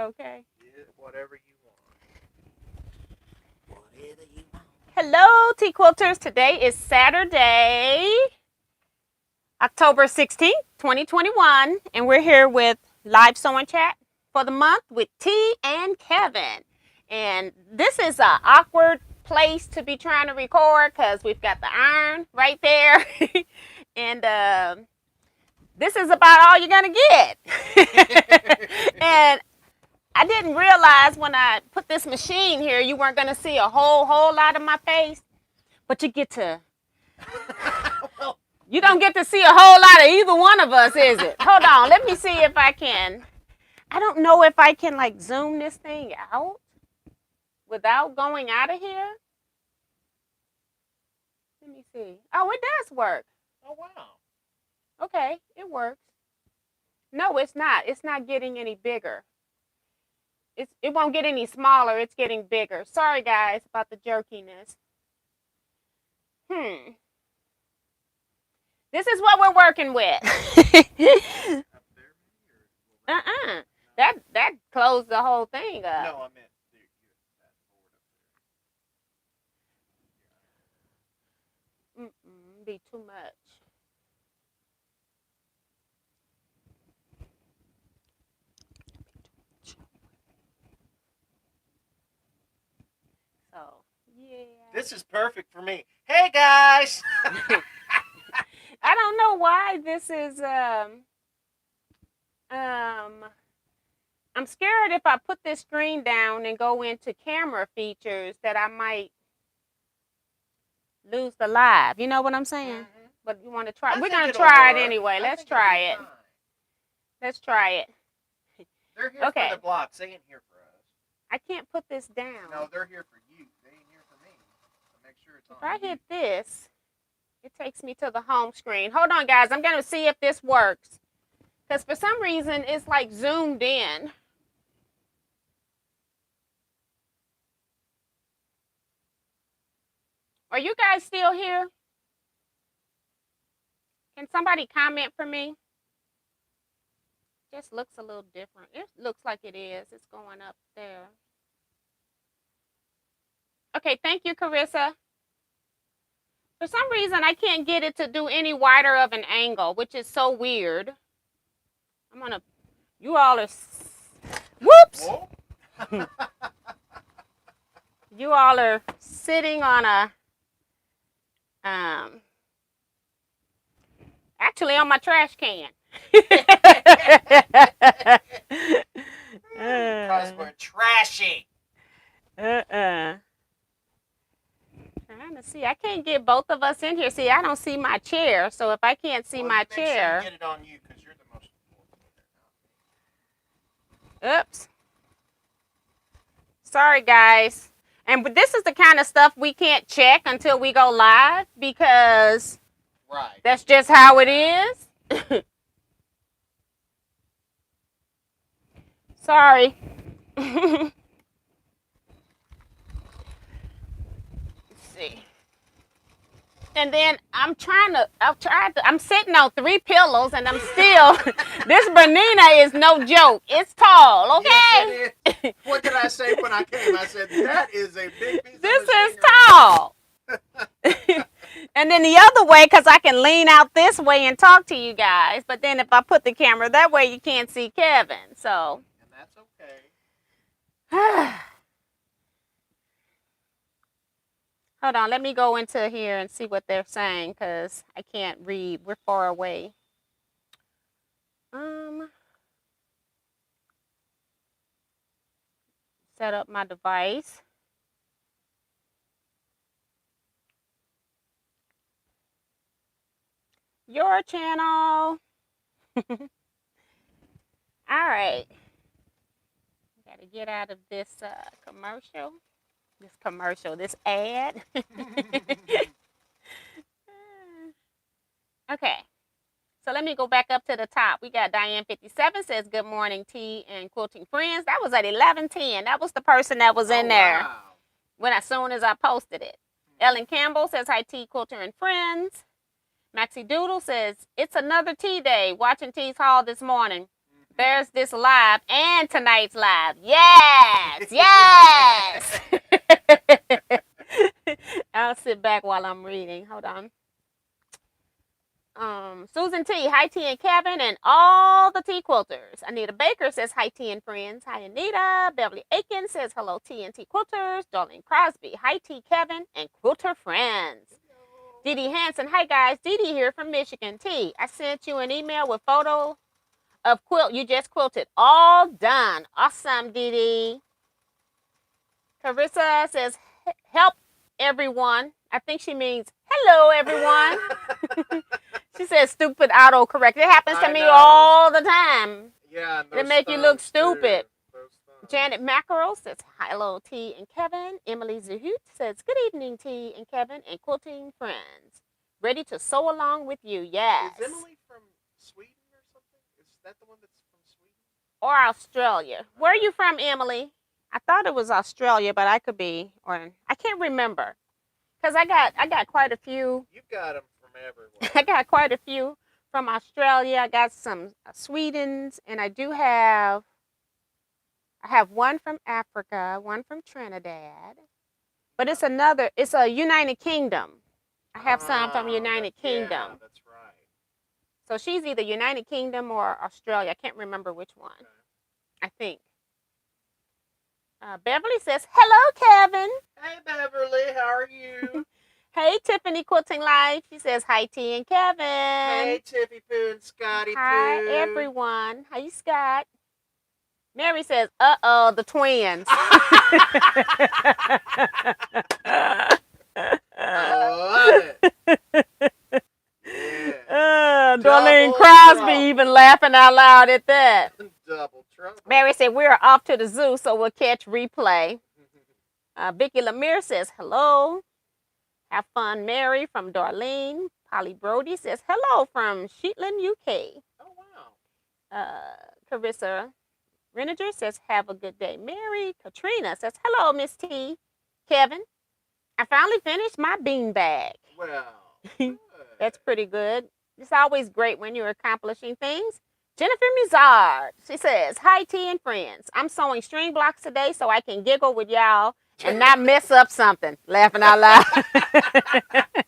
okay? Yeah, whatever you want. Whatever you want. Hello, Teaquilters. Today is Saturday, October 16th, 2021, and we're here with live sewing chat for the month with T and Kevin. And this is an awkward place to be trying to record because we've got the iron right there. And this is about all you're going to get. And I didn't realize when I put this machine here, you weren't going to see a whole lot of my face. But you get to, you don't get to see a whole lot of either one of us, is it? Hold on, let me see if I can. I don't know if I can like zoom this thing out without going out of here. Let me see. Oh, it does work. Oh, wow. Okay, it works. No, it's not. It's not getting any bigger. It won't get any smaller. It's getting bigger. Sorry, guys, about the jerkiness. This is what we're working with. That closed the whole thing up. No, I meant that board up there. Be too much. So, yeah. This is perfect for me. Hey, guys! I don't know why this is, I'm scared if I put this screen down and go into camera features that I might lose the live. You know what I'm saying? Mm-hmm. But you want to try? We're going to try it anyway. Let's try it. Let's try it. They're here for the blocks. They ain't here for us. I can't put this down. No, they're here for you. They ain't here for me. So make sure it's on. If I hit this, it takes me to the home screen. Hold on, guys. I'm going to see if this works. Because for some reason, it's like zoomed in. Are you guys still here? Can somebody comment for me? Just looks a little different. It looks like it is. It's going up there. Okay, thank you, Carissa. For some reason, I can't get it to do any wider of an angle, which is so weird. I'm gonna, you all are, whoops. You all are sitting on a, actually on my trash can. Because we're trashy. Trying to see. I can't get both of us in here. See, I don't see my chair. So if I can't see my chair. Sure you get it on you because you're the most important. Oops. Sorry, guys. But this is the kind of stuff we can't check until we go live because that's just how it is. Sorry. Let's see. And then I'm sitting on 3 pillows and I'm still, this Bernina is no joke. It's tall, okay? Yes, it is. What did I say when I came? I said, that is a big piece of this machinery. Is tall. And then the other way, because I can lean out this way and talk to you guys. But then if I put the camera that way, you can't see Kevin. So. And that's okay. Hold on, let me go into here and see what they're saying because I can't read. We're far away. Set up my device. Your channel. All right. Got to get out of this commercial. This ad. Okay. So let me go back up to the top. We got Diane 57 says, good morning, T and Quilting Friends. That was at 11:10. That was the person that was in there as soon as I posted it. Ellen Campbell says, hi, T, Quilter and Friends. Maxie Doodle says, it's another T day. Watching T's haul this morning. There's this live and tonight's live. Yes, yes. I'll sit back while I'm reading. Hold on. Susan T, hi T and Kevin, and all the Teaquilters. Anita Baker says hi T and friends. Hi Anita. Beverly Aiken says hello T and Teaquilters. Darlene Crosby, hi T Kevin and Quilter friends. Dee Dee Hanson, hi guys. Dee Dee here from Michigan. T, I sent you an email with photo of quilt you just quilted. All done. Awesome, Dee Dee. Carissa says help everyone. I think she means hello everyone. She says stupid autocorrect. It happens to me all the time. Yeah, it make you look stupid. Janet Mackerel says hello T and Kevin. Emily Zahut says good evening T and Kevin and quilting friends. Ready to sew along with you. Yes. Is Emily from Sweden or something? Is that the one that's from Sweden? Or Australia. Where are you from, Emily? I thought it was Australia, but I could be, or I can't remember. Because I got quite a few. You've got them from everywhere. I got quite a few from Australia. I got some Swedens, and I have one from Africa, one from Trinidad. But it's a United Kingdom. I have some from United Kingdom. Yeah, that's right. So she's either United Kingdom or Australia. I can't remember which one. Okay. I think. Beverly says, hello, Kevin. Hey, Beverly. How are you? Hey, Tiffany Quilting Life. She says, hi, T and Kevin. Hey, Tiffy Poo and Scotty Poo. Hi, everyone. Hi, Scott. Mary says, uh-oh, the twins. I love it. Yeah. Darlene Crosby even laughing out loud at that. Double trouble. Mary said, we're off to the zoo, so we'll catch replay. Vicky Lemire says, hello. Have fun, Mary, from Darlene. Polly Brody says, hello from Shetland, UK. Oh, wow. Carissa Reninger says, have a good day. Mary Katrina says, hello, Miss T. Kevin, I finally finished my bean bag. Well, That's pretty good. It's always great when you're accomplishing things. Jennifer Mizard, she says, hi, T and friends. I'm sewing string blocks today so I can giggle with y'all and not mess up something. Laughing out loud.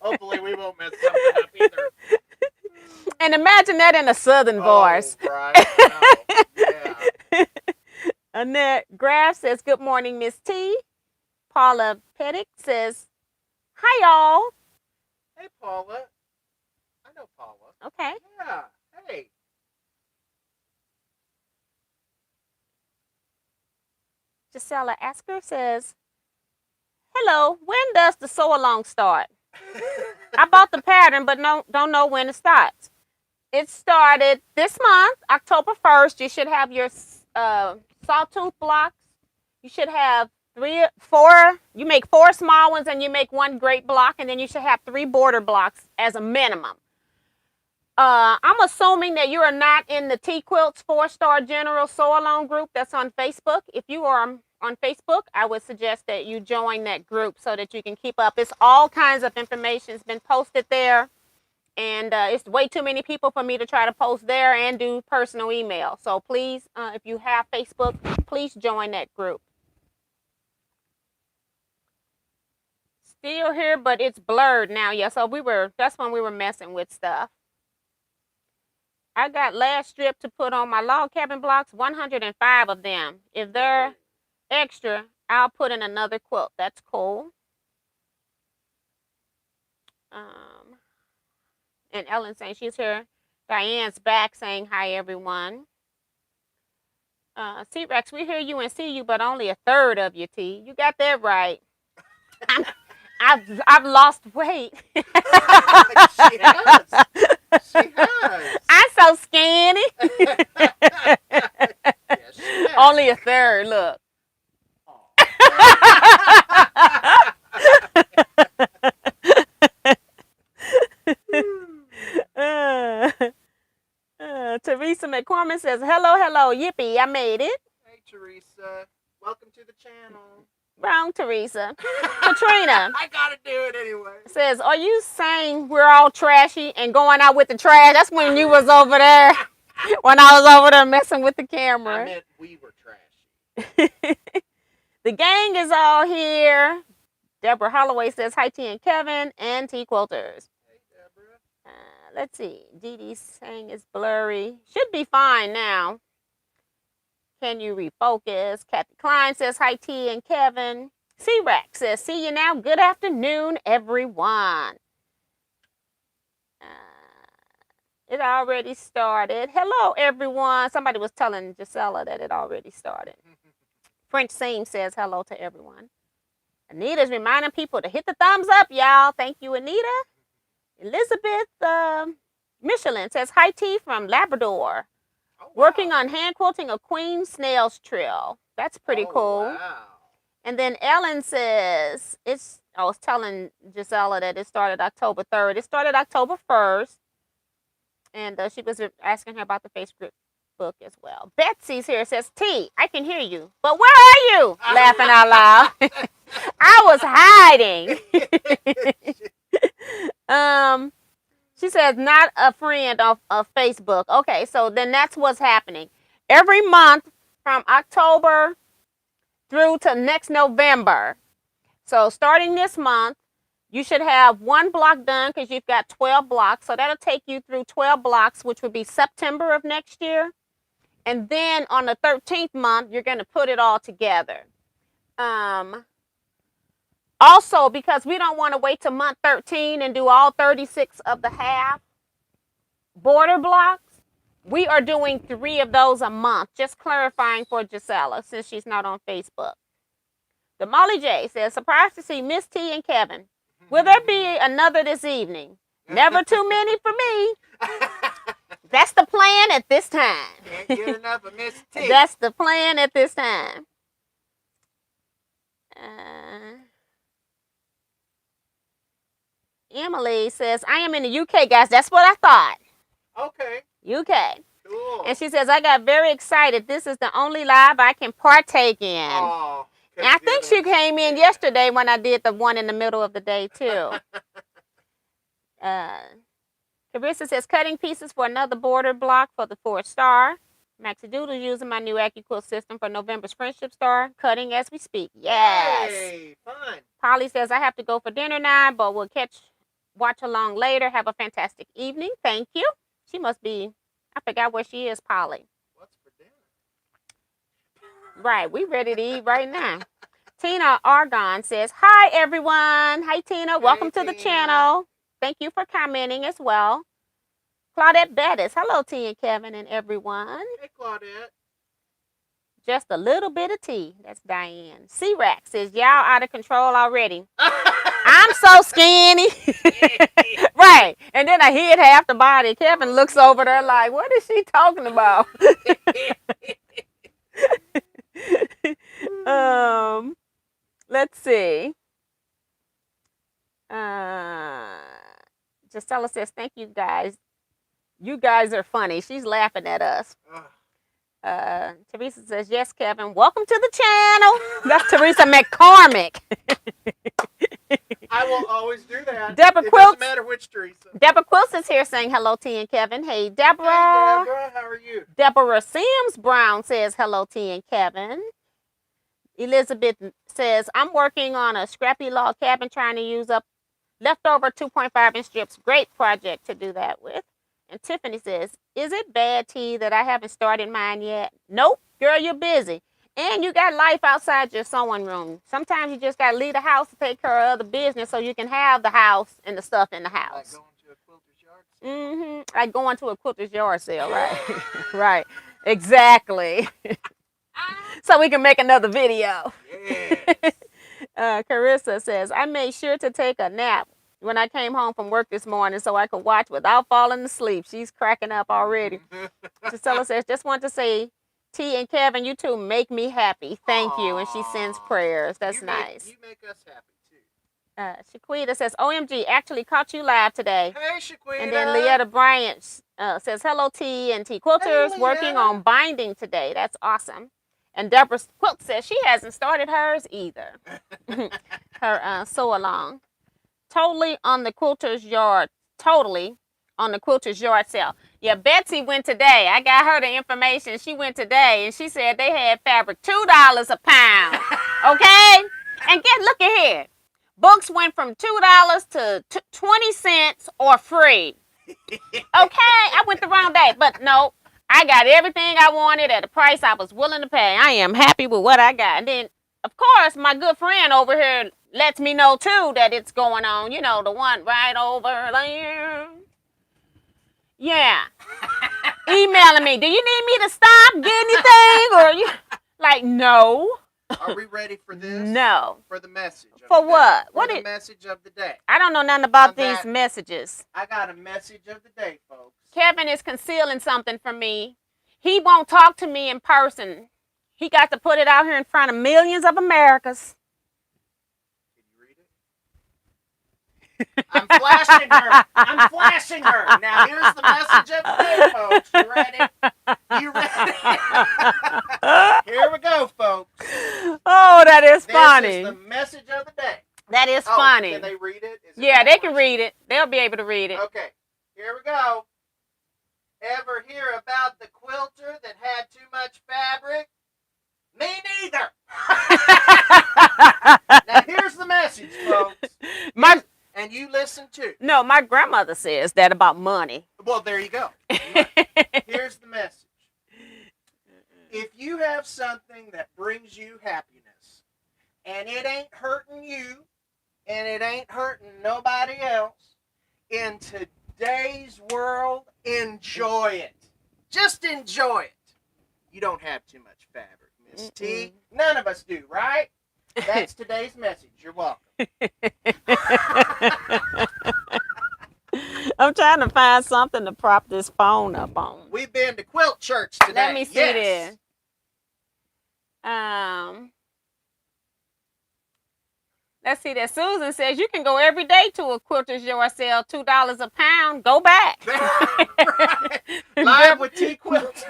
Hopefully we won't mess something up either. And imagine that in a southern voice. Right. No. Yeah. Annette Graff says, good morning, Miss T. Paula Pettick says, hi, y'all. Hey, Paula. I know Paula. Okay. Yeah. Hey. Gisela Asker says, hello, when does the sew along start? I bought the pattern, but don't know when it starts. It started this month, October 1st. You should have your sawtooth blocks. You should have 4. You make 4 small ones and you make 1 great block, and then you should have 3 border blocks as a minimum. I'm assuming that you are not in the Teaquilts 4-Star General Sew Along group that's on Facebook. If you are on Facebook, I would suggest that you join that group so that you can keep up. It's all kinds of information has been posted there, and it's way too many people for me to try to post there and do personal email. So please, if you have Facebook, please join that group. Still here, but it's blurred now. Yeah, so that's when we were messing with stuff. I got last strip to put on my log cabin blocks, 105 of them. If they're extra, I'll put in another quilt. That's cool. And Ellen saying she's here. Diane's back saying hi, everyone. C-Rex, we hear you and see you, but only a third of you, T. You got that right. I've lost weight. She has. She has. I'm so skinny. Yes, she has. Only a third. Look. Teresa McCormick says, hello, yippee, I made it. Hey, Teresa. Welcome to the channel. Wrong, Teresa. Katrina. I gotta do it anyway. Says, are you saying we're all trashy and going out with the trash? That's when you was over there. when I was over there messing with the I camera. meant we were trashy. The gang is all here. Deborah Holloway says hi, T and Kevin and Teaquilters. Hey, Deborah. Let's see. Dee Dee's saying it's blurry. Should be fine now. Can you refocus? Kathy Klein says hi, T and Kevin. C-Rex says, see you now. Good afternoon, everyone. It already started. Hello, everyone. Somebody was telling Gisela that it already started. French Seam says hello to everyone. Anita's reminding people to hit the thumbs up, y'all. Thank you, Anita. Elizabeth Michelin says hi, T from Labrador. Oh, wow. Working on hand quilting a queen snail's trail. That's pretty cool. Wow. And then Ellen says, I was telling Gisela that it started October 3rd. It started October 1st. And she was asking her about the Facebook book as well. Betsy's here, says, T, I can hear you. But where are you? Laughing out loud. I was hiding. She says, not a friend of Facebook. Okay, so then that's what's happening. Every month from October through to next November. So starting this month, you should have one block done because you've got 12 blocks. So that'll take you through 12 blocks, which would be September of next year. And then on the 13th month, you're going to put it all together. Also, because we don't want to wait to month 13 and do all 36 of the half border blocks, we are doing 3 of those a month. Just clarifying for Gisela since she's not on Facebook. The Molly J says, surprised to see Miss T and Kevin. Will there be another this evening? Never too many for me. That's the plan at this time. Can't get enough of Miss T. That's the plan at this time. Emily says, I am in the UK, guys. That's what I thought. Okay. UK. Cool. And she says, I got very excited. This is the only live I can partake in. Oh, and I think she came in yesterday when I did the one in the middle of the day, too. Carissa says, cutting pieces for another border block for the 4-star. Maxie Doodle's using my new AccuQuilt system for November's Friendship Star, cutting as we speak. Yes. Hey, fun. Polly says, I have to go for dinner now, but we'll watch along later. Have a fantastic evening. Thank you. She must be, I forgot where she is, Polly. What's for dinner? Right, we ready to eat right now. Tina Argon says, hi, everyone. Hi, Tina. Hey, welcome to the channel. Thank you for commenting as well. Claudette Bettis. Hello, T and Kevin and everyone. Hey, Claudette. Just a little bit of tea. That's Diane. C-Rack says, y'all out of control already. I'm so skinny. Right. And then I hid half the body. Kevin looks over there like, what is she talking about? Let's see. Gisela says, thank you guys. You guys are funny. She's laughing at us. Teresa says, yes, Kevin. Welcome to the channel. That's Teresa McCormick. I will always do that. Deborah It Quilts. doesn't matter which Teresa. Deborah Quilts is here saying hello, T and Kevin. Hey, Deborah. Hey, Deborah. How are you? Deborah Sims Brown says hello, T and Kevin. Elizabeth says, I'm working on a scrappy log cabin trying to use up leftover 2.5-inch strips. Great project to do that with. And Tiffany says, is it bad, T, that I haven't started mine yet? Nope, girl, you're busy. And you got life outside your sewing room. Sometimes you just got to leave the house to take care of other business so you can have the house and the stuff in the house. Like going to a quilter's yard sale. Mm-hmm. Like going to a quilter's yard sale, right? Right. Exactly. So we can make another video. Yes. Carissa says, I made sure to take a nap when I came home from work this morning so I could watch without falling asleep. She's cracking up already. Gisela says, just want to say, T and Kevin, you two make me happy. Thank you. And she sends prayers. That's nice. You make us happy, too. Shaquita says, OMG, actually caught you live today. Hey, Shaquita. And then Leetta Bryant says, hello, T and T Quilters, Hey, working on binding today. That's awesome. And Deborah Quilt says she hasn't started hers either. Her sew along. Totally on the quilter's yard sale. Yeah, Betsy went today. I got her the information. She went today, and she said they had fabric $2 a pound. Okay? And look at here. Books went from $2 to 20 cents or free. Okay, I went the wrong day, but no, I got everything I wanted at a price I was willing to pay. I am happy with what I got. And then, of course, my good friend over here lets me know too that it's going on. You know, the one right over there. Yeah. Emailing me. Do you need me to stop, get anything? Or you like, no. Are we ready for this? No. For the message. For what? What is the message of the day? I don't know nothing about these messages. I got a message of the day, folks. Kevin is concealing something from me. He won't talk to me in person. He got to put it out here in front of millions of Americans. Can you read it? I'm flashing her. I'm flashing her. Now here's the message of the day, folks. You ready? You ready? Here we go, folks. Oh, that is funny. This is the message of the day. That is funny. Can they read it? Yeah, they can read it. They'll be able to read it. Okay, here we go. Ever hear about the quilter that had too much fabric? Me neither. Now here's the message, folks. And you listen too. No, my grandmother says that about money. Well, there you go. Here's the message. If you have something that brings you happiness, and it ain't hurting you, and it ain't hurting nobody else, in today's world, enjoy it. Just enjoy it. You don't have too much fabric, Miss T. None of us do, right? That's today's message. You're welcome. I'm trying to find something to prop this phone up on. We've been to quilt church today. Let me see this. Let's see that. Susan says you can go every day to a quilter's yard sale, $2 a pound. Go back. Right. Live with Teaquilts.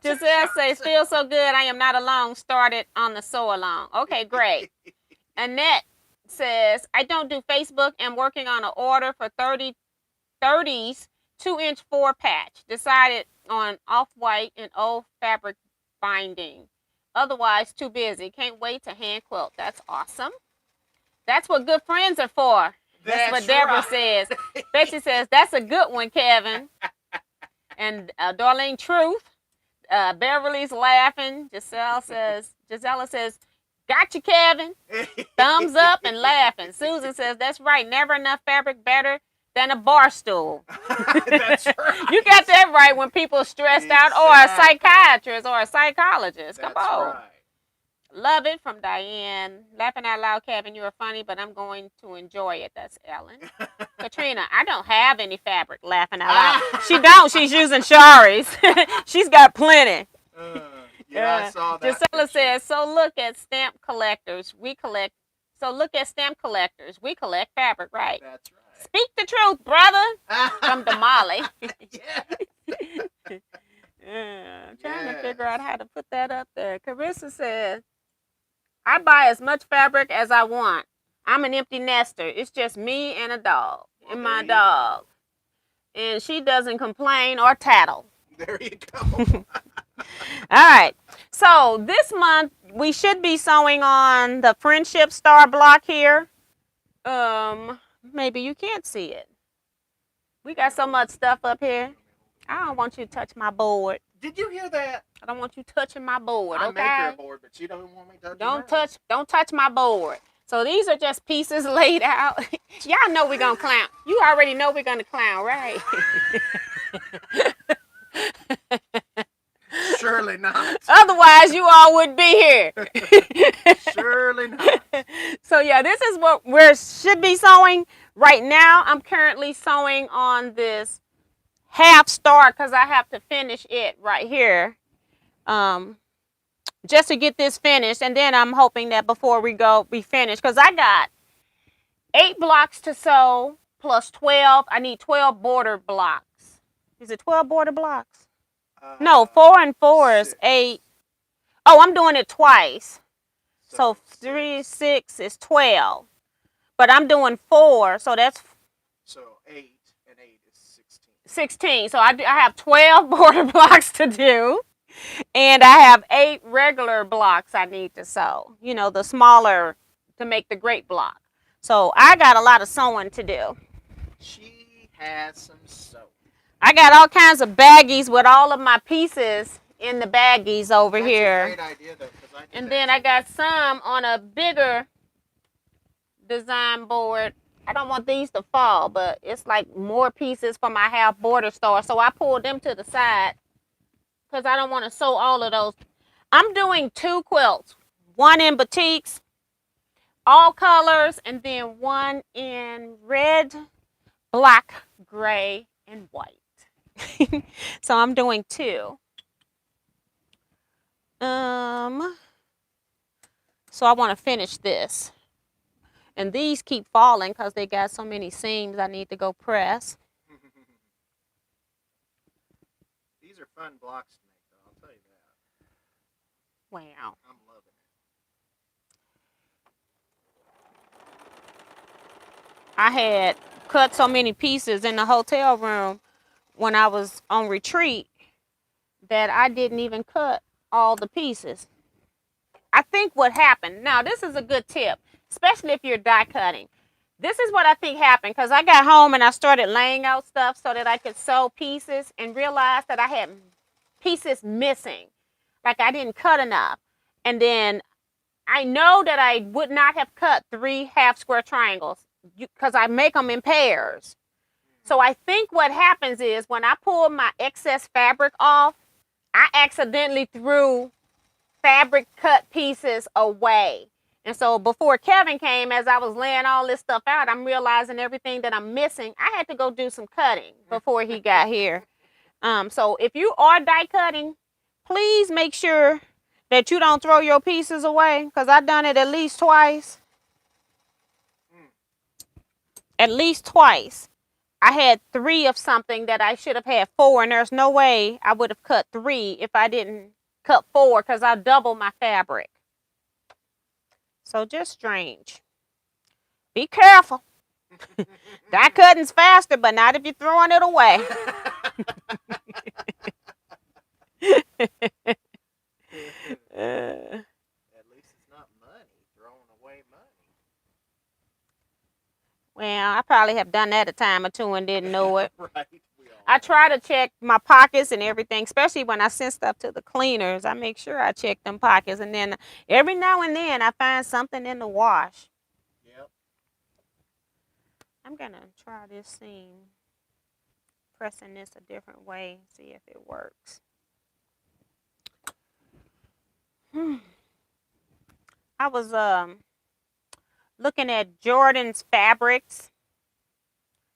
Giselle says, feels so good. I am not alone. Started on the sew along. Okay, great. Annette says, I don't do Facebook. I'm working on an order for 30s 2-inch 4-patch. Decided on off-white and old fabric binding. Otherwise, too busy. Can't wait to hand quilt. That's awesome. That's what good friends are for. That's what Deborah says. Betsy says, that's a good one, Kevin. And Darlene Truth. Beverly's laughing. Gisela says, gotcha, Kevin. Thumbs up and laughing. Susan says, that's right. Never enough fabric better than a bar stool. That's right. You got that right when people are stressed out, or a psychiatrist or a psychologist. Come on. Right. Love it from Diane. Laughing out loud, Kevin, you are funny, but I'm going to enjoy it. That's Ellen. Katrina, I don't have any fabric. Laughing out loud. She don't. She's using Shari's. She's got plenty. Yeah, I saw that. Gisela says, so look at stamp collectors. We collect fabric, right? That's right. Speak the truth, brother. From Damali. I'm trying to figure out how to put that up there. Carissa says, I buy as much fabric as I want. I'm an empty nester. It's just me and a dog. And my dog. And she doesn't complain or tattle. There you go. All right. So this month, we should be sewing on the Friendship Star block here. Maybe you can't see it. We got so much stuff up here. I don't want you to touch my board. Did you hear that? I don't want you touching my board, okay? I make her board, but you don't want me touching Don't touch my board. So these are just pieces laid out. Y'all know we're going to clown. You already know we're going to clown, right? Surely not. Otherwise, you all would be here. Surely not. So, yeah, this is what we should be sewing. Right now, I'm currently sewing on this half star because I have to finish it right here. Just to get this finished. And then I'm hoping that before we finish. Because I got 8 blocks to sew plus 12. I need 12 border blocks. Is it 12 border blocks? No, 4 and 4 is 8. Oh, I'm doing it twice. So 3, 6 is 12. But I'm doing 4, so that's... So 8 and 8 is 16. So I have 12 border blocks to do. And I have 8 regular blocks I need to sew. You know, the smaller to make the great block. So I got a lot of sewing to do. She has some sewing. I got all kinds of baggies with all of my pieces in the baggies over here. That's a great idea, though. And then I got some on a bigger design board. I don't want these to fall, but it's like more pieces for my half border store. So I pulled them to the side because I don't want to sew all of those. I'm doing 2 quilts, one in batiks, all colors, and then one in red, black, gray, and white. So I'm doing 2. So I want to finish this. And these keep falling because they got so many seams I need to go press. These are fun blocks to make, though. I'll tell you that. Wow. I'm loving it. I had cut so many pieces in the hotel room when I was on retreat that I didn't even cut all the pieces. I think what happened, now this is a good tip, especially if you're die cutting. This is what I think happened because I got home and I started laying out stuff so that I could sew pieces and realized that I had pieces missing. Like I didn't cut enough. And then I know that I would not have cut 3 half square triangles because I make them in pairs. So I think what happens is when I pull my excess fabric off, I accidentally threw fabric cut pieces away. And so before Kevin came, as I was laying all this stuff out, I'm realizing everything that I'm missing. I had to go do some cutting before he got here. So if you are die cutting, please make sure that you don't throw your pieces away because I've done it at least twice. At least twice. I had 3 of something that I should have had 4, and there's no way I would have cut 3 if I didn't cut 4 because I doubled my fabric. So just strange. Be careful. Die cutting's faster, but not if you're throwing it away. At least it's not money, throwing away money. Well, I probably have done that a time or 2 and didn't know it. Right. I try to check my pockets and everything, especially when I send stuff to the cleaners. I make sure I check them pockets. And then every now and then I find something in the wash. Yep. I'm going to try this seam. Pressing this a different way. See if it works. I was looking at Jordan's Fabrics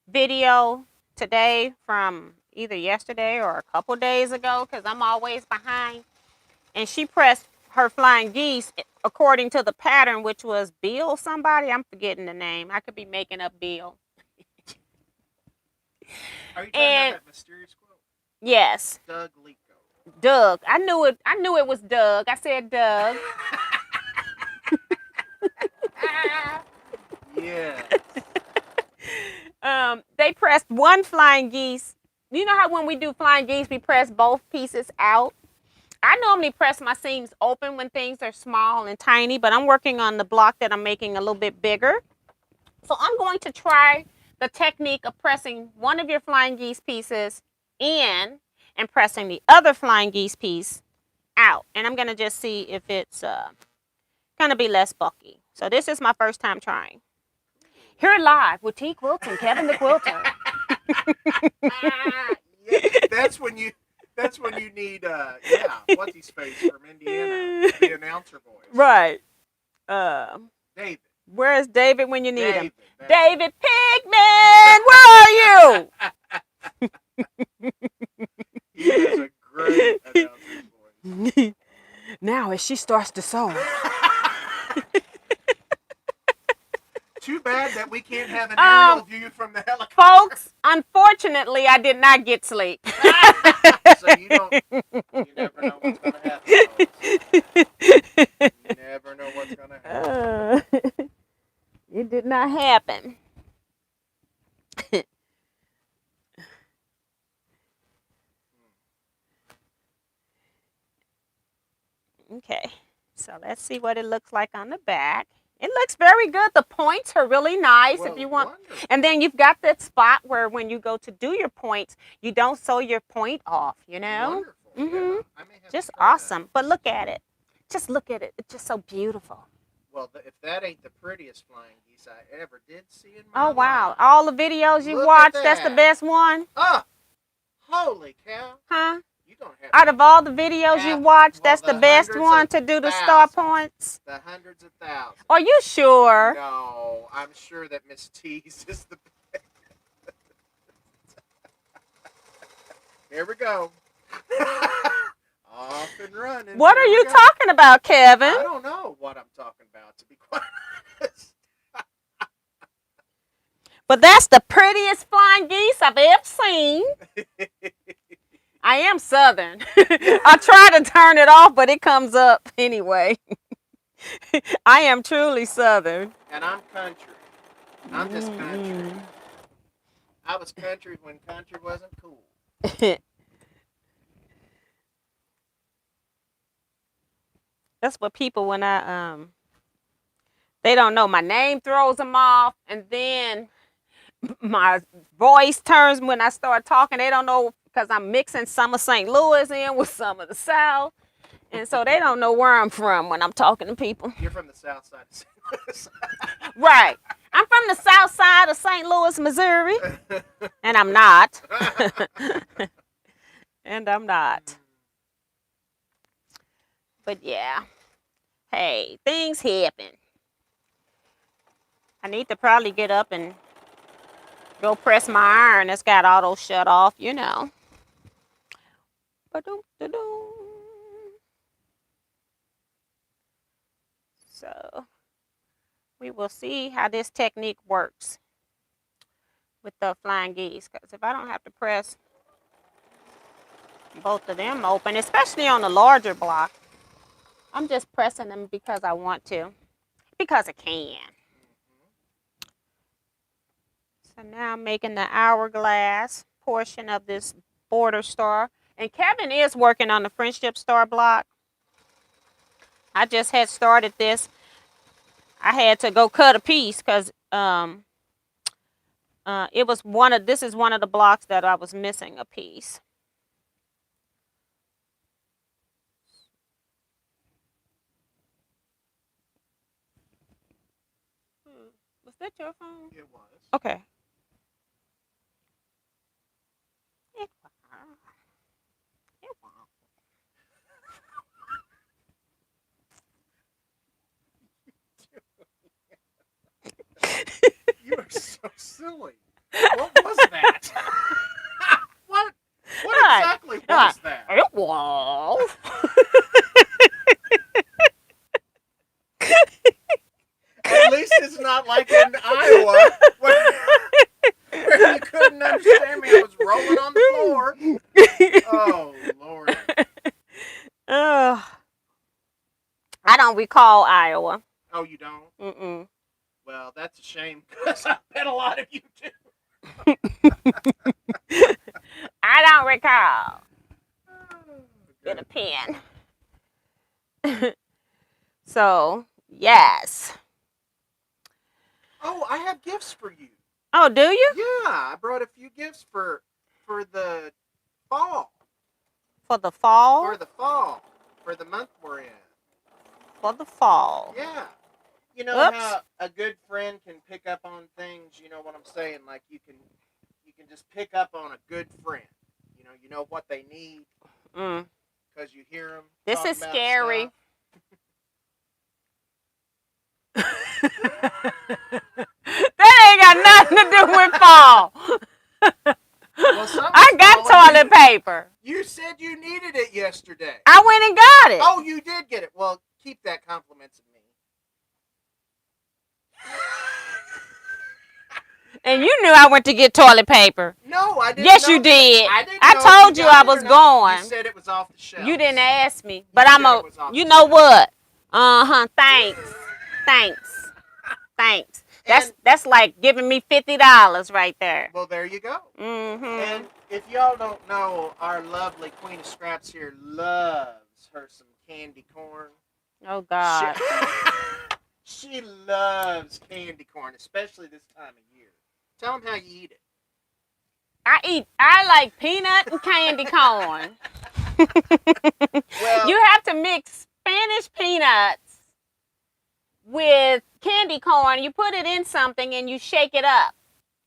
video today from either yesterday or a couple days ago because I'm always behind. And she pressed her flying geese according to the pattern, which was Bill somebody. I'm forgetting the name. I could be making up Bill. Are you talking about that mysterious quilt? Yes. Doug Lico. Doug. I knew it was Doug. I said Doug. Yes. They pressed 1 flying geese. You know how when we do flying geese, we press both pieces out? I normally press my seams open when things are small and tiny, but I'm working on the block that I'm making a little bit bigger. So I'm going to try the technique of pressing one of your flying geese pieces in and pressing the other flying geese piece out. And I'm going to just see if it's going to be less bulky. So this is my first time trying. Here live with Teaquilts and Kevin the Quilter. Yeah, that's when you need what's his face from Indiana, the announcer voice. Right. David. Where's David when you need him? David Pigman, where are you? He has a great announcer voice. Now as she starts to sew. Too bad that we can't have an aerial view from the helicopter. Folks, unfortunately, I did not get sleep. So you never know what's going to happen. You never know what's going to happen. It did not happen. see what it looks like on the back. It looks very good. The points are really nice Well, if you want. wonderful. And then you've got that spot where when you go to do your points, you don't sew your point off, you know? Wonderful. Mhm. Yeah, I may have Just to try awesome. But look at it. Just look at it. It's just so beautiful. That. Well, if that ain't the prettiest flying geese I ever did see in my Oh, wow. life. All the videos you Look at watched, that's the that. best one? Oh, holy cow. Huh? You don't have Out of all the videos you watched, that's the best one to do the star points? the hundreds of thousands. Are you sure? No, I'm sure that Miss T's is the best. Here we go. Off and running. What are you talking about, Kevin? I don't know what I'm talking about, to be quite honest. But that's the prettiest flying geese I've ever seen. I am Southern. I try to turn it off, but it comes up anyway. I am truly Southern. And I'm country. I'm just country. I was country when country wasn't cool. That's what people, when they don't know, my name throws them off, and then my voice turns when I start talking. They don't know because I'm mixing some of St. Louis in with some of the South. And so they don't know where I'm from when I'm talking to people. You're from the south side of St. Louis. Right. I'm from the south side of St. Louis, Missouri. And I'm not. And I'm not. But yeah. Hey, things happen. I need to probably get up and go press my iron that's got auto shut off, you know. So we will see how this technique works with the flying geese. Because if I don't have to press both of them open, especially on the larger block, I'm just pressing them because I want to, because I can. So now I'm making the hourglass portion of this border star. And Kevin is working on the friendship star block. I just had started this. I had to go cut a piece because it was this is one of the blocks that I was missing a piece. Was that your phone? It was. Okay. You are so silly. What was that? What exactly was that? It was. At least it's not like in Iowa where you couldn't understand me. I was rolling on the floor. Oh, Lord. I don't recall Iowa. Oh, you don't? Mm-mm. Well, that's a shame because I bet a lot of you do. I don't recall. Get a pen. So, yes. Oh, I have gifts for you. Oh, do you? Yeah, I brought a few gifts for the fall. For the fall? For the fall. For the month we're in. For the fall. Yeah. You know how a good friend can pick up on things, you know what I'm saying? Like you can just pick up on a good friend. You know what they need. Because you hear them. This is scary. That ain't got nothing to do with fall. Well, I got toilet paper. You said you needed it yesterday. I went and got it. Oh, you did get it. Well, keep that compliments of me. And you knew I went to get toilet paper. No, I didn't. Yes, you did. I told you I was going. You said it was off the shelf. You didn't ask me, but you know shelf. what? Thanks. That's like giving me $50 right there. Well, there you go. Mm-hmm. And if y'all don't know, our lovely Queen of Scraps here loves her some candy corn. Oh, God. She loves candy corn, especially this time of year. Tell them how you eat it. I like peanut and candy corn. Well, You have to mix Spanish peanuts with candy corn. You put it in something and you shake it up.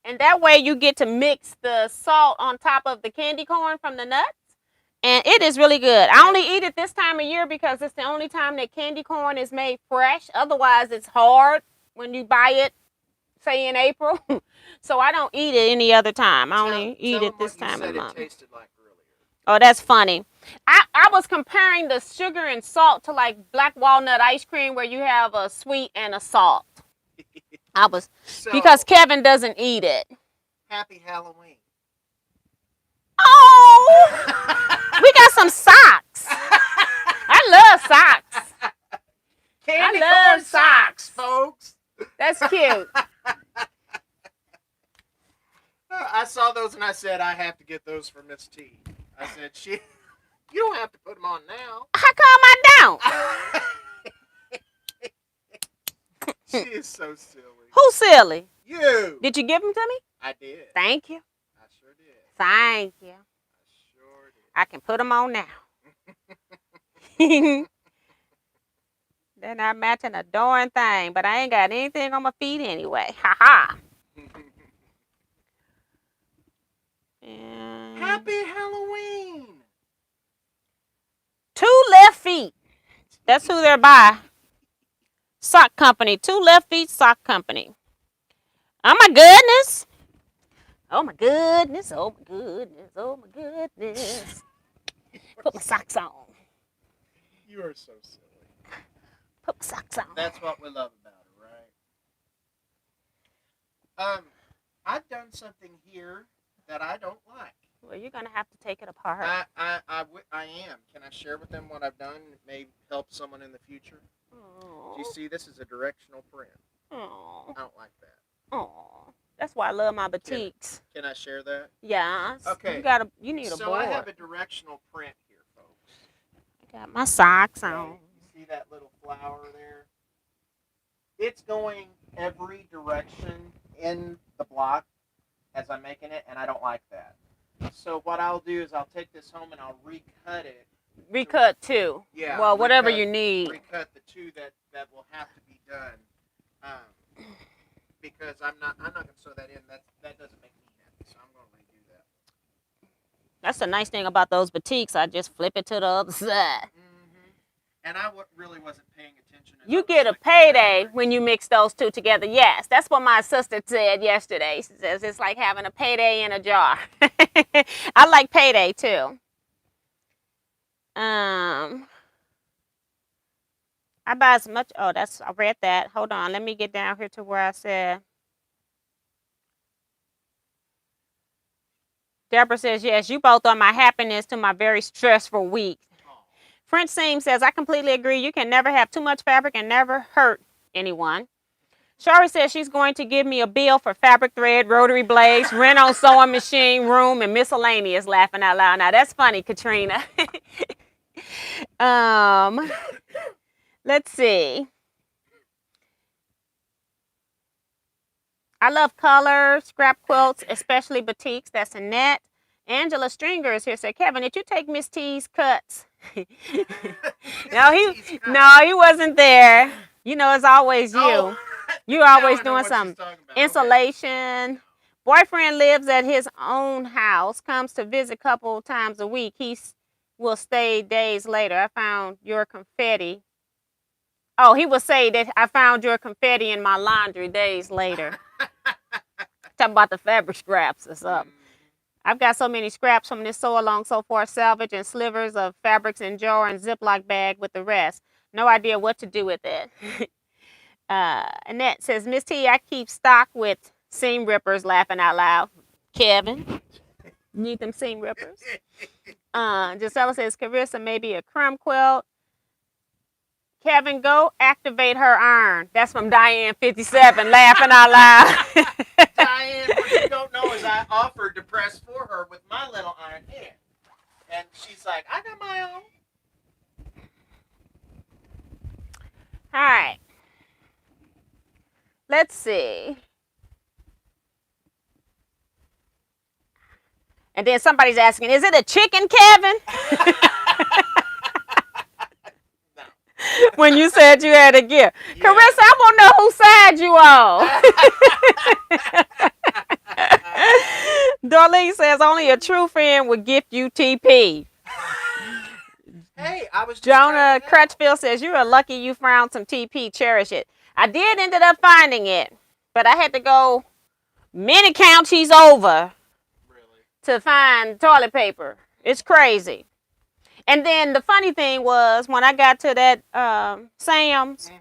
And that way you get to mix the salt on top of the candy corn from the nuts. And it is really good. I only eat it this time of year because it's the only time that candy corn is made fresh. Otherwise, it's hard when you buy it, say in April. So I don't eat it any other time. I only eat it this time of the month. It tasted like earlier. Oh, that's funny. I was comparing the sugar and salt to like black walnut ice cream where you have a sweet and a salt. Because Kevin doesn't eat it. Happy Halloween. Oh, we got some socks. I love socks. Candy corn socks, folks. That's cute. I saw those and I said, I have to get those for Miss T. I said, you don't have to put them on now. How come I don't? She is so silly. Who's silly? You. Did you give them to me? I did. Thank you. I sure did. Thank you. I sure did. I can put them on now. They're not matching a darn thing, but I ain't got anything on my feet anyway. Ha ha. Happy Halloween. 2 left feet. That's who they're by. Sock company. 2 left feet sock company. Oh my goodness. Oh my goodness. Oh my goodness. Oh my goodness. Put my socks on. You are so silly. Put my socks on. That's what we love about her, right? I've done something here that I don't like. Well, you're gonna have to take it apart. I am. Can I share with them what I've done? It may help someone in the future. Aww. Do you see? This is a directional print. Aww. I don't like that. Aww. That's why I love my boutiques. Can I share that? Yeah. Okay. You need a board. So I have a directional print here, folks. I got my socks Okay. on. You see that little flower there? It's going every direction in the block as I'm making it, and I don't like that. So what I'll do is I'll take this home and I'll recut it. Recut 2. Yeah. Well, whatever you need. Recut the 2 that will have to be done. Because I'm not gonna sew that in. That doesn't make me happy. So I'm gonna redo that. That's the nice thing about those boutiques. I just flip it to the other side. Mm-hmm. And I really wasn't paying attention. You get a payday when you mix those 2 together. Yes, that's what my sister said yesterday. She says it's like having a payday in a jar. I like payday too. I buy as much. Oh, I read that. Hold on. Let me get down here to where I said. Deborah says, yes, you both are my happiness to my very stressful week. French Seam says, I completely agree. You can never have too much fabric and never hurt anyone. Shari says she's going to give me a bill for fabric thread, rotary blades, rent on sewing machine, room, and miscellaneous, laughing out loud. Now, that's funny, Katrina. Let's see. I love color, scrap quilts, especially boutiques. That's Annette. Angela Stringer is here. Said, Kevin, did you take Miss T's cuts? No, he wasn't there. You know, it's always you. Oh, You're always doing something. Insulation. Okay. Boyfriend lives at his own house, comes to visit a couple times a week. He will stay days later. I found your confetti. Oh, he will say that I found your confetti in my laundry days later. Talking about the fabric scraps or something. I've got so many scraps from this sew along so far salvage and slivers of fabrics in jar and Ziploc bag with the rest. No idea what to do with it. Annette says, Miss T, I keep stock with seam rippers, laughing out loud. Kevin, need them seam rippers? Gisela says, Carissa, maybe a crumb quilt. Kevin, go activate her iron. That's from Diane 57, laughing out loud. Diane, what you don't know is I offered to press for her with my little iron here. And she's like, I got my own. All right. Let's see. And then somebody's asking, is it a chicken, Kevin? No. When you said you had a gift. Yeah. Carissa, I want to know whose side you on. Darlene says only a true fan would gift you TP. Hey, I was just Jonah trying to know. Crutchfield says you are lucky you found some TP. Cherish it. I did ended up finding it, but I had to go many counties over Really? to find toilet paper. It's crazy. And then the funny thing was when I got to that Sam's,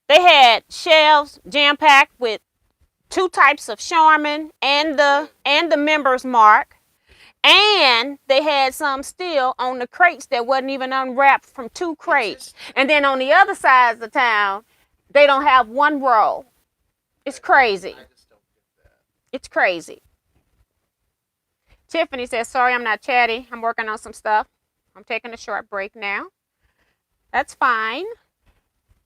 they had shelves jam packed with 2 types of Charmin and the Members Mark, and they had some still on the crates that wasn't even unwrapped from 2 crates. And then on the other side of the town, they don't have 1 row. It's crazy. I just don't get that. It's crazy. Tiffany says, sorry, I'm not chatty. I'm working on some stuff. I'm taking a short break now. That's fine.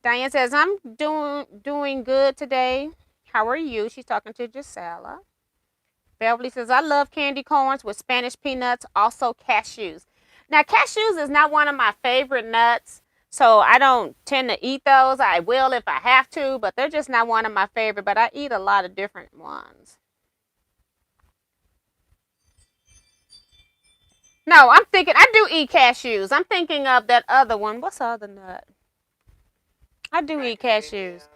Diane says, I'm doing good today. How are you? She's talking to Gisela. Beverly says, I love candy corns with Spanish peanuts, also cashews. Now, cashews is not one of my favorite nuts, so I don't tend to eat those. I will if I have to, but they're just not one of my favorite, but I eat a lot of different ones. No, I'm thinking, I do eat cashews. I'm thinking of that other one. What's the other nut? I do eat cashews.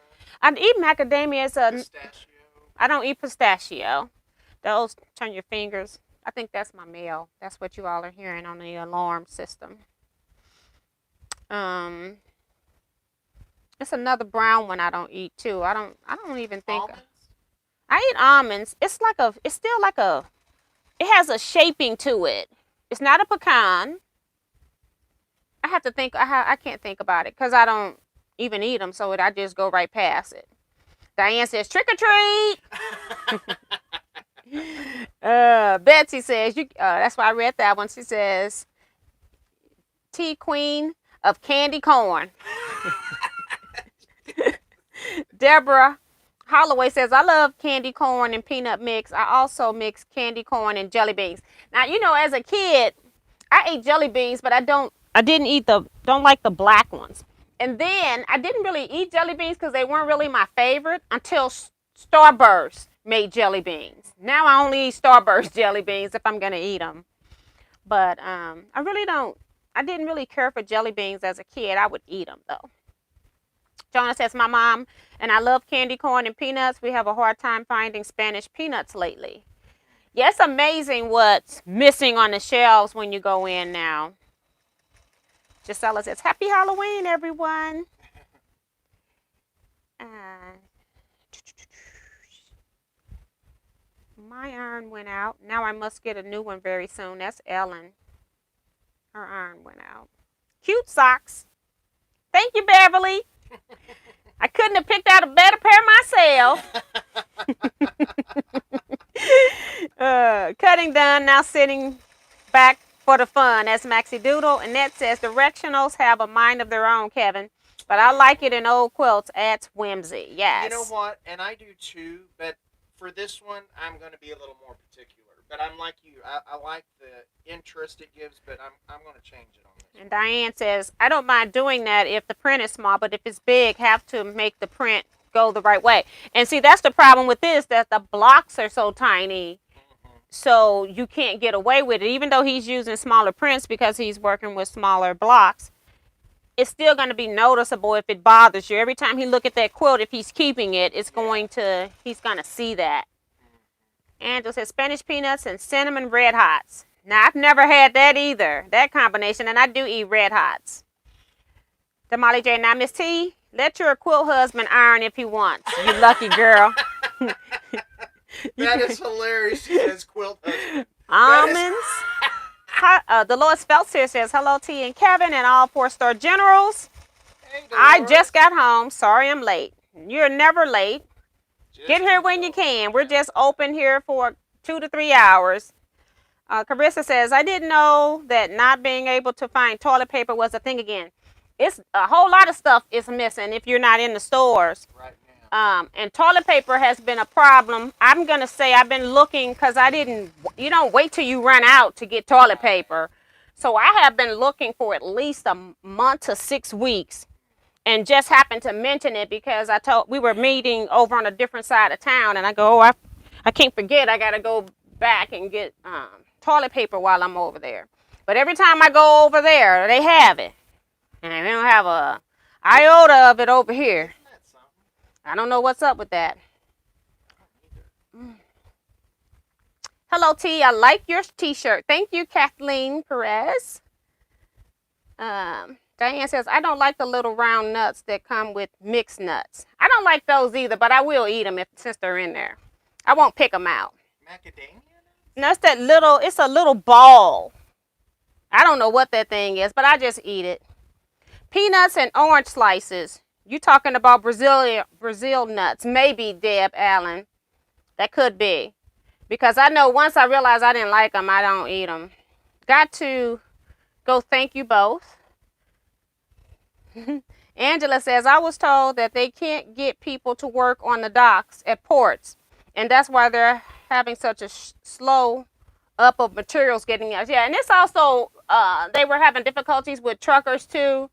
I eat macadamia. Pistachio. I don't eat pistachio. Those turn your fingers. I think that's my mail. That's what you all are hearing on the alarm system. It's another brown one I don't eat too. I don't even think. Almonds? I eat almonds. It's still like a, it has a shaping to it. It's not a pecan. I have to think, I can't think about it because I don't even eat them, so I just go right past it. Diane says, trick or treat. Betsy says, that's why I read that one. She says, Tea Queen of Candy Corn. Deborah Holloway says, I love candy corn and peanut mix. I also mix candy corn and jelly beans. Now, as a kid, I ate jelly beans, but I don't like the black ones. And then I didn't really eat jelly beans because they weren't really my favorite until Starburst made jelly beans. Now I only eat Starburst jelly beans if I'm going to eat them. But I didn't really care for jelly beans as a kid. I would eat them though. Jonah says, my mom and I love candy corn and peanuts. We have a hard time finding Spanish peanuts lately. Yeah, it's amazing what's missing on the shelves when you go in now. Gisela says, happy Halloween, everyone. My iron went out. Now I must get a new one very soon. That's Ellen. Her iron went out. Cute socks. Thank you, Beverly. I couldn't have picked out a better pair myself. Cutting done. Now sitting back for the fun. That's Maxie Doodle. Annette says, directionals have a mind of their own, Kevin. But I like it in old quilts. Adds whimsy. Yes. You know what? And I do too. But for this one, I'm going to be a little more particular. But I'm like you. I like the interest it gives, but I'm going to change it on this. And Diane says, I don't mind doing that if the print is small, but if it's big, have to make the print go the right way. And see, that's the problem with this, that the blocks are so tiny. So you can't get away with it. Even though he's using smaller prints because he's working with smaller blocks, it's still going to be noticeable if it bothers you. Every time he look at that quilt, if he's keeping it, he's going to see that. Angela says, Spanish peanuts and cinnamon red hots. Now, I've never had that either, that combination, and I do eat red hots. Damali J. Now, Miss T, let your quilt husband iron if he wants. You lucky girl. That is hilarious. She says quilt husband. Almonds. Dolores Phelps here says, hello, T and Kevin and all 4-star generals. Hey, I just got home. Sorry I'm late. You're never late. Get here when you can. We're just open here for 2 to 3 hours. Carissa says, I didn't know that not being able to find toilet paper was a thing again. it's a whole lot of stuff is missing if you're not in the stores. Right now. And toilet paper has been a problem. I'm going to say I've been looking because you don't wait till you run out to get toilet paper. So I have been looking for at least a month to 6 weeks, and just happened to mention it because we were meeting over on a different side of town, and I go, oh, I can't forget, I got to go back and get toilet paper while I'm over there. But every time I go over there, they have it. And they don't have a iota of it over here. Isn't that something? I don't know what's up with that. Hello, T. I like your t-shirt. Thank you, Kathleen Perez. Diane says, I don't like the little round nuts that come with mixed nuts. I don't like those either, but I will eat them since they're in there. I won't pick them out. Macadamia nuts? No, it's a little ball. I don't know what that thing is, but I just eat it. Peanuts and orange slices. You talking about Brazil nuts? Maybe, Deb Allen. That could be. Because I know once I realized I didn't like them, I don't eat them. Got to go thank you both. Angela says, I was told that they can't get people to work on the docks at ports. And that's why they're having such a slow up of materials getting out. Yeah, and it's also, they were having difficulties with truckers too.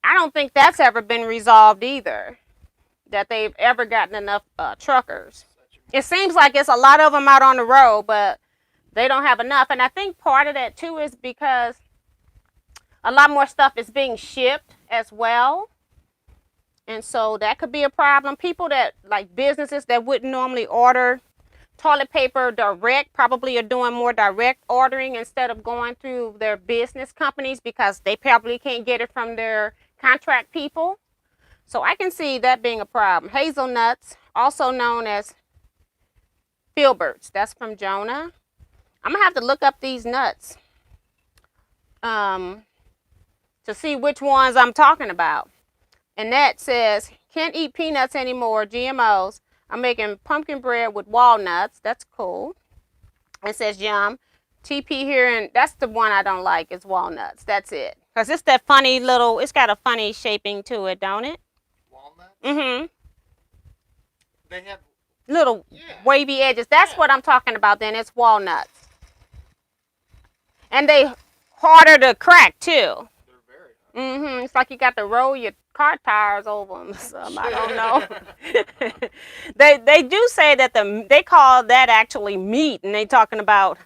I don't think that's ever been resolved either, that they've ever gotten enough truckers. It seems like it's a lot of them out on the road, but they don't have enough. And I think part of that too is because a lot more stuff is being shipped as well. And so that could be a problem. People that, like businesses that wouldn't normally order toilet paper direct, probably are doing more direct ordering instead of going through their business companies because they probably can't get it from their contract people. So I can see that being a problem. Hazelnuts, also known as filberts. That's from Jonah. I'm going to have to look up these nuts to see which ones I'm talking about. And that says, can't eat peanuts anymore, GMOs. I'm making pumpkin bread with walnuts. That's cool. It says yum. TP here, and that's the one I don't like is walnuts. That's it. Because it's that funny little, it's got a funny shaping to it, don't it? Walnuts? Mm-hmm. They have little wavy edges. That's what I'm talking about then. It's walnuts. And they harder to crack too. They're very hard. Mm-hmm. It's like you got to roll your car tires over them. I don't know. They do say that they call that actually meat, and they talking about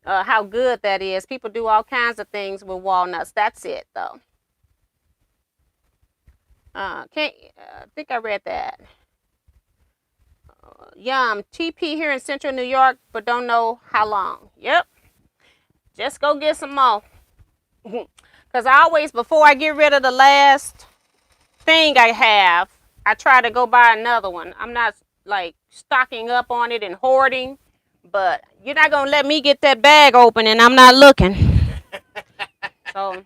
how good that is. People do all kinds of things with walnuts. That's it though. I think I read that. Yum. TP here in Central New York, but don't know how long. Yep. Just go get some more. Because I always, before I get rid of the last thing I have, I try to go buy another one. I'm not like stocking up on it and hoarding, but you're not going to let me get that bag open and I'm not looking. So,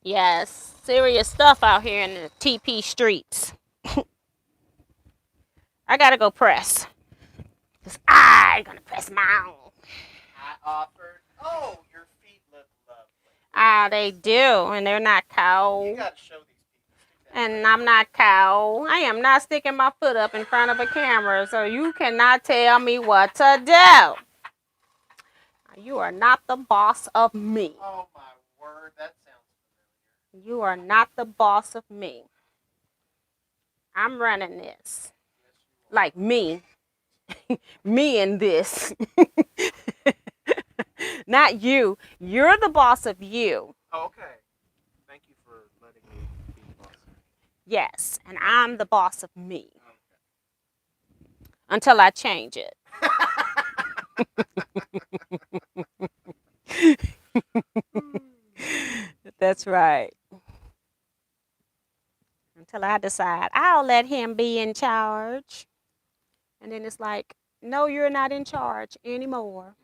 yes, serious stuff out here in the TP streets. I got to go press. Because I'm going to press my own. I offered. Oh, your feet look lovely. Ah, they do, and they're not cow. You got to show these people. And I'm not cow. I am not sticking my foot up in front of a camera, so you cannot tell me what to do. You are not the boss of me. Oh, my word. That sounds familiar. You are not the boss of me. I'm running this. Like me. Me and this. Not you. You're the boss of you. Oh, okay. Thank you for letting me be the boss of me. Yes, and I'm the boss of me. Okay. Until I change it. That's right. Until I decide I'll let him be in charge. And then it's like, no, you're not in charge anymore.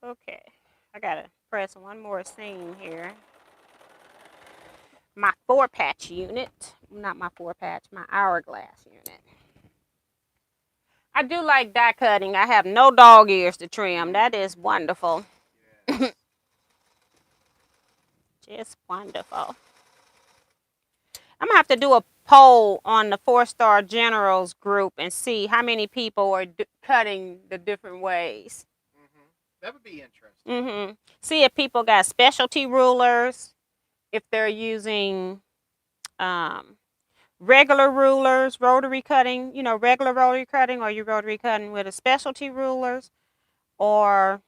Okay, I gotta press one more seam here. My 4-patch unit, not my 4-patch, my hourglass unit. I do like die cutting. I have no dog ears to trim. That is wonderful. Yes. Just wonderful. I'm gonna have to do a poll on the 4-Star Generals group and see how many people are cutting the different ways. That would be interesting. See if people got specialty rulers, if they're using regular rulers, rotary cutting, regular rotary cutting, or you rotary cutting with a specialty rulers, or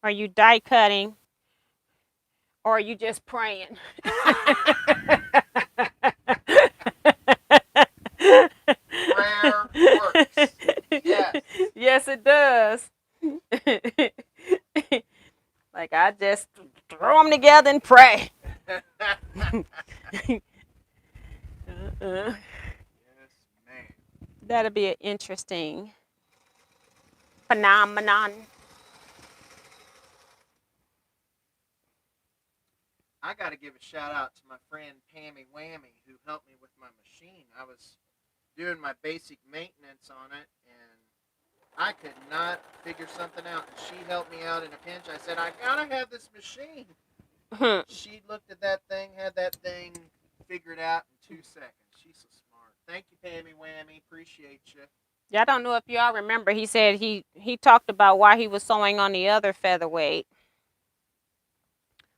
are you die cutting, or are you just praying? Prayer works. Yes. Yes, it does. Like I just throw them together and pray. Yes, ma'am. That'll be an interesting phenomenon. I got to give a shout out to my friend Pammy Whammy who helped me with my machine. I was doing my basic maintenance on it and I could not figure something out. And she helped me out in a pinch. I said, I gotta have this machine. She looked at that thing, had that thing figured out in 2 seconds. She's so smart. Thank you, Pammy Whammy. Appreciate you. Yeah, I don't know if y'all remember. He said he talked about why he was sewing on the other featherweight.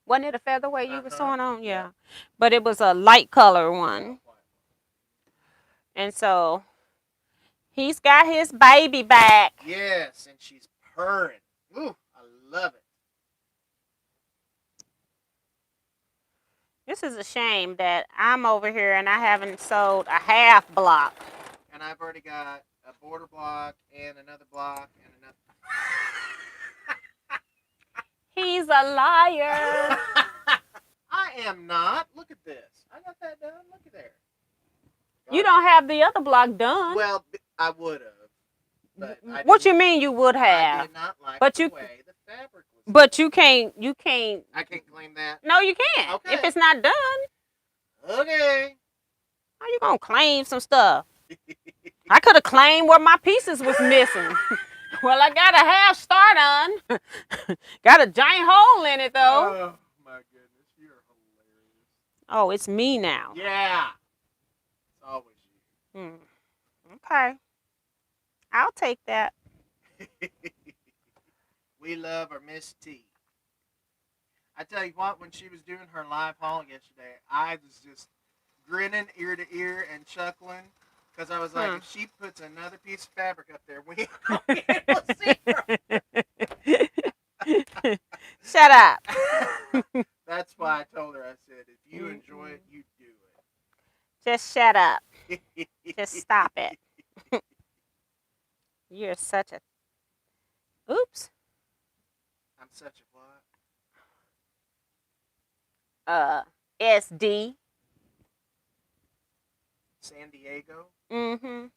Wasn't it a featherweight you were sewing on? Yeah. But it was a light color one. And so he's got his baby back. Yes, and she's purring. Ooh, I love it. This is a shame that I'm over here and I haven't sewed a half block. And I've already got a border block and another block and another. He's a liar. I am not. Look at this. I got that done. Look at there. You don't have the other block done. Well, I would have. But what you mean you would have? I did not like but the you, way the fabric was. But you can't. I can't claim that. No, you can't. Okay. If it's not done. Okay. How you gonna claim some stuff? I could have claimed where my pieces was missing. Well, I got a half start on. Got a giant hole in it, though. Oh, my goodness. You're hilarious. Oh, it's me now. Yeah. It's always you. Okay. I'll take that. We love our Miss T. I tell you what, when she was doing her live haul yesterday, I was just grinning ear to ear and chuckling. Because I was like, if she puts another piece of fabric up there, we won't be able to see her. Shut up. That's why I told her, I said, if you enjoy it, you do it. Just shut up. Just stop it. You're such a... Oops. I'm such a what? SD. San Diego? Yeah,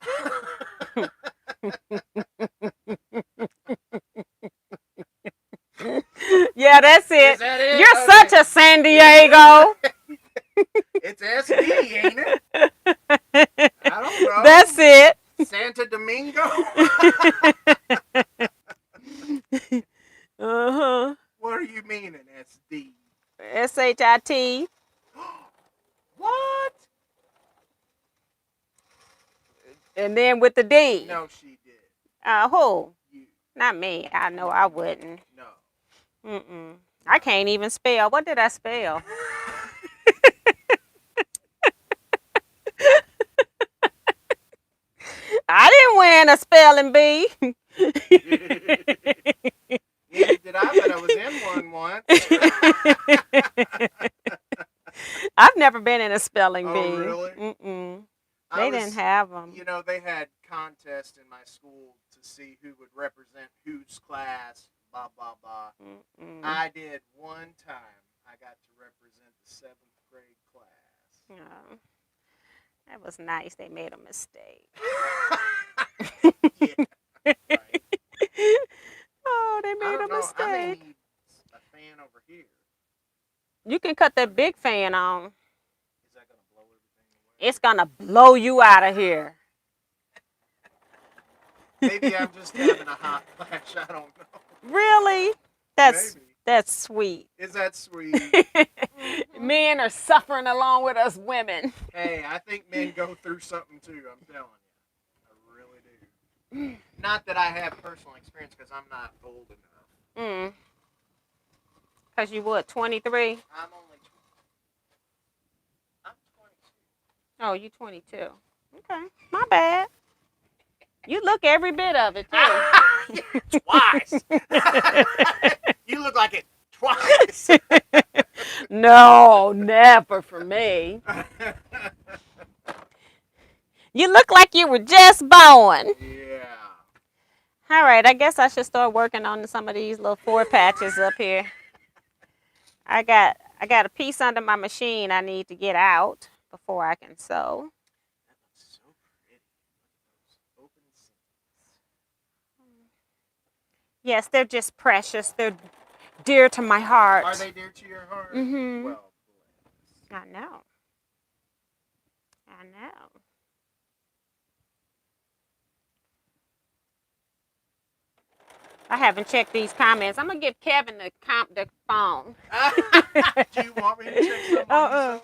that's it. Is that it? You're such a San Diego. It's SD, ain't it? I don't know. That's it. Santa Domingo? What are you meaning, SD? SHIT. What? And then with the D. No, she did. Who? You. Not me. I know I wouldn't. No. I can't even spell. What did I spell? I didn't win a spelling bee. Neither did I, but I was in one once. I've never been in a spelling bee. Oh, really? They didn't have them. You know, they had contests in my school to see who would represent whose class, blah, blah, blah. I did one time. I got to represent the 7th grade class. Oh, that was nice. They made a mistake. Yeah, right. Oh, they made a mistake. I may need a fan over here. You can cut that big fan on. Is that going to blow everything away? It's going to blow you out of here. Maybe I'm just having a hot flash. I don't know. Really? Maybe. That's sweet. Is that sweet? Men are suffering along with us women. Hey, I think men go through something too. I'm telling you. I really do. Not that I have personal experience because I'm not old enough. Because you what, 23? I'm only 20. I'm 22. Oh, you 22. Okay. My bad. You look every bit of it, too. Twice. You look like it twice. No, never for me. You look like you were just born. Yeah. All right, I guess I should start working on some of these little 4 patches up here. I got a piece under my machine I need to get out before I can sew. That looks so pretty. Those open seams. Yes, they're just precious. They're dear to my heart. Are they dear to your heart? Mm-hmm. Well, I know. I know. I haven't checked these comments. I'm gonna give Kevin the phone. Do you want me to check some on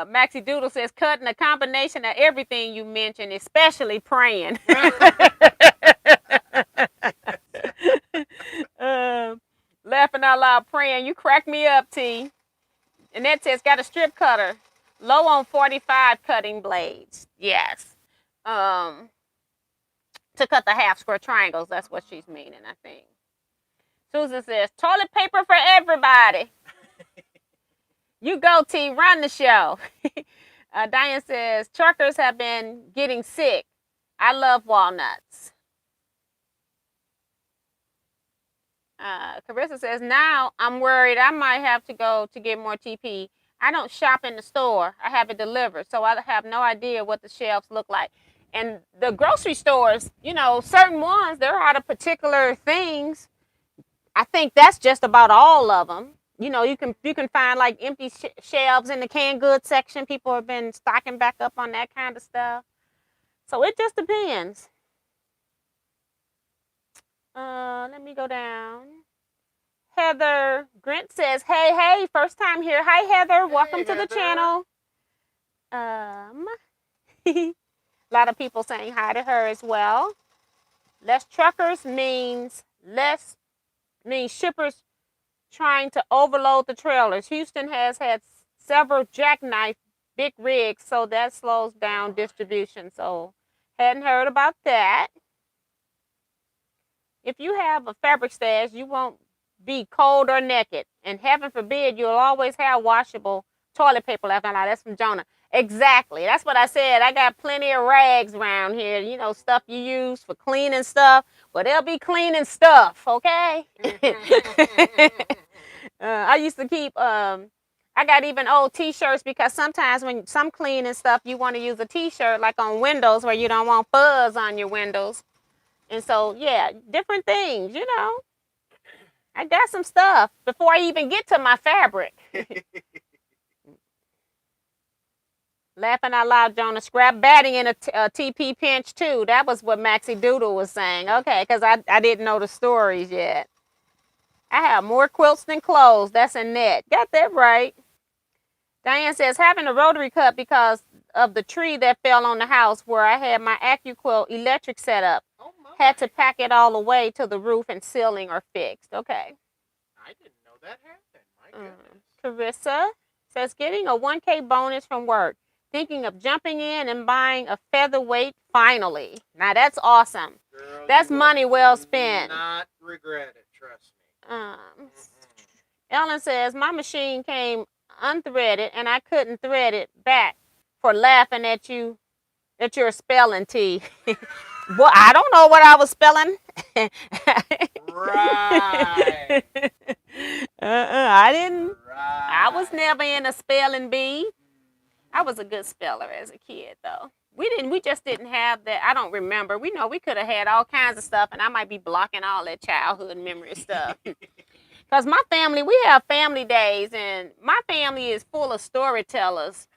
Maxie Doodle says cutting a combination of everything you mentioned, especially praying. Laughing out loud, praying. You crack me up, T. And that says got a strip cutter, low on 45 cutting blades. Yes. To cut the half square triangles. That's what she's meaning, I think. Susan says toilet paper for everybody. You go, T. Run the show. Diane says truckers have been getting sick. I love walnuts. Carissa says, now I'm worried I might have to go to get more TP. I don't shop in the store. I have it delivered, so I have no idea what the shelves look like. And the grocery stores, you know, certain ones, they're out of particular things. I think that's just about all of them. You know, you can find like empty shelves in the canned goods section. People have been stocking back up on that kind of stuff. So it just depends. Let me go down. Heather Grant says, hey, first time here. Hi, Heather. Welcome to the channel. A lot of people saying hi to her as well. Less truckers means shippers trying to overload the trailers. Houston has had several jackknife big rigs, so that slows down distribution. So hadn't heard about that. If you have a fabric stash, you won't be cold or naked. And heaven forbid, you'll always have washable toilet paper left. That's from Jonah. Exactly. That's what I said. I got plenty of rags around here. You know, stuff you use for cleaning stuff. But they'll be cleaning stuff, okay? I used to keep, I got even old t-shirts because sometimes when some cleaning stuff, you want to use a t-shirt like on windows where you don't want fuzz on your windows. And so, yeah, different things, you know. I got some stuff before I even get to my fabric. Laughing out loud, Jonah. Scrap batting in a TP pinch, too. That was what Maxie Doodle was saying. Okay, because I didn't know the stories yet. I have more quilts than clothes. That's a net. Got that right. Diane says, having a rotary cut because of the tree that fell on the house where I had my AccuQuilt electric set up. Oh, had to pack it all the way to the roof and ceiling are fixed. Okay. I didn't know that happened. My goodness. Carissa says, getting a 1K bonus from work. Thinking of jumping in and buying a featherweight finally. Now that's awesome. Girl, that's money well spent. Not regret it, trust me. Ellen says, my machine came unthreaded and I couldn't thread it back for laughing at you, at your spelling tea. Well, I don't know what I was spelling. Right. I didn't. Right. I was never in a spelling bee. I was a good speller as a kid, though. We just didn't have that. I don't remember. We know we could have had all kinds of stuff, and I might be blocking all that childhood memory stuff. Because my family, we have family days, and my family is full of storytellers.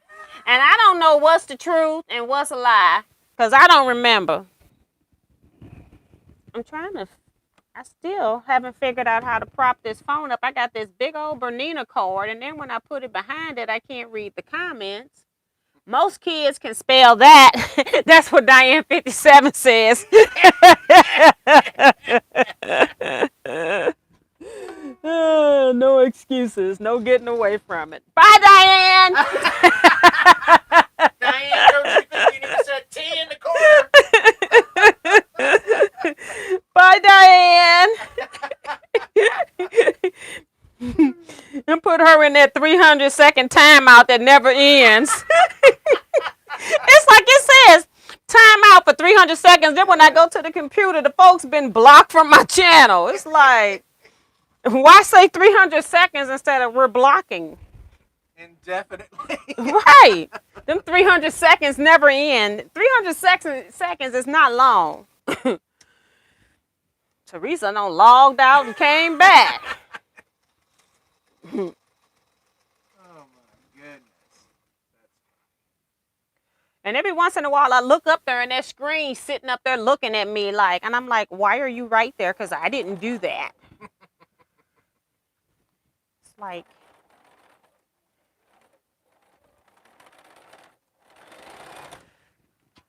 And I don't know what's the truth and what's a lie. Because I don't remember. I still haven't figured out how to prop this phone up. I got this big old Bernina cord, and then when I put it behind it, I can't read the comments. Most kids can spell that. That's what Diane 57 says. No excuses. No getting away from it. Bye, Diane. Diane, don't you think you need to set T in the corner? Bye, Diane. And put her in that 300-second timeout that never ends. It's like it says, timeout for 300 seconds. Then when I go to the computer, the folks been blocked from my channel. It's like, why say 300 seconds instead of we're blocking? Indefinitely. Right. Them 300 seconds never end. 300 seconds is not long. Teresa done logged out and came back. Oh my goodness. And every once in a while, I look up there and that screen sitting up there looking at me like, and I'm like, why are you right there? Because I didn't do that. It's like,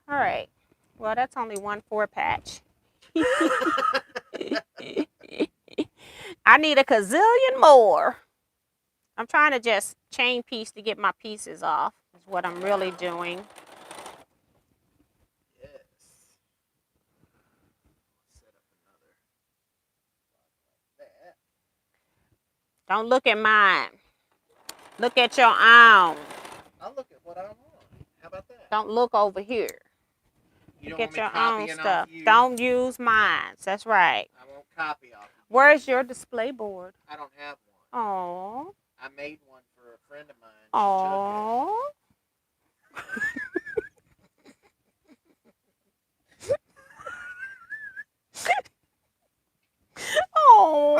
all right. Well, that's only 1/4 patch. I need a gazillion more. I'm trying to just chain piece to get my pieces off. Is what I'm really doing. Yes. Set up another like that. Don't look at mine. Look at your own. I'll look at what I'm on. How about that? Don't look over here. You Look don't at want me your own copying stuff. off you? Don't use mine. That's right. I won't copy off you. Where's your display board? I don't have one. Oh. I made one for a friend of mine. Oh. Oh.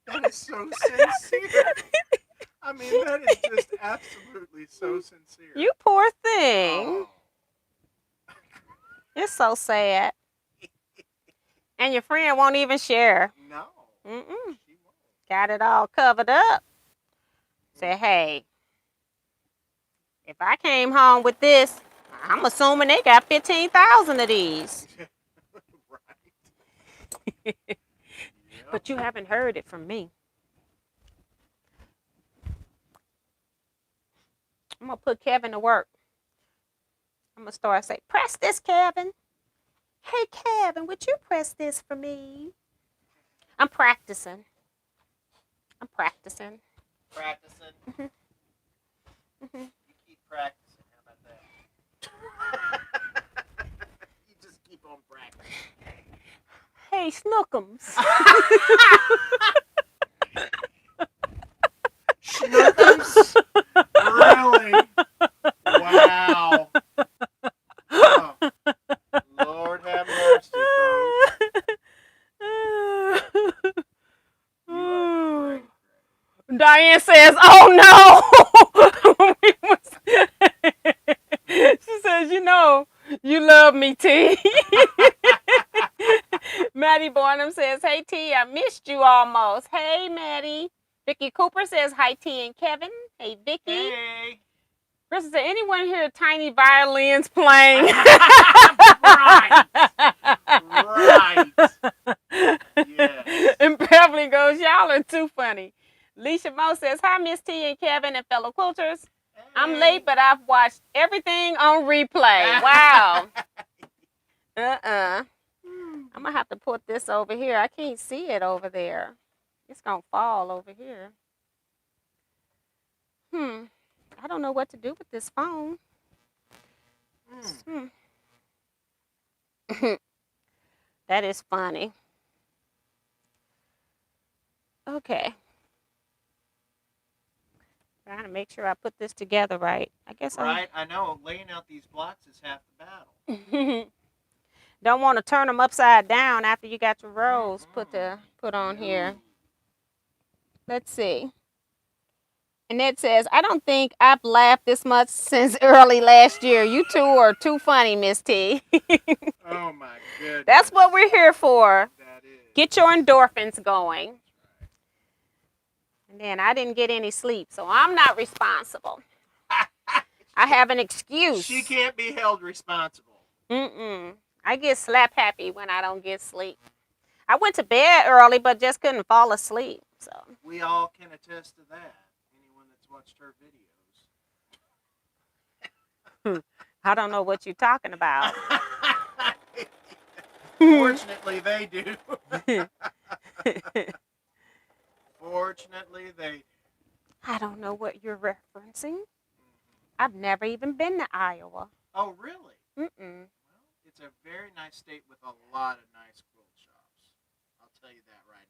That is so sincere. I mean, that is just absolutely so sincere. You poor thing. Oh. It's so sad. And your friend won't even share. No. Mm-mm. She won't. Got it all covered up. Say, hey, if I came home with this, I'm assuming they got 15,000 of these. Right. Yep. But you haven't heard it from me. I'm going to put Kevin to work. I'm going to start saying, press this, Kevin. Hey, Kevin, would you press this for me? I'm practicing. Practicing. Mm-hmm. You keep practicing. How about that? You just keep on practicing. Hey, Snookums. Snookums? Really? Wow. Oh. Lord have mercy, folks. You are great. Diane says, oh no. She says, you know, you love me, T. Maddie Barnum says, hey, T, I missed you almost. Hey, Maddie. Vicky Cooper says, hi, T and Kevin. Hey, Vicky. Hey. Chris, is there anyone here tiny violins playing? Right. Right. Yes. And Beverly goes, y'all are too funny. Leisha Mo says, hi, Miss T and Kevin and fellow quilters. Hey. I'm late, but I've watched everything on replay. Wow. I'm going to have to put this over here. I can't see it over there. It's going to fall over here. I don't know what to do with this phone. That is funny. Okay. Trying to make sure I put this together right. I guess Right, I know. Laying out these blocks is half the battle. Don't want to turn them upside down after you got your rolls put on here. Let's see. And it says, I don't think I've laughed this much since early last year. You two are too funny, Miss T. Oh my goodness. That's what we're here for. That is. Get your endorphins going. And then I didn't get any sleep, so I'm not responsible. I have an excuse. She can't be held responsible. I get slap happy when I don't get sleep. I went to bed early, but just couldn't fall asleep. So we all can attest to that. Anyone that's watched her videos. I don't know what you're talking about. Fortunately, they do. Fortunately, they do. I don't know what you're referencing. I've never even been to Iowa. Oh, really? Well, it's a very nice state with a lot of nice quilt shops. I'll tell you that right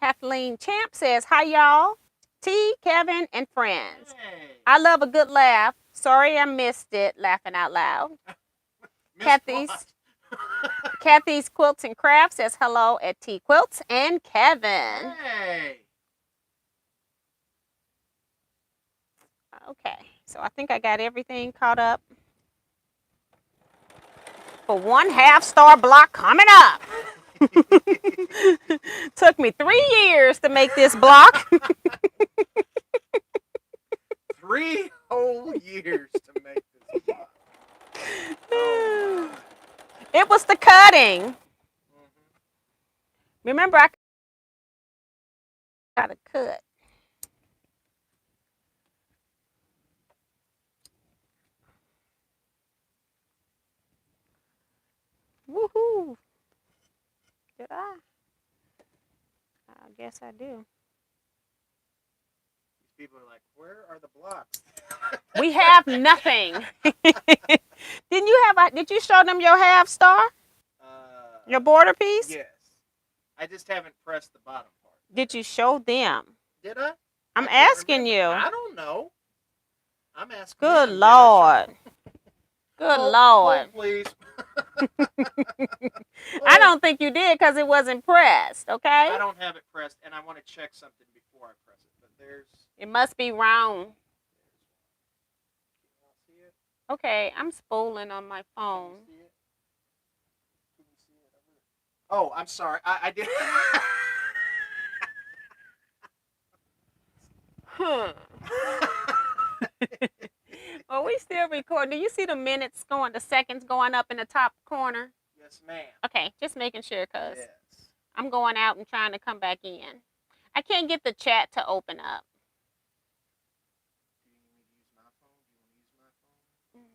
now. Kathleen Champ says, hi, y'all. T, Kevin, and friends. Hey. I love a good laugh. Sorry I missed it, laughing out loud. Kathy's Quilts and Crafts says hello at Teaquilts and Kevin. Hey. Okay, so I think I got everything caught up for 1/2 star block coming up. Took me 3 years to make this block. 3 whole years to make this block. Oh, it was the cutting. Remember, I got to cut. Woohoo! Did I? I guess I do. These people are like, where are the blocks? We have nothing. Did you show them your half star? Your border piece? Yes. I just haven't pressed the bottom part. Did you show them? Did I? I'm asking you. I don't know. I'm asking. Good Lord. Good Lord. Hold, please. I don't think you did because it wasn't pressed, okay? I don't have it pressed, and I want to check something before I press it. But there's. It must be round. Can you see it? Okay, I'm spooling on my phone. Can you see it? Can you see it over there? Oh, I'm sorry. I did. Well, we still recording. Do you see the minutes going, the seconds going up in the top corner? Yes, ma'am. Okay, just making sure because Yes. I'm going out and trying to come back in. I can't get the chat to open up. Do you need me to use my phone? Do you want to use my phone?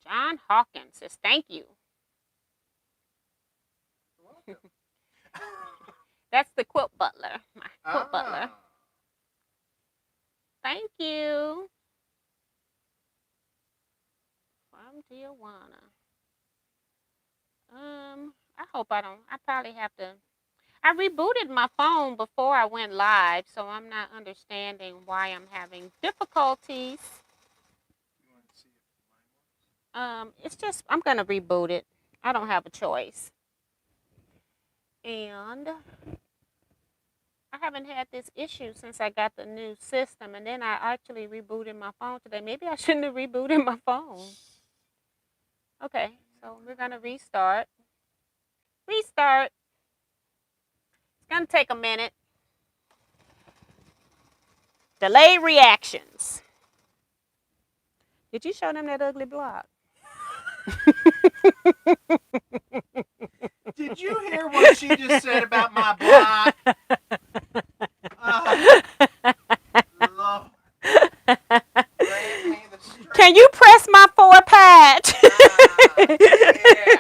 John Hawkins says, thank you. You're welcome. That's the quilt butler. My quilt butler. Ah. Thank you. From Tijuana. I hope I probably have to. I rebooted my phone before I went live, so I'm not understanding why I'm having difficulties. You want to see if mine works? It's just, I'm going to reboot it. I don't have a choice. And I haven't had this issue since I got the new system, and then I actually rebooted my phone today. Maybe I shouldn't have rebooted my phone. Okay, so we're going to restart. Restart. It's going to take a minute. Delay reactions. Did you show them that ugly block? Did you hear what she just said about my block? Oh, Lord. Can you press my 4 patch? Yeah.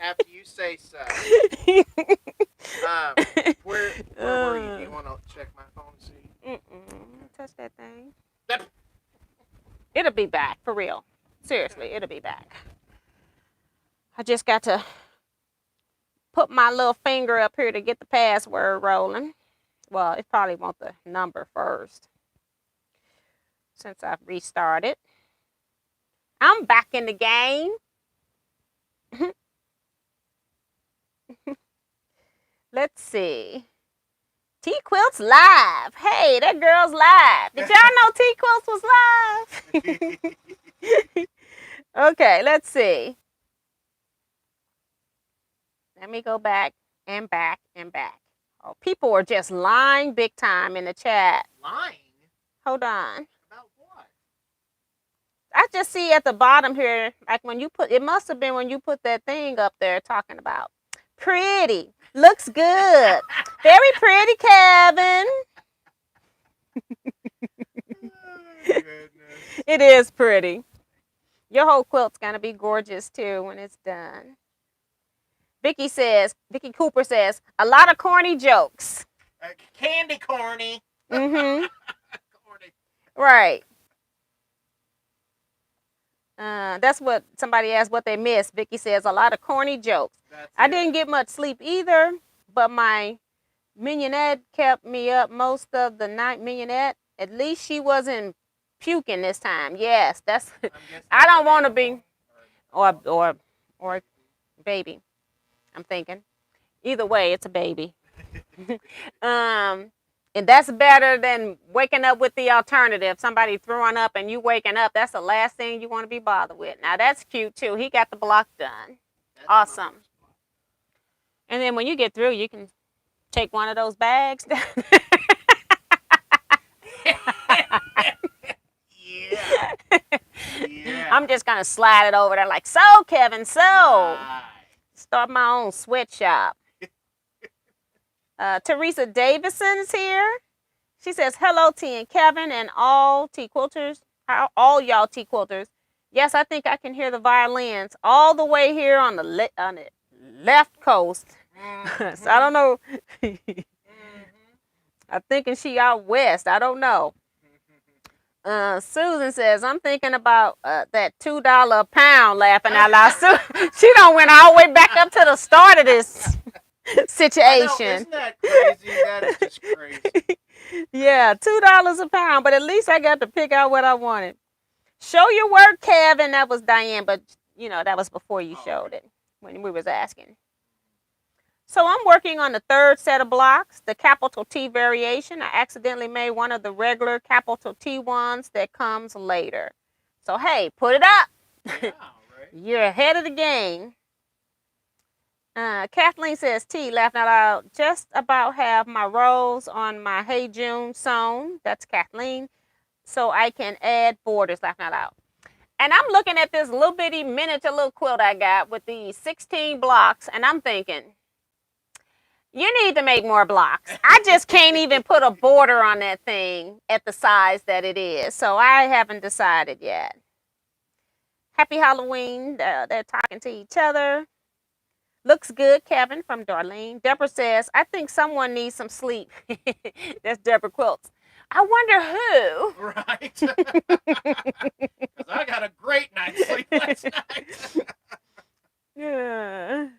After you say so. Where were you? Do you want to check my phone and see? Touch that thing. It'll be back, for real. Seriously, it'll be back. I just got to put my little finger up here to get the password rolling. Well, it probably want the number first since I've restarted. I'm back in the game. Let's see. Teaquilts live. Hey, that girl's live. Did y'all know Teaquilts was live? Okay, let's see. Let me go back and back and back. Oh, people are just lying big time in the chat. Lying? Hold on. About what? I just see at the bottom here, like when you put, it must have been when you put that thing up there talking about pretty, looks good, very pretty, Kevin. Oh, it is pretty. Your whole quilt's gonna be gorgeous too when it's done. Vicky Cooper says, a lot of corny jokes. Candy corny. Mm-hmm. Corny. Right. That's what somebody asked what they missed. Vicky says, a lot of corny jokes. I didn't get much sleep either, but my mignonette kept me up most of the night. Mignonette, at least she wasn't puking this time. Yes, that's. I don't want to be, or baby. I'm thinking. Either way, it's a baby. And that's better than waking up with the alternative. Somebody throwing up and you waking up. That's the last thing you want to be bothered with. Now, that's cute, too. He got the block done. That's awesome. And then when you get through, you can take one of those bags. Yeah. I'm just going to slide it over there like, so, Kevin, so. Right. Start my own sweatshop. Teresa Davison is here. She says, hello, T and Kevin and all Teaquilters. All y'all Teaquilters. Yes, I think I can hear the violins all the way here on the left coast. Mm-hmm. So I don't know. Mm-hmm. I'm thinking she out west. I don't know. Susan says, I'm thinking about that $2 a pound, laughing out loud. She done went all the way back up to the start of this situation. Isn't that crazy? That is just crazy. Yeah, $2 a pound, but at least I got to pick out what I wanted. Show your work, Kevin. That was Diane, but that was before you showed it when we was asking. So I'm working on the third set of blocks, the capital T variation. I accidentally made one of the regular capital T ones that comes later. So hey, put it up. Yeah, right. You're ahead of the game. Kathleen says, T, laughing out loud, just about have my rows on my Hey June sewn. That's Kathleen. So I can add borders, laughing out loud. And I'm looking at this little bitty miniature little quilt I got with these 16 blocks, and I'm thinking, you need to make more blocks. I just can't even put a border on that thing at the size that it is. So I haven't decided yet. Happy Halloween. They're talking to each other. Looks good, Kevin, from Darlene. Deborah says, I think someone needs some sleep. That's Deborah Quilts. I wonder who. Right. Because I got a great night's sleep last night. Yeah.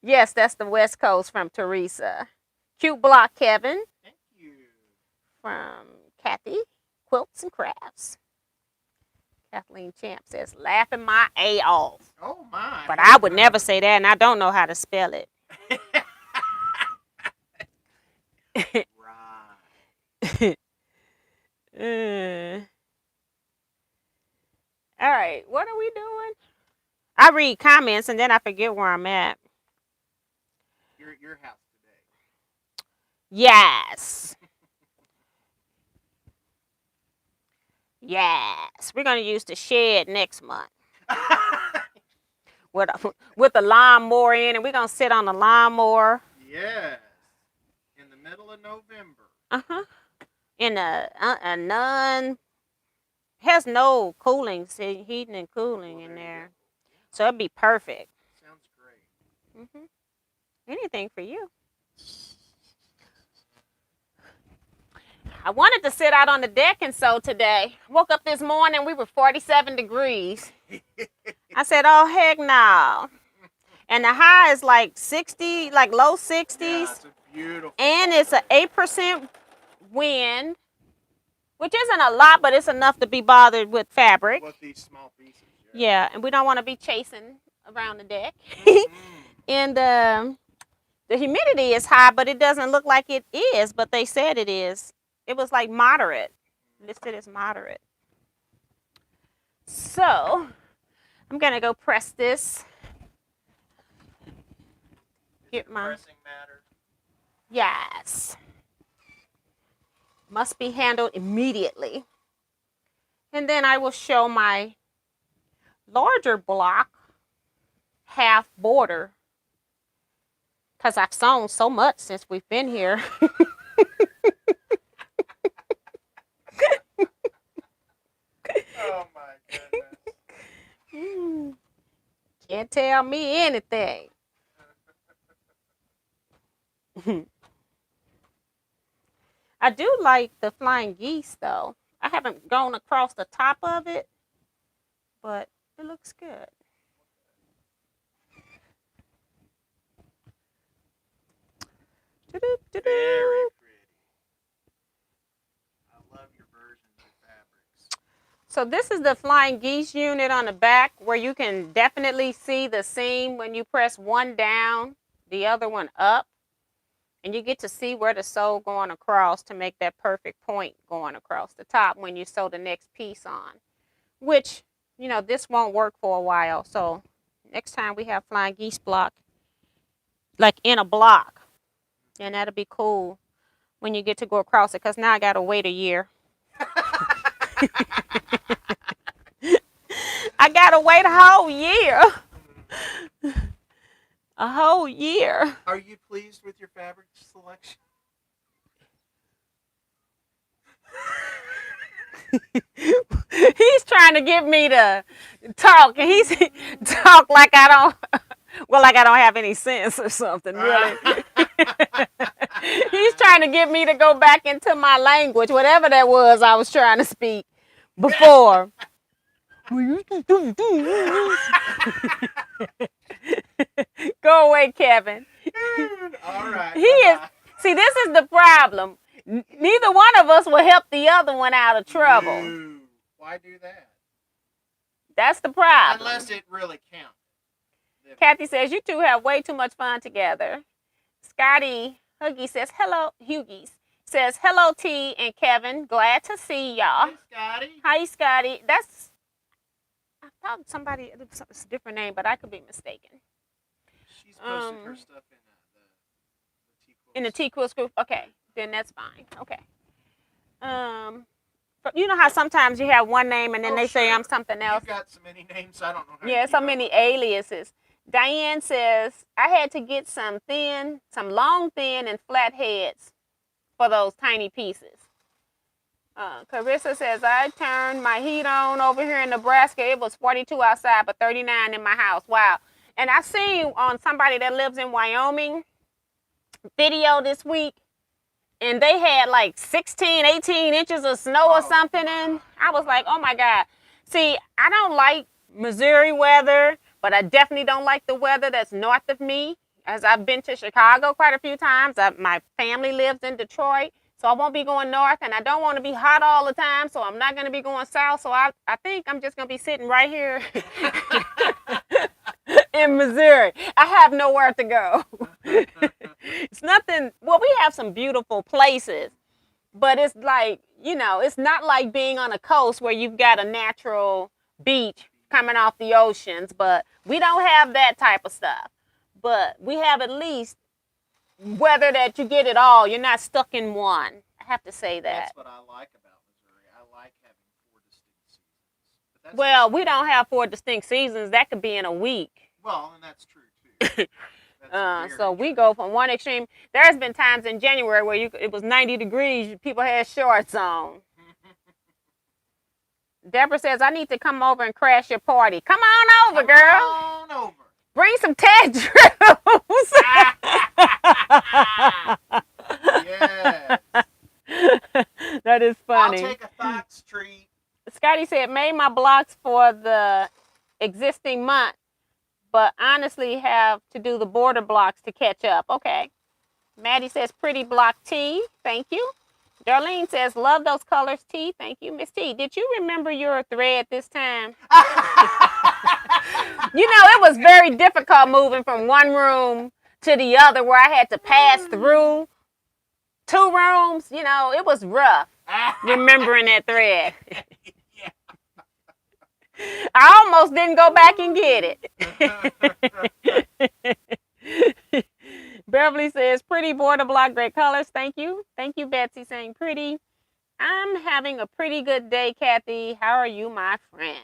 Yes, that's the West Coast from Teresa. Cute block, Kevin. Thank you. From Kathy, Quilts and Crafts. Kathleen Champ says, laughing my A off. Oh, my. But I would never say that, and I don't know how to spell it. Right. All right, what are we doing? I read comments, and then I forget where I'm at. You're at your house today. Yes. Yes. We're going to use the shed next month. with the lawnmower in, and we're going to sit on the lawnmower. Yes. In the middle of November. Uh-huh. In a none. Has no cooling, heating and cooling in there. So it'd be perfect. Sounds great. Mm-hmm. Anything for you. I wanted to sit out on the deck and sew today. Woke up this morning, we were 47 degrees. I said, oh, heck no. And the high is like 60, like low 60s. Yeah, it's a Beautiful. And it's an 8% wind, which isn't a lot, but it's enough to be bothered with fabric. With these small pieces. Yeah, and we don't want to be chasing around the deck. And the humidity is high, but it doesn't look like it is, but they said it is. It was like moderate, listed as moderate. So I'm gonna go press this. Get my pressing matter. Yes. Must be handled immediately. And then I will show my larger block half border, because I've sewn so much since we've been here. Oh my goodness. Can't tell me anything. I do like the flying geese though. I haven't gone across the top of it, but it looks good. Very pretty. I love your versions of fabrics. So this is the flying geese unit on the back, where you can definitely see the seam when you press one down, the other one up. And you get to see where the sew going across to make that perfect point going across the top when you sew the next piece on. Which, you know, this won't work for a while. So next time we have flying geese block, like in a block, and that'll be cool when you get to go across it, because now I got to wait a year. I got to wait a whole year. A whole year. Are you pleased with your fabric selection? He's trying to get me to talk, and he's talk like I don't, well, like I don't have any sense or something, really. He's trying to get me to go back into my language, whatever that was I was trying to speak before. Go away, Kevin. All right. He is. See, this is the problem. Neither one of us will help the other one out of trouble. No. Why do that? That's the problem. Unless it really counts. Kathy says, you two have way too much fun together. Scotty Huggy says, hello. Huggies says, hello, T and Kevin. Glad to see y'all. Hey, Scotty. Hi, Scotty. That's, I thought somebody, it's a different name, but I could be mistaken. She's posted her stuff in the Teaquilts group. Okay, then that's fine. Okay. But you know how sometimes you have one name and then they say I'm something else? You've got so many names, I don't know how. Yeah, so many aliases. Diane says, I had to get some long, thin, and flat heads for those tiny pieces. Carissa says, I turned my heat on over here in Nebraska. It was 42 outside, but 39 in my house. Wow. And I seen on somebody that lives in Wyoming video this week, and they had like 16, 18 inches of snow or something. And I was like, oh my God. See, I don't like Missouri weather, but I definitely don't like the weather that's north of me, as I've been to Chicago quite a few times. My family lives in Detroit, so I won't be going north, and I don't want to be hot all the time, so I'm not going to be going south. So I think I'm just going to be sitting right here in Missouri. I have nowhere to go. It's nothing. Well, we have some beautiful places, but it's like, you know, it's not like being on a coast where you've got a natural beach coming off the oceans, but we don't have that type of stuff. But we have at least weather that you get it all. You're not stuck in one. I have to say that. That's what I like about Missouri. I like having 4 distinct seasons. Well, we don't have 4 distinct seasons. That could be in a week. Well, and that's true too. So we go from one extreme. There's been times in January where it was 90 degrees. People had shorts on. Deborah says, I need to come over and crash your party. Come on over, girl. Come on over. Bring some Ted Drews. Yes. That is funny. I'll take a Fox treat. Scotty said, made my blocks for the existing month, but honestly have to do the border blocks to catch up. Okay. Maddie says pretty block T. Thank you. Darlene says love those colors T. Thank you, Miss T. Did you remember your thread this time? You know, it was very difficult moving from one room to the other where I had to pass through 2 rooms. You know, it was rough remembering that thread. I almost didn't go back and get it. Beverly says, pretty border block, great colors. Thank you. Thank you, Betsy, saying pretty. I'm having a pretty good day, Kathy. How are you, my friend?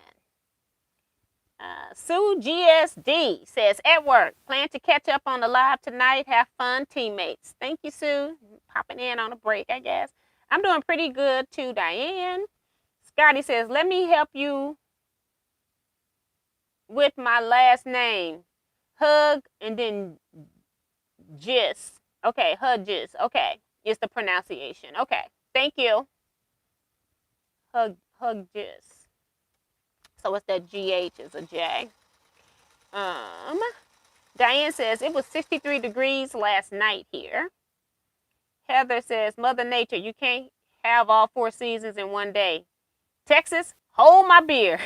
Sue GSD says, at work, plan to catch up on the live tonight. Have fun, teammates. Thank you, Sue. Popping in on a break, I guess. I'm doing pretty good, too, Diane. Scotty says, let me help you with my last name. Hug and then Gis. Okay, Hudgis. Okay, is the pronunciation. Okay, thank you. Hugis. So it's that GH is a J. Diane says it was 63 degrees last night here. Heather says, Mother Nature, you can't have all 4 seasons in one day. Texas, hold my beer.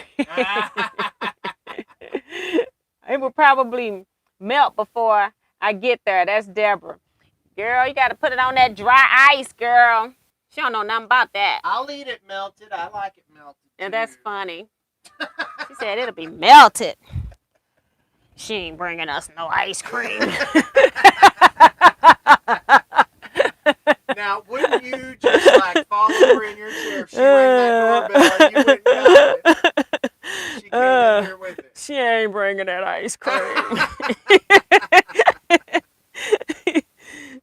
It will probably melt before I get there. That's Deborah. Girl, you got to put it on that dry ice, girl. She don't know nothing about that. I'll eat it melted. I like it melted. And that's funny. She said it'll be melted. She ain't bringing us no ice cream. Now, wouldn't you just like fall over in your chair if she rang that doorbell and you went and got it? She came in here with it. She ain't bringing that ice cream.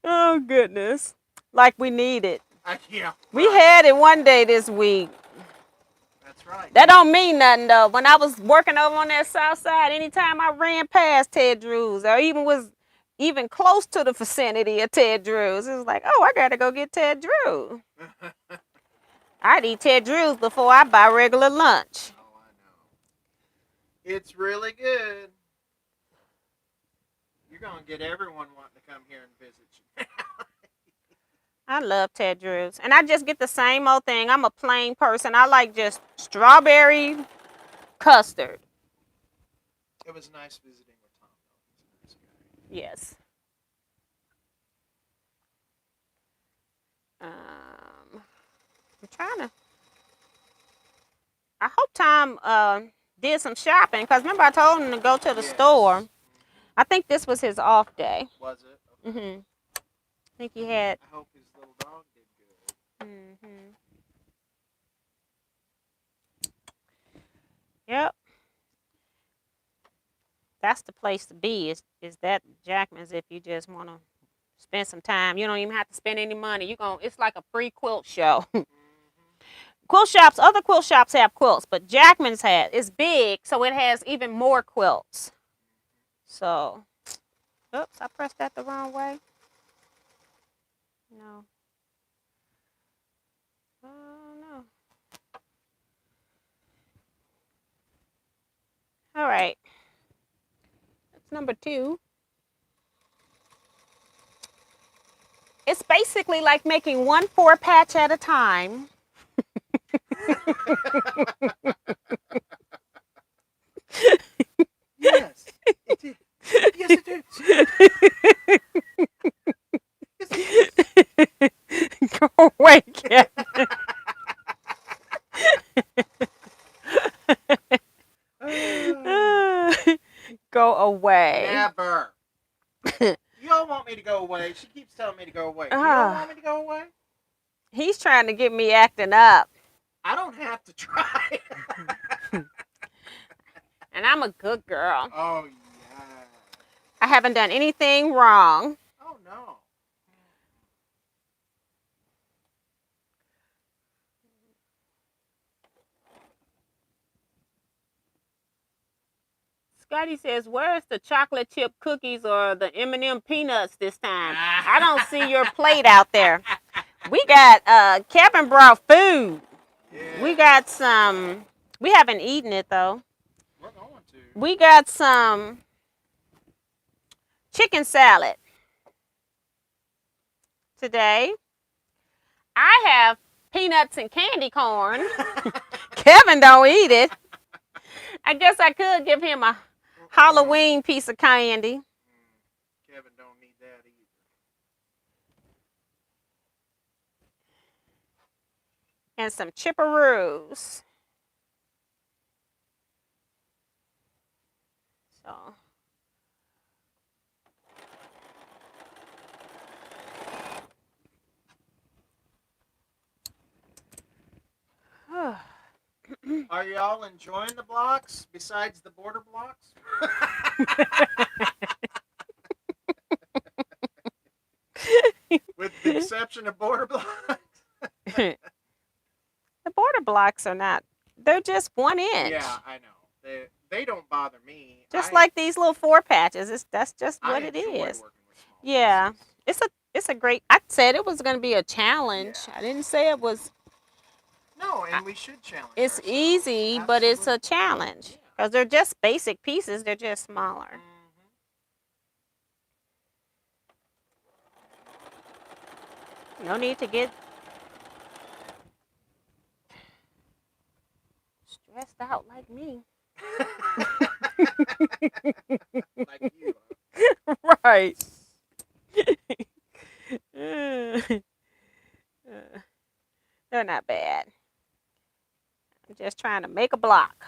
Oh, goodness. Like we need it. Yeah. We had it one day this week. That's right. That don't mean nothing, though. When I was working over on that south side, anytime I ran past Ted Drew's or even was even close to the vicinity of Ted Drew's, it was like, oh, I got to go get Ted Drew. I'd eat Ted Drew's before I buy regular lunch. Oh, I know. It's really good. You're going to get everyone wanting to come here and visit you. I love Ted Drew's. And I just get the same old thing. I'm a plain person. I like just strawberry custard. It was nice visiting with Tom. He's a nice guy. Yes. I'm trying to. I hope Tom did some shopping because remember I told him to go to the store. I think this was his off day. Was it? Okay. I think he had. I hope his little dog did good. Yep. That's the place to be. Is that Jackman's if you just want to spend some time. You don't even have to spend any money. It's like a free quilt show. Quilt shops, other quilt shops have quilts, but Jackman's it's big, so it has even more quilts. So, oops, I pressed that the wrong way. No. Oh, no. All right. That's number 2. It's basically like making 1 4-patch at a time. Yes, it did. Yes, it did. Yes, it is. Go away, Kevin. Go away. Never. You don't want me to go away. She keeps telling me to go away. You don't want me to go away? He's trying to get me acting up. I don't have to try. And I'm a good girl. Oh, yeah. I haven't done anything wrong. Oh, no. Scotty says, where's the chocolate chip cookies or the M&M peanuts this time? I don't see your plate out there. We got, Kevin brought food. Yeah. We got some, we haven't eaten it though. We're going to. We got some chicken salad. today. I have peanuts and candy corn. Kevin don't eat it. I guess I could give him a Halloween piece of candy. Kevin don't need that either. And some chipperoos. So. Are y'all enjoying the blocks besides the border blocks? With the exception of border blocks? The border blocks are not, they're just 1 inch. Yeah, I know. They don't bother me. Just like these little 4 patches. That's just what it enjoy is. Working with small Yeah. pieces. It's a great, I said it was going to be a challenge. Yeah. I didn't say it was. No, and we should challenge It's ourselves. easy, but it's a Absolutely. challenge. Yeah. Because they're just basic pieces. They're just smaller. No need to get stressed out like me. Like you. Right. They're not bad. I'm just trying to make a block.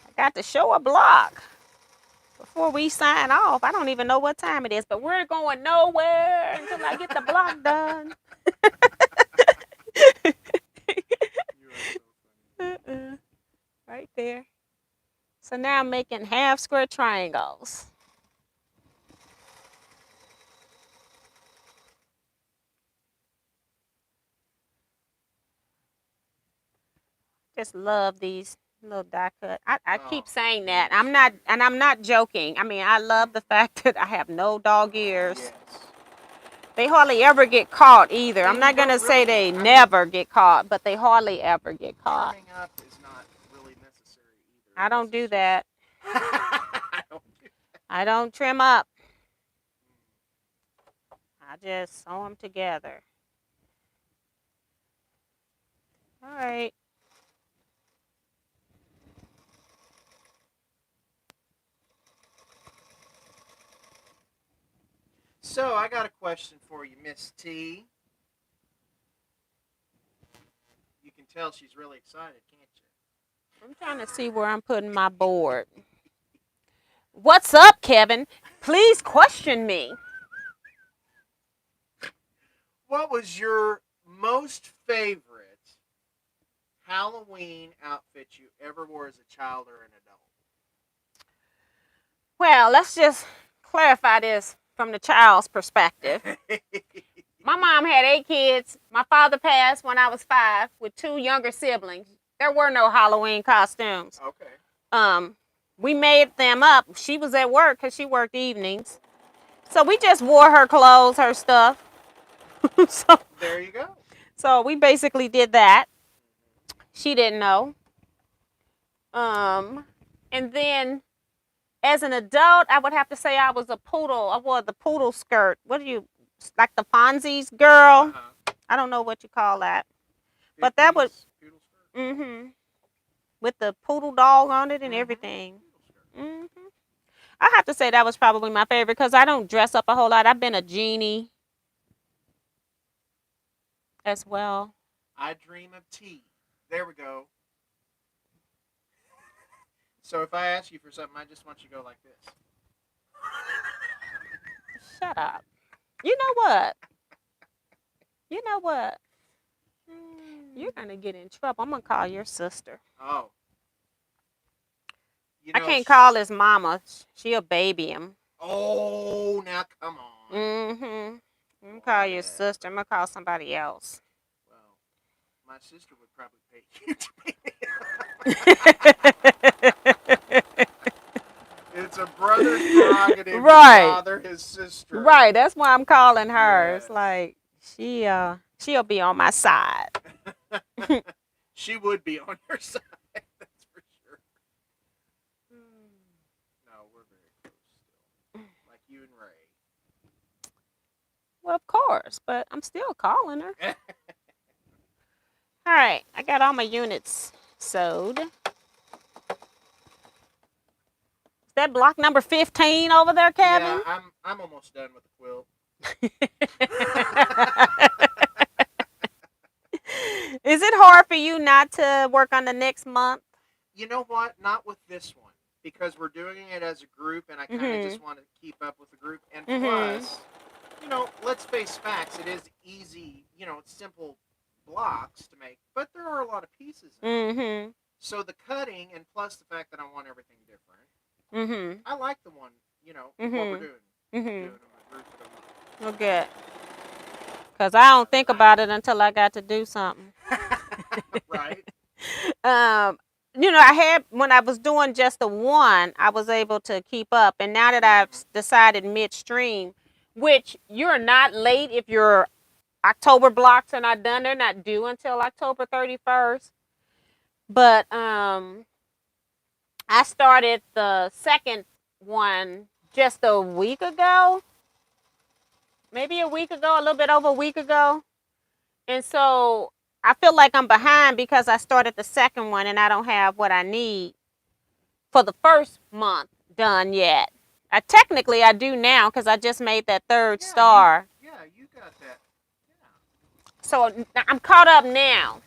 I got to show a block before we sign off. I don't even know what time it is, but we're going nowhere until I get the block done. Right there. So now I'm making half square triangles. Just love these little die cut. I keep saying that. I'm not joking. I mean, I love the fact that I have no dog ears. Yes. They hardly ever get caught either. I'm And not you gonna don't say really- they never get caught, but they hardly ever get caught. Trimming up is not really necessary either. I don't do that. I don't do that. I don't trim up. I just sew them together. All right. So I got a question for you, Miss T. You can tell she's really excited, can't you? I'm trying to see where I'm putting my board. What's up, Kevin? Please question me. What was your most favorite Halloween outfit you ever wore as a child or an adult? Well, let's just clarify this from the child's perspective. My mom had 8 kids. My father passed when I was 5 with 2 younger siblings. There were no Halloween costumes. Okay. We made them up. She was at work because she worked evenings. So we just wore her clothes, her stuff. So there you go. So we basically did that. She didn't know. And then as an adult, I would have to say I was a poodle. I wore the poodle skirt. What do you, like the Fonzie's girl? I don't know what you call that. But that would, with the poodle dog on it and everything. I have to say that was probably my favorite because I don't dress up a whole lot. I've been a genie as well. I dream of tea. There we go. So if I ask you for something, I just want you to go like this. Shut up. You know what? You know what? You're going to get in trouble. I'm going to call your sister. Oh. I can't call his mama. She'll baby him. Oh, now come on. I'm going to call your sister. I'm going to call somebody else. Well, my sister would probably pay you to be It's a brother's prerogative to bother his sister. Right. That's why I'm calling her. Yes. It's like, she'll be on my side. She would be on your side. That's for sure. No, we're very close still. Like you and Ray. Well, of course, but I'm still calling her. All right, I got all my units sewed. Is that block number 15 over there, Kevin? Yeah, I'm almost done with the quilt. Is it hard for you not to work on the next month? You know what? Not with this one, because we're doing it as a group, and I kind of just want to keep up with the group. And plus, let's face facts. It is easy. It's simple blocks to make, but there are a lot of pieces in it. So the cutting, and plus the fact that I want everything different. I like the one. What we're doing. Doing in the group for the month. Well, good. Because I don't think about it until I got to do something. Right. I had, when I was doing just the one, I was able to keep up. And now that I've decided midstream, which you're not late if your October blocks are not done, they're not due until October 31st. But I started the second one just a week ago. Maybe a week ago, a little bit over a week ago. And so I feel like I'm behind because I started the second one and I don't have what I need for the first month done yet. Technically, I do now because I just made that third star. You got that. Yeah. So I'm caught up now.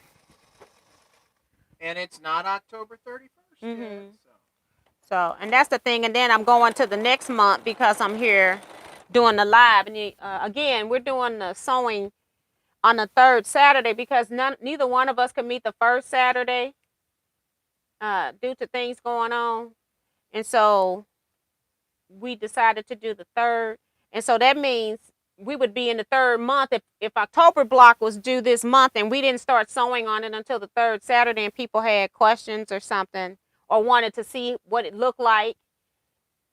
And it's not October 31st yet. So, and that's the thing. And then I'm going to the next month because I'm here doing the live. And again, we're doing the sewing on the third Saturday because neither one of us could meet the first Saturday due to things going on. And so we decided to do the third. And so that means we would be in the third month if October block was due this month and we didn't start sewing on it until the third Saturday and people had questions or something or wanted to see what it looked like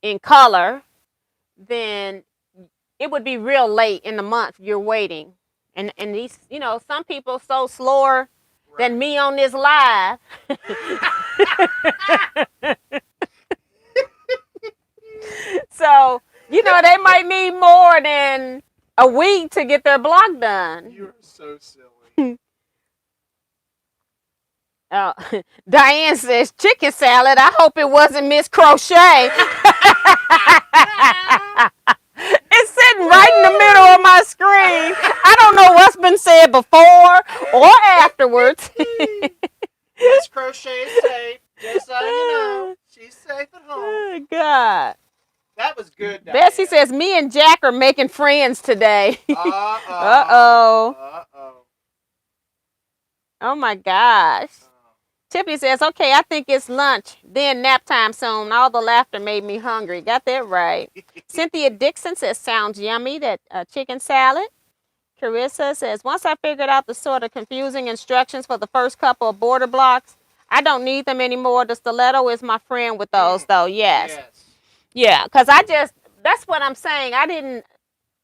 in color, then it would be real late in the month you're waiting. And these, some people so slower than me on this live. So, they might need more than a week to get their block done. You're so silly. Diane says, chicken salad. I hope it wasn't Miss Crochet. It's sitting right in the middle of my screen. I don't know what's been said before or afterwards. Miss Crochet is safe. Just so you know, she's safe at home. Oh, God. That was good, Diane. Bessie says, me and Jack are making friends today. Uh-oh. Uh-oh. Oh, my gosh. Tiffany says, okay, I think it's lunch. Then nap time soon. All the laughter made me hungry. Got that right. Cynthia Dixon says, sounds yummy, that chicken salad. Carissa says, once I figured out the sort of confusing instructions for the first couple of border blocks, I don't need them anymore. The stiletto is my friend with those, though. Yes. Yeah, because that's what I'm saying.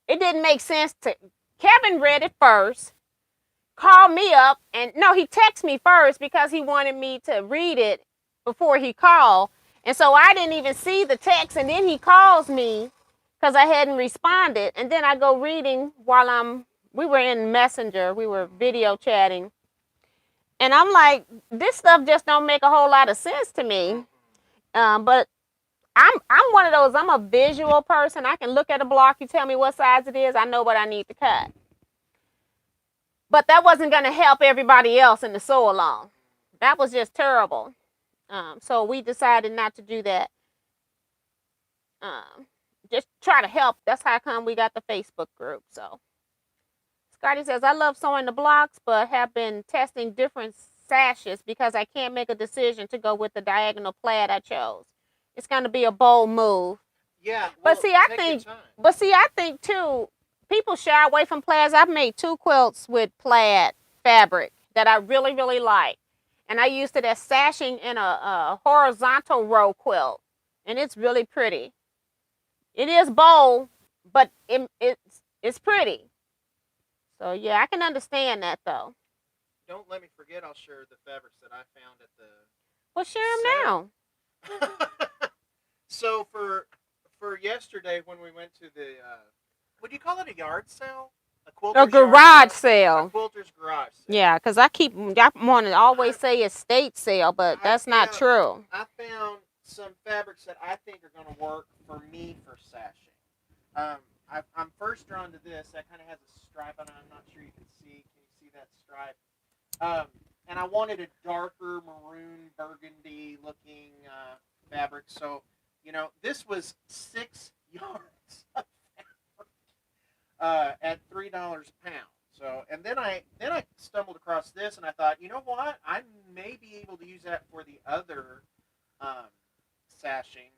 It didn't make sense to, Kevin read it first, called me up, and no, he texted me first because he wanted me to read it before he called. And so I didn't even see the text, and then he calls me because I hadn't responded. And then I go reading while we were in Messenger, we were video chatting. And I'm like, this stuff just don't make a whole lot of sense to me. But I'm one of those, I'm a visual person. I can look at a block, you tell me what size it is, I know what I need to cut. But that wasn't going to help everybody else in the sew along. That was just terrible. So we decided not to do that. Just try to help. That's how come we got the Facebook group. So Scotty says, I love sewing the blocks, but have been testing different sashes because I can't make a decision to go with the diagonal plaid I chose. It's going to be a bold move. Yeah. Well, but see, I think too, people shy away from plaids. I've made 2 quilts with plaid fabric that I really, really like. And I used it as sashing in a horizontal row quilt. And it's really pretty. It is bold, but it's pretty. So, yeah, I can understand that, though. Don't let me forget, I'll share the fabrics that I found at the... Well, share them now. So, for yesterday, when we went to the Would you call it a yard sale? A A quilter's garage yard sale? sale. A quilter's garage sale. Yeah, because I want to always say estate sale, but that's not true. I found some fabrics that I think are going to work for me for sashing. I'm first drawn to this. That kind of has a stripe on it. I'm not sure you can see. Can you see that stripe? And I wanted a darker maroon burgundy looking fabric. So, this was 6 yards of fabric at $3 a pound. So, and then I stumbled across this, and I thought, you know what? I may be able to use that for the other sashing.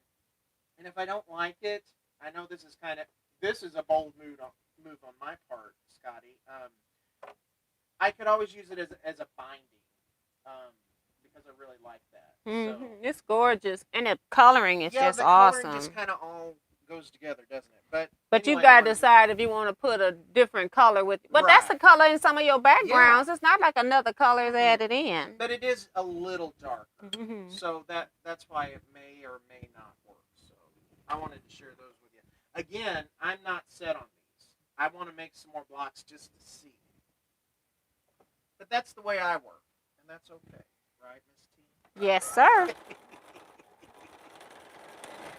And if I don't like it, I know this is a bold move on my part, Scotty. I could always use it as a binding because I really like that. Mm-hmm. So, It's gorgeous, and the coloring is just awesome. Coloring just kind of all goes together, doesn't it? But anyway, you gotta decide if you want to put a different color with. But that's the color in some of your backgrounds. Yeah. It's not like another color is added in. But it is a little darker, so that's why it may or may not work. So I wanted to share those with you. Again, I'm not set on these. I want to make some more blocks just to see. But that's the way I work, and that's okay, right, Miss T? Yes, sir.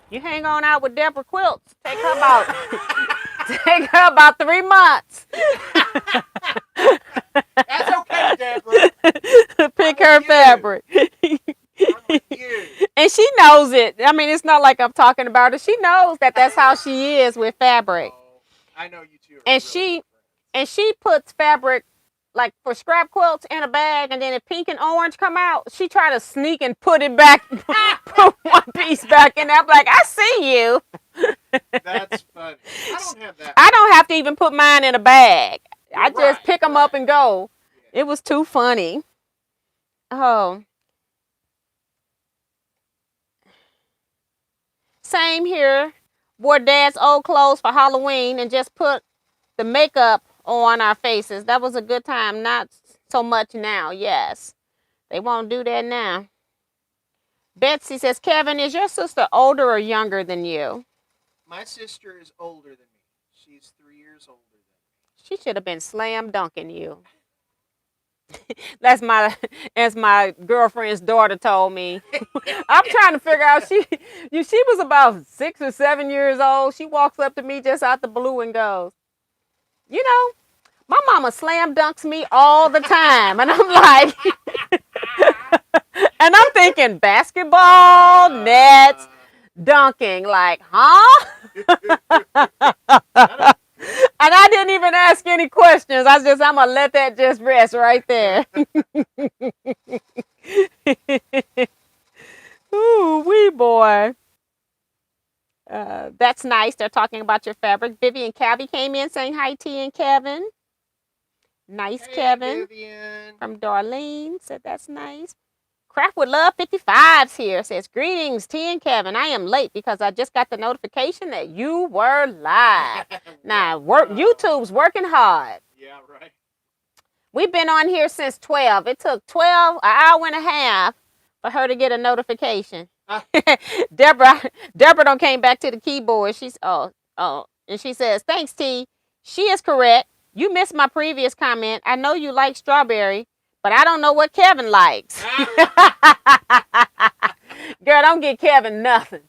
You hang on out with Deborah Quilts. Take her about 3 months. That's okay, Deborah. Pick her fabric. And she knows it. I mean, it's not like I'm talking about her. She knows that that's how she is with fabric. Oh, I know you two. And she puts fabric like for scrap quilts in a bag, and then if pink and orange come out, she try to sneak and put it back, put one piece back in there. I'm like, I see you. That's funny. I don't have that. I don't have to even put mine in a bag. I just pick them up and go. Yeah. It was too funny. Oh. Same here. Wore Dad's old clothes for Halloween and just put the makeup on our faces. That was a good time. Not so much now. Yes. They won't do that now. Betsy says, Kevin, is your sister older or younger than you? My sister is older than me. She's 3 years older than me. She should have been slam dunking you. That's as my girlfriend's daughter told me. I'm trying to figure out, she was about 6 or 7 years old. She walks up to me just out the blue and goes, you know, my mama slam dunks me all the time. And I'm like, and I'm thinking basketball, nets, dunking, like, huh? And I didn't even ask any questions. I'm going to let that just rest right there. Ooh, wee boy. That's nice. They're talking about your fabric. Vivian Cabby came in saying hi, T and Kevin. Nice, hey, Kevin. Vivian. From Darlene said that's nice. Craft would love 55s here. Says, greetings, T and Kevin. I am late because I just got the notification that you were live. Now, YouTube's working hard. Yeah, right. We've been on here since 12. It took an hour and a half for her to get a notification. Deborah done came back to the keyboard. She's and she says, thanks, T. She is correct. You missed my previous comment. I know you like strawberry, but I don't know what Kevin likes. Girl, don't get Kevin nothing.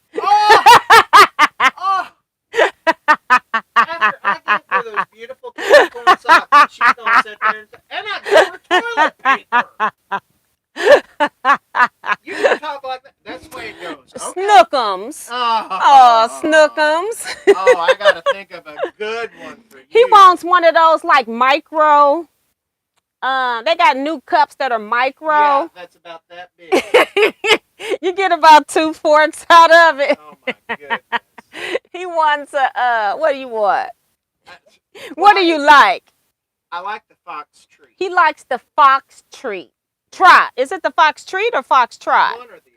After I get for those beautiful corn socks, she's going to sit there and I give her toilet paper. You can talk like that. That's the way it goes. Okay. Snookums. Oh, Snookums. Oh, I got to think of a good one for you. He wants one of those like micro. They got new cups that are micro. Yeah, that's about that big. You get about 2 forks out of it. Oh my goodness. He wants a what do you want? What do you like? I like the fox treat. He likes the fox treat. Trot. Is it the fox treat or fox trot? One or the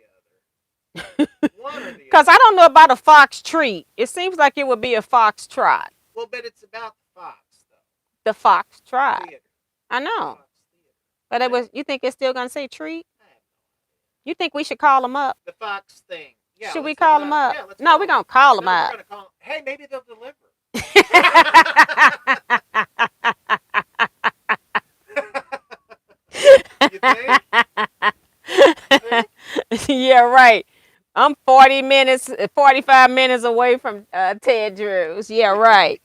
other. One or the other. Because I don't know about a fox treat. It seems like it would be a fox trot. Well, but it's about the fox, though. The fox trot. Theater. I know. But it was. You think it's still gonna say treat? You think we should call them up? The fox thing. Yeah, should we call them up? Yeah, no, we're gonna call them up. We're gonna call them. Hey, maybe they'll deliver. You think? You think? Yeah, right. I'm 45 minutes away from Ted Drew's. Yeah, right.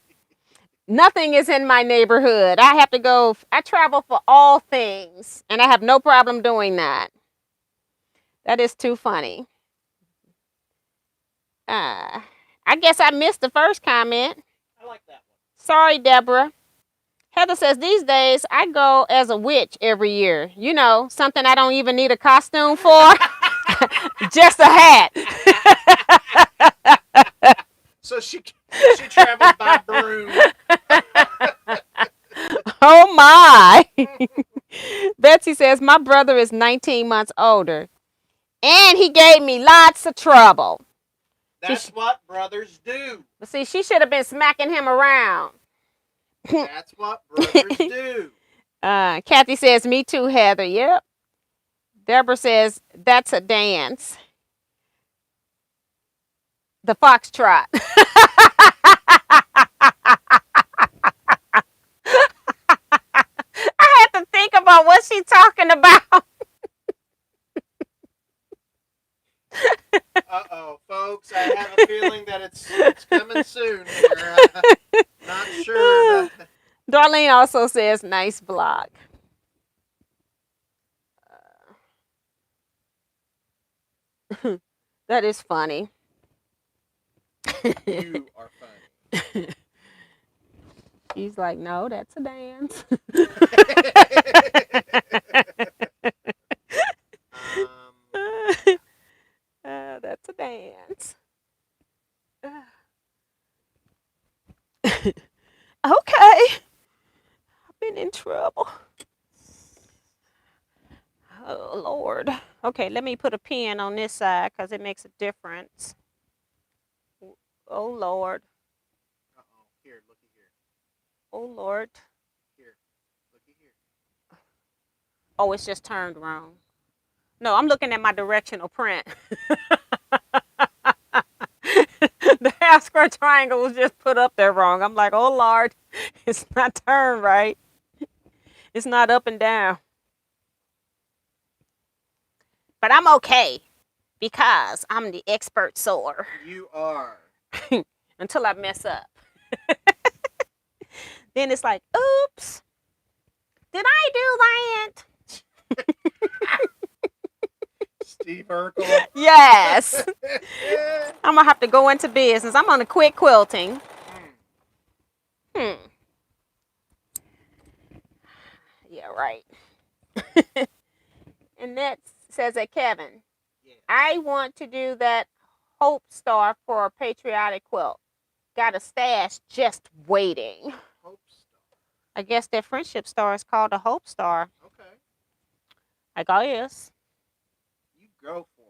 Nothing is in my neighborhood. I have to go. I travel for all things, and I have no problem doing that. That is too funny. I guess I missed the first comment. I like that one. Sorry, Deborah. Heather says, these days I go as a witch every year. You know, something I don't even need a costume for. Just a hat. So she travels by broom. Oh my. Betsy says, my brother is 19 months older. And he gave me lots of trouble. That's what brothers do. But see, she should have been smacking him around. That's what brothers do. Kathy says, me too, Heather. Yep. Deborah says, that's a dance. The foxtrot. I had to think about what she's talking about. Uh-oh, folks. I have a feeling that it's coming soon here. Not sure about that. Darlene also says, nice block. That is funny. You are funny. He's like, no, that's a dance. That's a dance. Okay. I've been in trouble. Oh, Lord. Okay, let me put a pin on this side because it makes a difference. Oh, Lord. Uh-oh. Here, looky here. Oh, Lord. Here. Looky here. Oh, it's just turned wrong. No, I'm looking at my directional print. The half square triangle was just put up there wrong. I'm like, oh, Lord. It's not turned right. It's not up and down. But I'm okay because I'm the expert sewer. You are. Until I mess up. Then it's like, oops. Did I do that? Steve Urkel. Yes. I'm going to have to go into business. I'm going to quit quilting. Yeah, right. And that says that Kevin, Yes. I want to do that Hope Star for a patriotic quilt. Got a stash just waiting. Hope Star. I guess that friendship star is called a Hope Star. Okay. I guess. You go for it.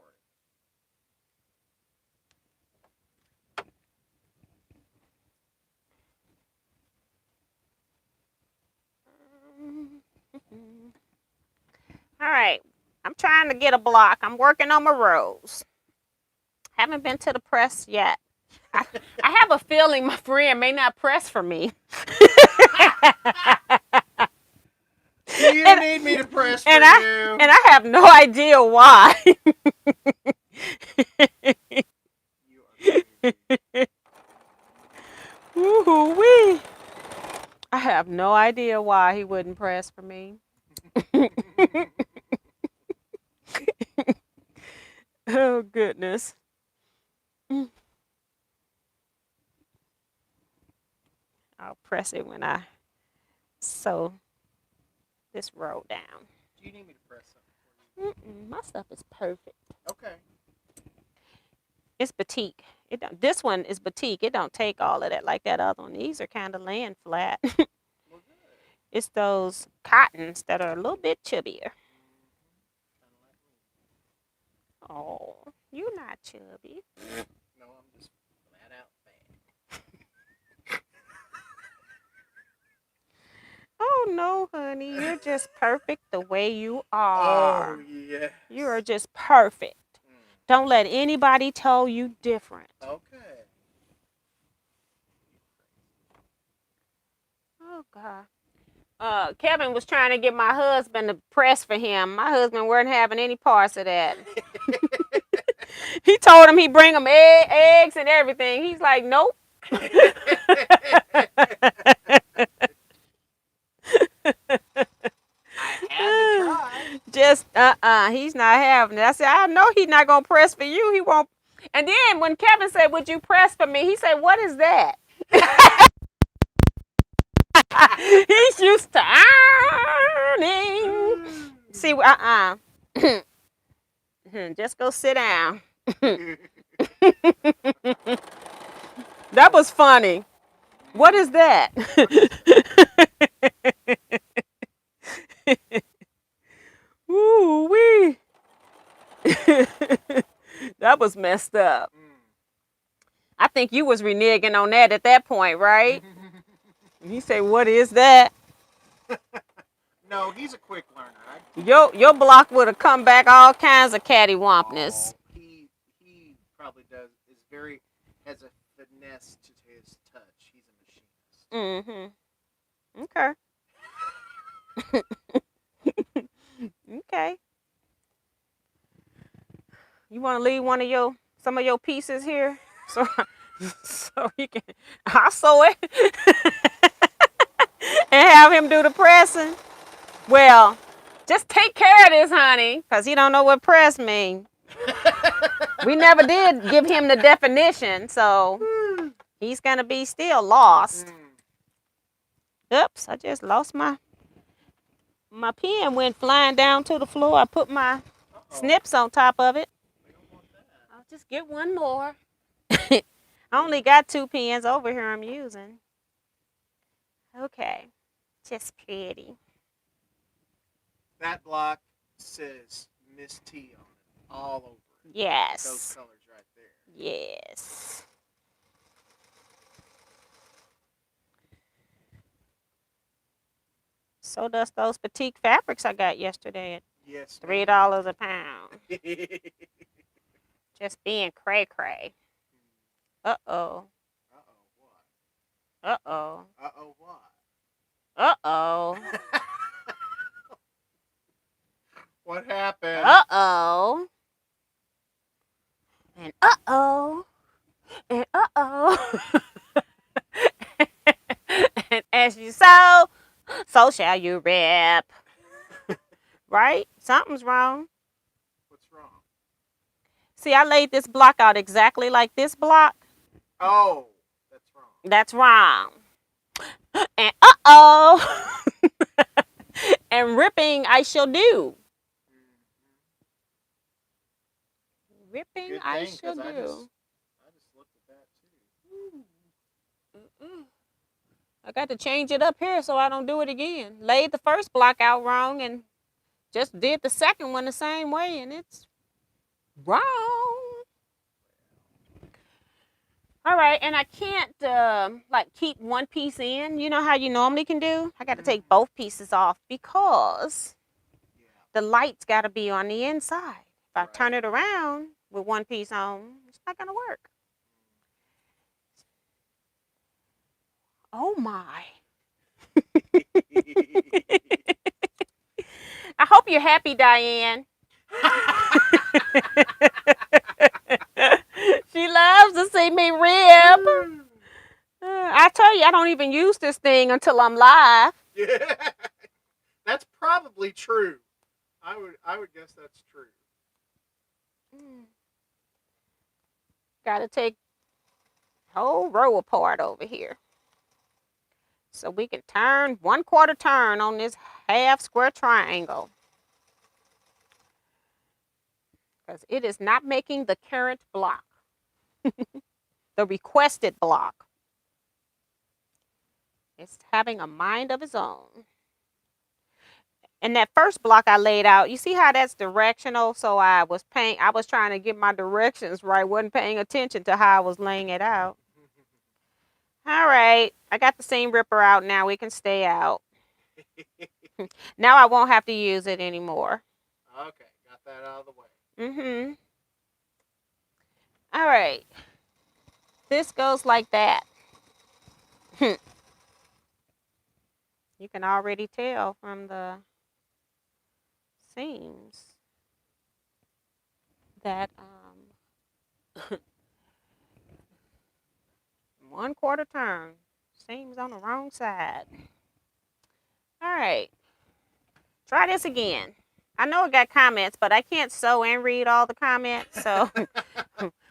All right. I'm trying to get a block. I'm working on my rows. Haven't been to the press yet. I have a feeling my friend may not press for me. Do you need me to press for you? And I have no idea why. You are crazy. Woo-hoo-wee. I have no idea why he wouldn't press for me. Oh, goodness. I'll press it when I sew this row down. Do you need me to press something for you? My stuff is perfect. Okay. It's batik. This one is batik. It don't take all of that like that other one. These are kind of laying flat. Well, good. It's those cottons that are a little bit chubbier. Oh, you're not chubby. No, I'm just flat out fat. Oh, no, honey. You're just perfect the way you are. Oh, yes. You are just perfect. Don't let anybody tell you different. Okay. Oh, God. Kevin was trying to get my husband to press for him. My husband weren't having any parts of that. He told him he'd bring him eggs and everything. He's like, nope. I had to try. Just he's not having it. I said, I know he's not gonna press for you. He won't. And then when Kevin said, "Would you press for me?" He said, "What is that?" He's used to ironing. See, just go sit down. That was funny. What is that? Ooh wee. That was messed up. I think you was reneging on that at that point, right? He said, "What is that?" No, he's a quick learner. Your block would have come back all kinds of cattywampness. Oh, he probably does. Has a finesse to his touch. He's a machinist. Okay. Okay. You want to leave some of your pieces here, so you can. I'll sew it and have him do the pressing. Well, just take care of this, honey, because he don't know what press means. We never did give him the definition, so he's gonna be still lost. Oops, I just lost my pen went flying down to the floor. I put my snips on top of it. We don't want that. I'll just get one more. I only got 2 pens over here I'm using. Okay, just pretty. That block says Miss T on it all over it. Yes. Those colors right there. Yes. So does those petite fabrics I got yesterday at Yes. $3 a pound. Just being cray-cray. Uh-oh. Uh-oh, what? Uh-oh. Uh-oh, what? Uh-oh. What happened? Uh-oh. And uh-oh. And uh-oh. And as you sow, so shall you reap. Right? Something's wrong. What's wrong? See, I laid this block out exactly like this block. Oh, that's wrong. That's wrong. And uh-oh. And ripping I shall do. Ripping Good I thing, shall 'cause do. I just looked at that too. I got to change it up here so I don't do it again. Laid the first block out wrong and just did the second one the same way, and it's wrong. All right, and I can't like keep one piece in. You know how you normally can do? I got to take both pieces off because the light's got to be on the inside. If I turn it around with one piece on, it's not going to work. Oh my. I hope you're happy, Diane. She loves to see me rip. I tell you, I don't even use this thing until I'm live. Yeah. That's probably true. I would guess that's true. Got to take a whole row apart over here. So we can turn 1/4 turn on this half square triangle. Because it is not making the current block. The requested block. It's having a mind of its own. And that first block I laid out, you see how that's directional? So I was trying to get my directions right, wasn't paying attention to how I was laying it out. All right, I got the seam ripper out now. We can stay out. Now I won't have to use it anymore. Okay, got that out of the way. All right. This goes like that. You can already tell from the seams that 1/4 turn. Seams on the wrong side. All right. Try this again. I know it got comments, but I can't sew and read all the comments, so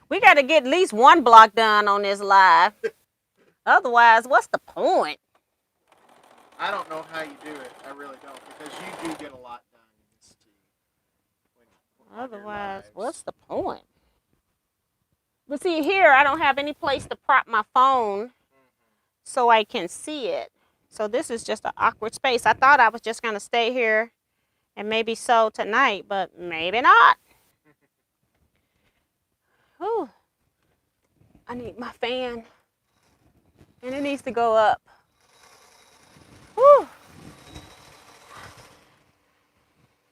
we got to get at least one block done on this live. Otherwise, what's the point? I don't know how you do it. I really don't, because you do get a lot done in this too. Otherwise, what's the point? But see, here I don't have any place to prop my phone so I can see it. So this is just an awkward space. I thought I was just going to stay here and maybe sew tonight, but maybe not. Whew. I need my fan, and it needs to go up. Whew.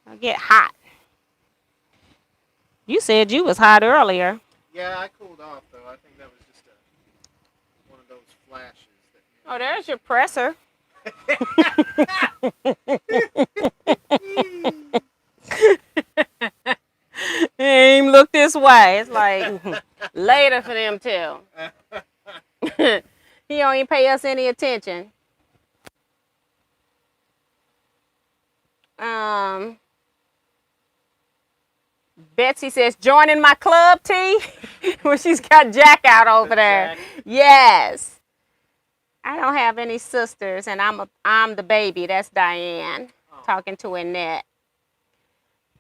I'll get hot. You said you was hot earlier. Yeah, I cooled off though. I think that was just one of those flashes. Oh, there's your presser. Ain't look this way. It's like later for them too. He don't even pay us any attention. Betsy says, joining my club, T. Well, she's got Jack out over there. Jack. Yes. I don't have any sisters, and I'm the baby. That's Diane talking to Annette.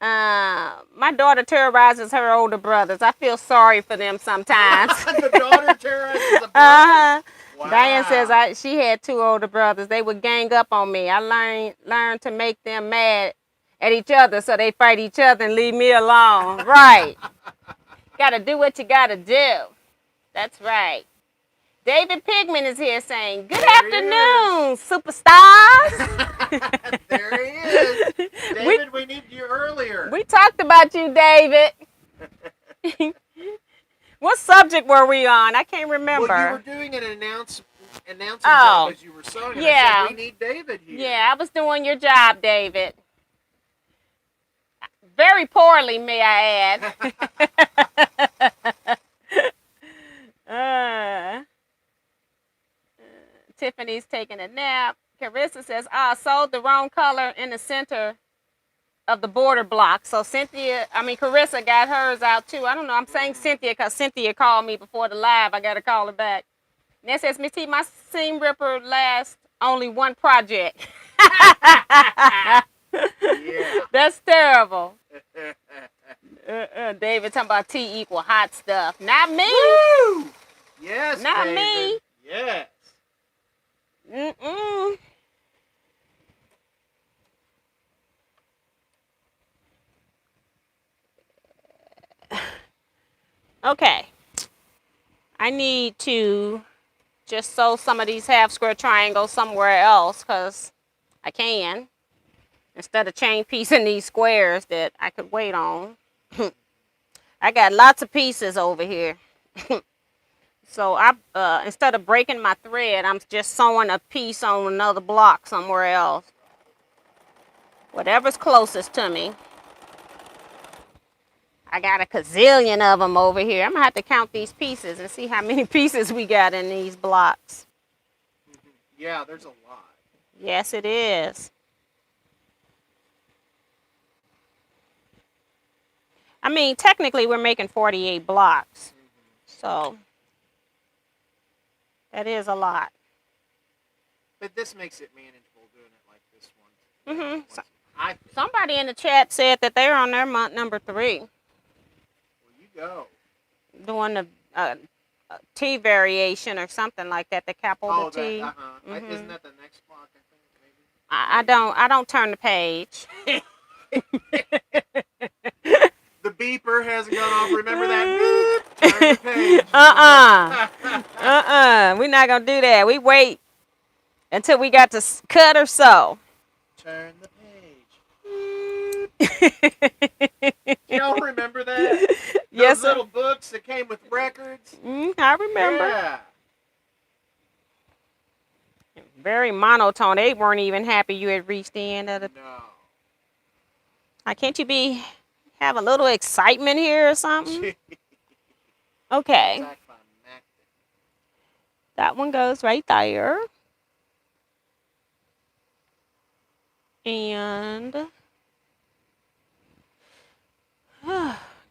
My daughter terrorizes her older brothers. I feel sorry for them sometimes. The daughter terrorizes the brother? Wow. Diane says she had 2 older brothers. They would gang up on me. I learned to make them mad at each other so they fight each other and leave me alone. Right. Gotta do what you gotta do. That's right. David Pigman is here saying, good afternoon, superstars. There he is. David, we needed you earlier. We talked about you, David. What subject were we on? I can't remember. Well, you were doing an announcing job as you were sewing. Yeah. I said, we need David here. Yeah, I was doing your job, David. Very poorly, may I add. Tiffany's taking a nap. Carissa says, sold the wrong color in the center of the border block. So Carissa got hers out too. I don't know. I'm saying Cynthia because Cynthia called me before the live. I got to call her back. And that says, Miss T, my seam ripper lasts only one project. Yeah. That's terrible. David talking about T equal hot stuff. Not me. Woo! Yes, Not David. me. Yes. Okay. I need to just sew some of these half square triangles somewhere else because I can. Instead of chain piecing these squares that I could wait on. I got lots of pieces over here. So instead of breaking my thread, I'm just sewing a piece on another block somewhere else. Whatever's closest to me. I got a gazillion of them over here. I'm going to have to count these pieces and see how many pieces we got in these blocks. Yeah, there's a lot. Yes, it is. I mean, technically, we're making 48 blocks. So, that is a lot. But this makes it manageable doing it like this one. Somebody in the chat said that they're on their month number 3. Well, you go. Doing the T variation or something like that, the capital T. Isn't that the next block, I think, maybe? I don't turn the page. The beeper hasn't gone off. Remember that beep? Turn the page. We're not going to do that. We wait until we got to cut or sew. Turn the page. Y'all remember that? Yes, Those little books that came with records? I remember. Yeah. very monotone. They weren't even happy you had reached the end of the. No. Like, can't you have a little excitement here or something? Okay. That one goes right there. And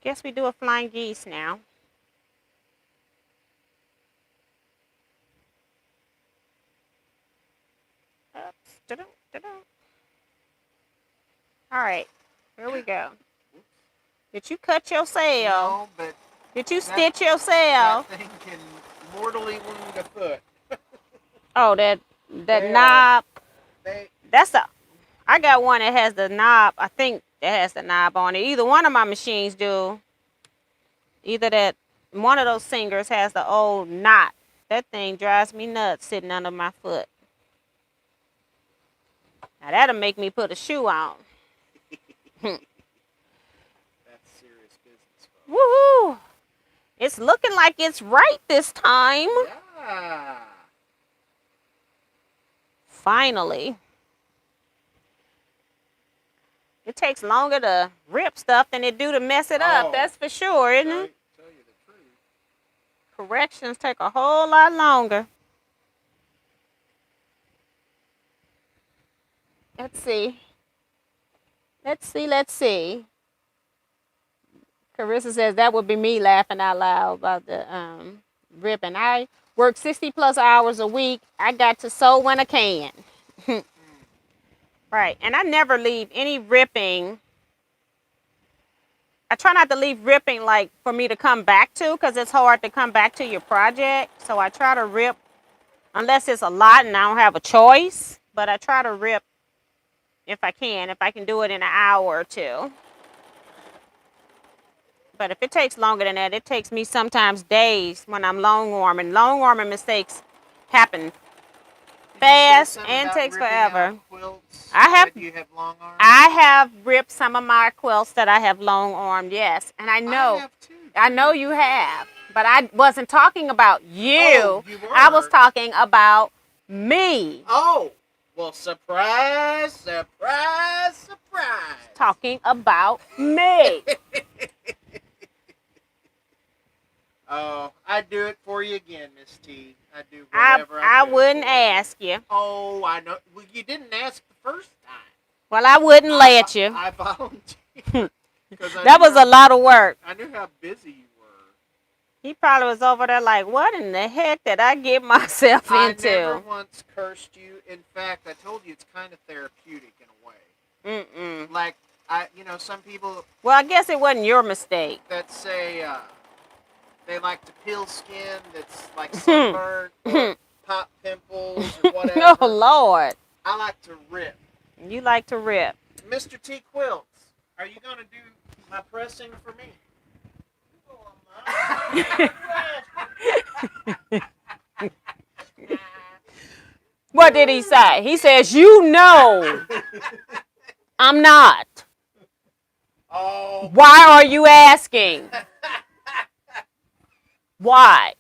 guess we do a flying geese now. Oops. All right, here we go. Did you cut your sail? No, but did you stitch your sail? That thing can mortally wound a foot. Oh, that knob. I got one that has the knob. I think it has the knob on it. Either one of my machines do. Either that one of those singers has the old knot. That thing drives me nuts sitting under my foot. Now that'll make me put a shoe on. That's serious business, folks. Woohoo! It's looking like it's right this time. Yeah. Finally. It takes longer to rip stuff than it do to mess it up. That's for sure, isn't it? Tell you the truth. Corrections take a whole lot longer. Let's see. Carissa says that would be me laughing out loud about the ripping. I work 60 plus hours a week. I got to sew when I can. Right. And I never leave any ripping. I try not to leave ripping like for me to come back to, because it's hard to come back to your project. So I try to rip unless it's a lot and I don't have a choice. But I try to rip if I can do it in an hour or two. But if it takes longer than that, it takes me sometimes days when I'm long arming. Long arming mistakes happen fast and takes forever. You have long arms? I have ripped some of my quilts that I have long armed, yes. And I know. I have too. I know you have. But I wasn't talking about you. Oh, you were. I was talking about me. Oh. Well, surprise, surprise, surprise. Talking about me. Oh, I'd do it for you again, Miss T. I'd do whatever I wouldn't ask you. Oh, I know. Well, you didn't ask the first time. Well, I wouldn't let you. I volunteered. That was a lot of work. I knew how busy you were. He probably was over there like, what in the heck did I get myself into? I never once cursed you. In fact, I told you it's kind of therapeutic in a way. Mm-mm. Like, some people... Well, I guess it wasn't your mistake. That say they like to peel skin that's like sunburned or pop pimples or whatever. Oh, Lord. I like to rip. You like to rip. Mr. Teaquilts, are you going to do my pressing for me? What did he say? He says, you know, I'm not. Oh. Why are you asking? Why?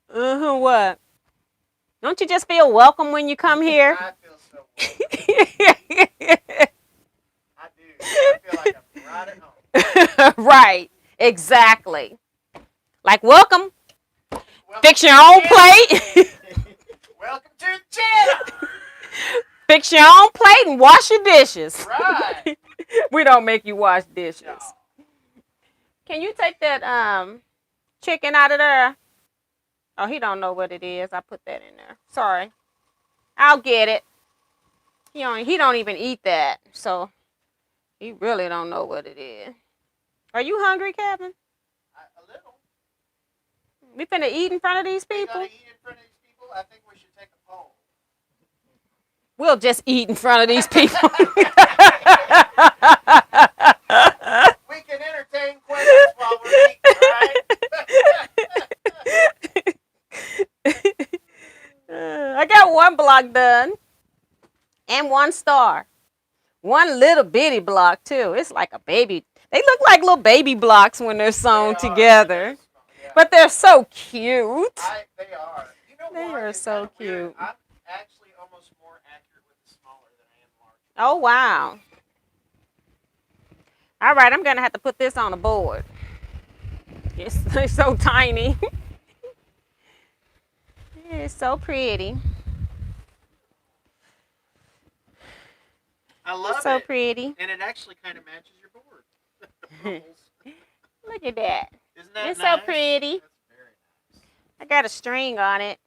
What? Don't you just feel welcome when you come here? I feel so welcome. I do. I feel like I'm right at home. Right. Exactly. Like, welcome. Fix your own plate. Welcome to the channel. Fix your own plate and wash your dishes. Right. We don't make you wash dishes. No. Can you take that chicken out of there? Oh, he don't know what it is. I put that in there. Sorry. I'll get it. He don't even eat that. So he really don't know what it is. Are you hungry, Kevin? A little. We finna eat in front of these people? We gotta eat in front of these people? I think we should take a poll. We'll just eat in front of these people. We can entertain questions while we're eating, right? I got one block done. And one star. One little bitty block, too. It's like a baby. They look like little baby blocks when they're sewn together. But they're so cute. They are. You know They what? are It's so kinda weird. cute. I'm actually almost more accurate with the smaller than I am large. Oh, wow. All right, I'm going to have to put this on a board. It's so tiny. It's so pretty. I love It's so it. pretty. And it actually kind of matches your board. Look at that. Isn't that It's nice? so pretty. That's very nice. I got a string on it.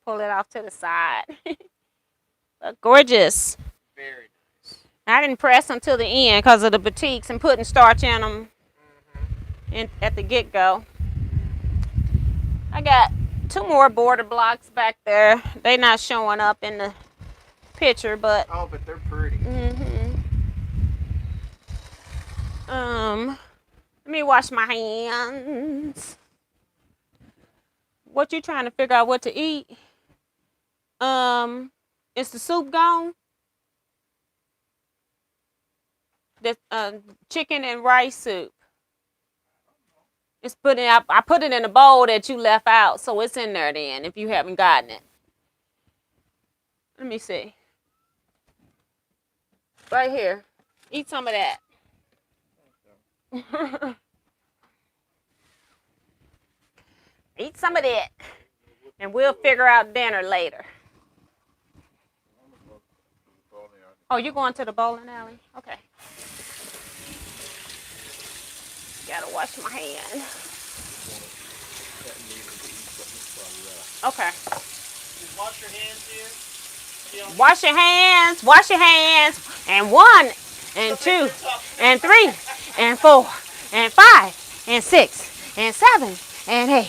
Pull it off to the side. But gorgeous. Very nice. I didn't press them till the end because of the batiks and putting starch in them at the get-go. I got 2 more border blocks back there. They not showing up in the picture, but Oh, but they're pretty. let me wash my hands. What you trying to figure out what to eat? Is the soup gone? The chicken and rice soup. It's put in. I put it in a bowl that you left out, so it's in there then. If you haven't gotten it, let me see. Right here. Eat some of that. Eat some of that, and we'll figure out dinner later. Oh, you're going to the bowling alley? Okay. Gotta wash my hand. Okay. Just wash your hands here. Wash your hands. Wash your hands. And 1, and 2, and 3, and 4, and 5, and 6, and 7, and 8,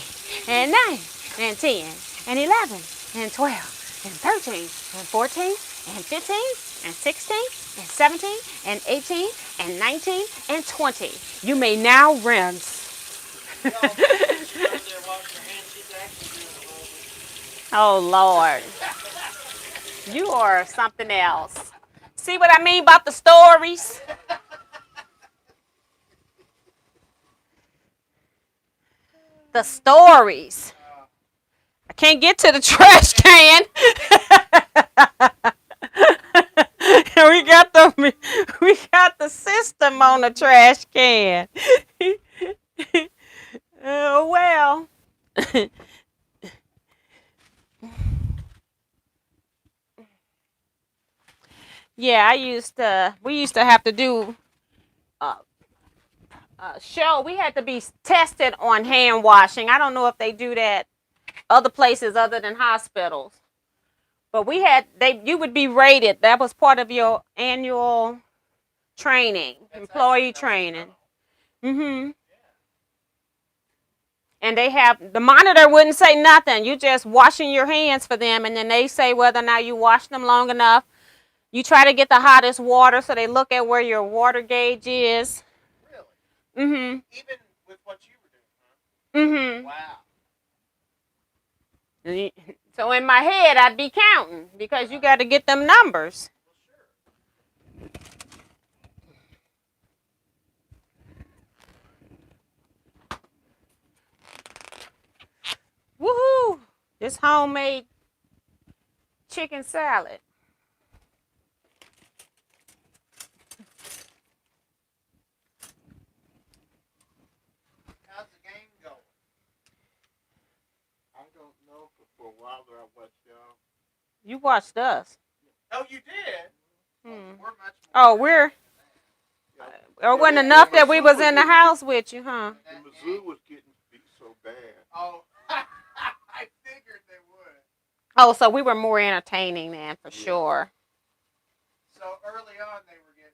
and 9, and 10, and 11, and 12, and 13, and 14, and 15, and 16, and 17, and 18, and 19, and 20. You may now rinse. Oh, Lord. You are something else. See what I mean about the stories? The stories. I can't get to the trash can. we got the system on the trash can. Oh well. Yeah, we used to have to do a show. We had to be tested on hand washing. I don't know if they do that other places other than hospitals. But you would be rated. That was part of your annual training, employee training. And they have, the monitor wouldn't say nothing. You just washing your hands for them, and then they say whether or not you washed them long enough. You try to get the hottest water, so they look at where your water gauge is. Really? Even with what you were doing, huh? Wow. So in my head, I'd be counting because you got to get them numbers. Woohoo! This homemade chicken salad. How's the game going? I don't know, but for a while there I watched y'all. You watched us. Oh, you did? We're it wasn't enough that we was in the house with you, huh? The Mizzou was getting beat so bad. Oh, I figured they would. Oh, so we were more entertaining then, for sure. So early on, they were getting.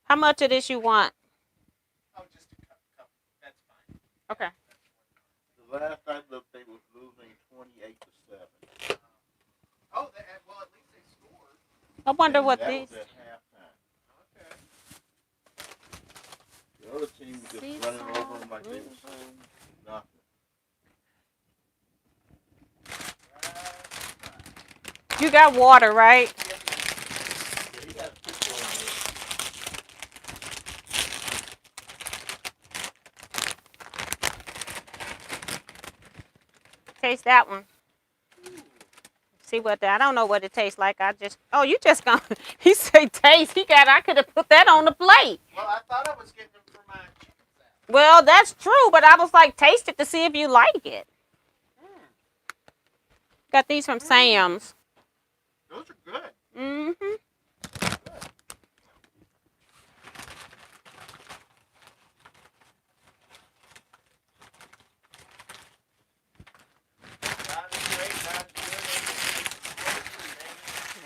How much of this you want? Oh, just a couple. That's fine. Okay. The last I looked, they was losing 28-7. Oh, well, at least they scored. I wonder what that these. was at halftime. Okay. The other team was just running over them like they was nothing. You got water, right? Yeah, he got a picture on there. taste that one. See what I don't know what it tastes like. You just gonna, he say taste. I could have put that on the plate. Well, I thought I was getting them for my chicken salad. Well, that's true, but I was like, taste it to see if you like it. Got these from Sam's. Those are good. Mm-hmm.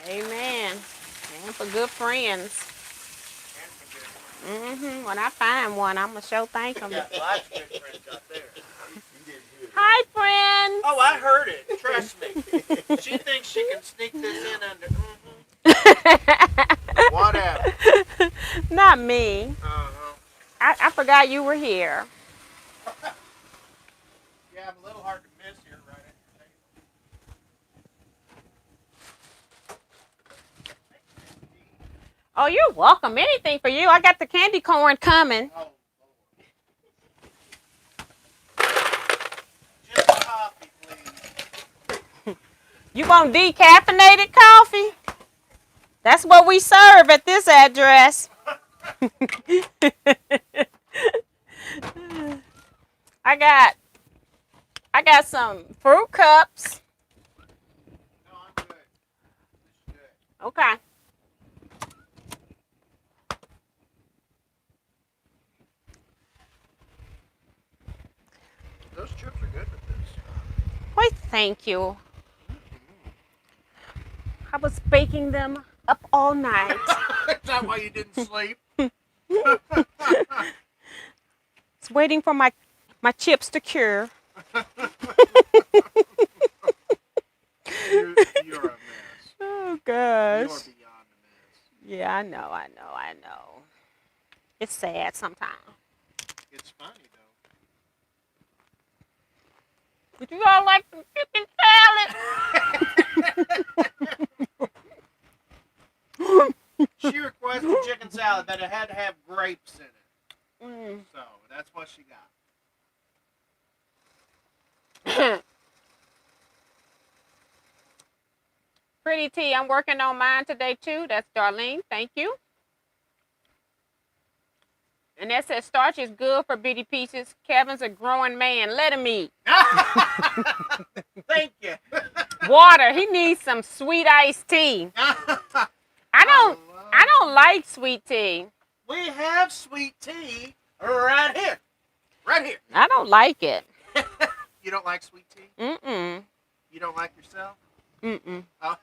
Amen. And for good friends. Mm-hmm. When I find one, I'm going to show thank them. Yeah, lots of good friends out there. Hi, friends. Oh, I heard it. Trust me. She thinks she can sneak this in under. Whatever. Not me. Uh-huh. I forgot you were here. Yeah, I'm a little hard to miss here right at your table. Oh, you're welcome. Anything for you. I got the candy corn coming. Oh, Lord. Just coffee, please. You want decaffeinated coffee? That's what we serve at this address. I got some fruit cups. No, I'm good. This is good. Okay. Those chips are good with this. Why, thank you. I was baking them up all night. Is that why you didn't sleep? It's waiting for my chips to cure. You're a mess. Oh, gosh. You're beyond a mess. Yeah, I know. It's sad sometimes. It's funny, though. Would you all like some chicken salad? She requested chicken salad, but it had to have grapes in it. So, that's what she got. Pretty Tea, I'm working on mine today too. That's Darlene. Thank you. And that says starch is good for bitty pieces. Kevin's a growing man. Let him eat. Thank you. Water. He needs some sweet iced tea. I don't like sweet tea. We have sweet tea right here. Right here. I don't like it. You don't like sweet tea? Mm-mm. You don't like yourself? Mm-mm. Oh.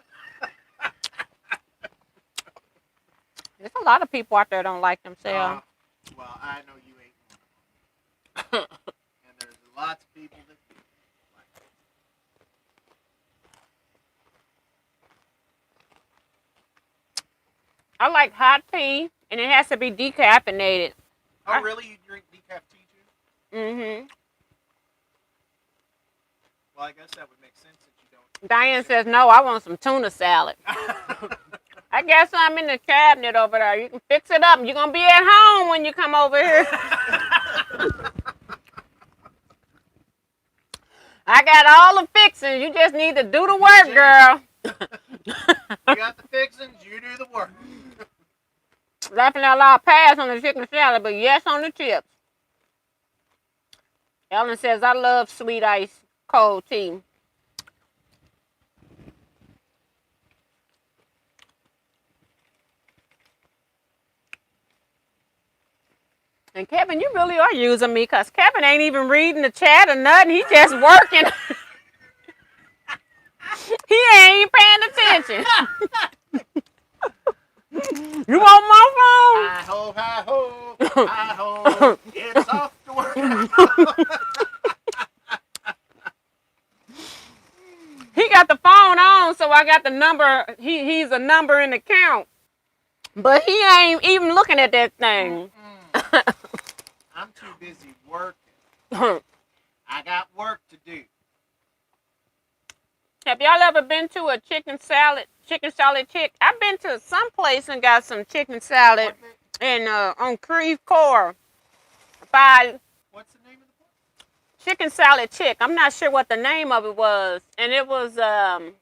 There's a lot of people out there don't like themselves. Well, I know you ain't one of them. And there's lots of people that do like it. I like hot tea, and it has to be decaffeinated. Oh, really? You drink decaf tea too? Mm-hmm. Well, I guess that would make sense that you don't. Diane says, no, I want some tuna salad. I got some in the cabinet over there. You can fix it up. You're going to be at home when you come over here. I got all the fixings. You just need to do the work, girl. You got the fixings, you do the work. Definitely a lot of pass on the chicken salad, but yes on the chips. Ellen says, I love sweet ice cold tea. And Kevin, you really are using me because Kevin ain't even reading the chat or nothing. He's just working. He ain't even paying attention. You want my phone? Hi-ho, hi-ho, hi-ho. It's off to work. He got the phone on, so I got the number. He's a number in the count. But he ain't even looking at that thing. I'm too busy working. I got work to do. Have y'all ever been to a chicken salad chick? I've been to some place and got some chicken salad on Creve Coeur. What's the name of the place? chicken salad chick. I'm not sure what the name of it was. And it was by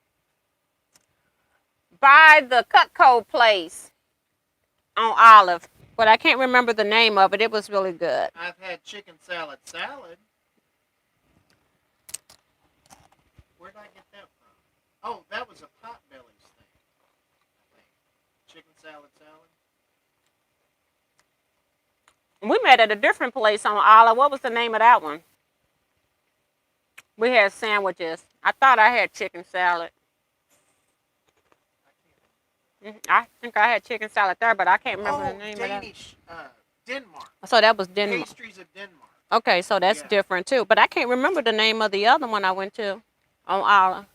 the Cutco place on Olive. But I can't remember the name of it. It was really good. I've had chicken salad salad. Where did I get that from? Oh, that was a Potbelly's thing, I think. Chicken salad salad. We met at a different place on Olive. What was the name of that one? We had sandwiches. I thought I had chicken salad. I think I had chicken salad there, but I can't remember the name Danish, of that. Denmark. So that was Denmark. Pastries of Denmark. Okay, so that's different too. But I can't remember the name of the other one I went to on Olive.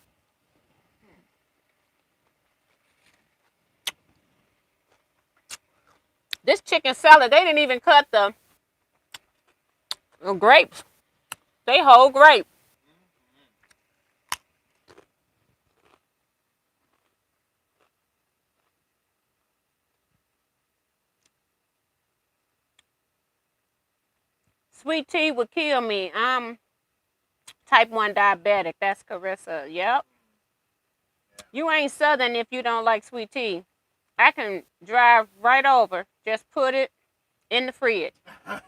This chicken salad, they didn't even cut the grapes. They whole grape. Sweet tea would kill me. I'm type 1 diabetic. That's Carissa. Yep. Yeah. You ain't Southern if you don't like sweet tea. I can drive right over. Just put it in the fridge. I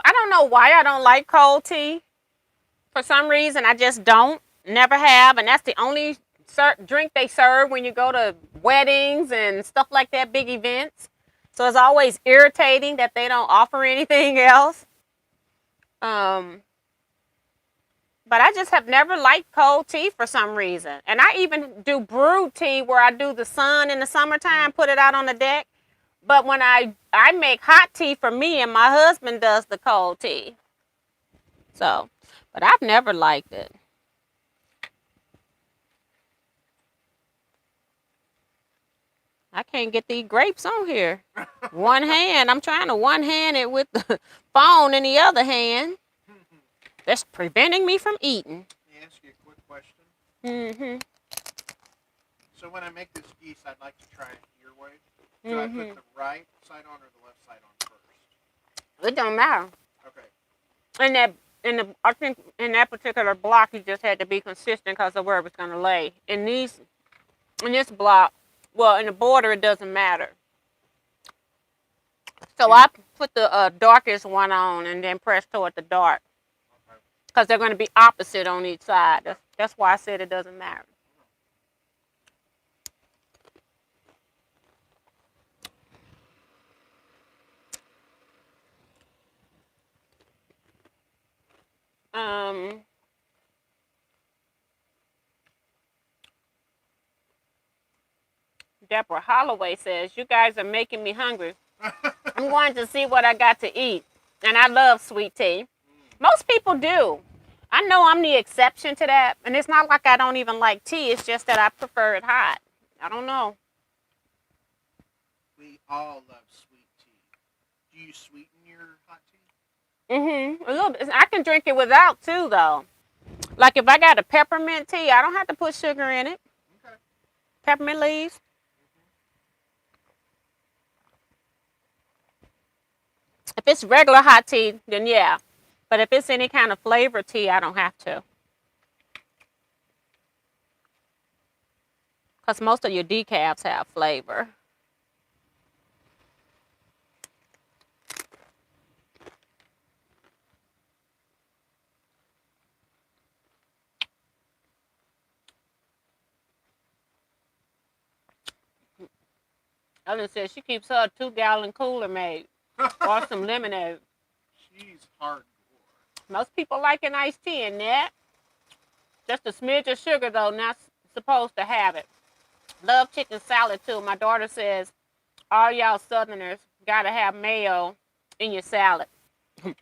don't know why I don't like cold tea. For some reason, I just don't. Never have. And that's the only drink they serve when you go to weddings and stuff like that, big events. So it's always irritating that they don't offer anything else. But I just have never liked cold tea for some reason. And I even do brewed tea where I do the sun in the summertime, put it out on the deck. But when I make hot tea for me and my husband does the cold tea. So, but I've never liked it. I can't get these grapes on here. One hand. I'm trying to one hand it with the phone in the other hand. That's preventing me from eating. Let me ask you a quick question. Mm-hmm. So when I make this geese, I'd like to try it your way. Do I put the right side on or the left side on first? It don't matter. Okay. I think in that particular block, you just had to be consistent because of where it was going to lay. In this block, well, in the border, it doesn't matter. So I put the darkest one on and then press toward the dark. Because they're going to be opposite on each side. That's why I said it doesn't matter. Deborah Holloway says, you guys are making me hungry. I'm going to see what I got to eat. And I love sweet tea. Most people do. I know I'm the exception to that. And it's not like I don't even like tea. It's just that I prefer it hot. I don't know. We all love sweet tea. Do you sweeten your hot tea? A little bit. I can drink it without too, though. Like if I got a peppermint tea, I don't have to put sugar in it. Okay. Peppermint leaves. If it's regular hot tea, then yeah. But if it's any kind of flavor tea, I don't have to. Because most of your decafs have flavor. Ellen says she keeps her 2-gallon cooler made. Or some lemonade. She's hardcore. Most people like an iced tea in that. Just a smidge of sugar, though, not supposed to have it. Love chicken salad, too. My daughter says, all y'all Southerners got to have mayo in your salad. Yeah,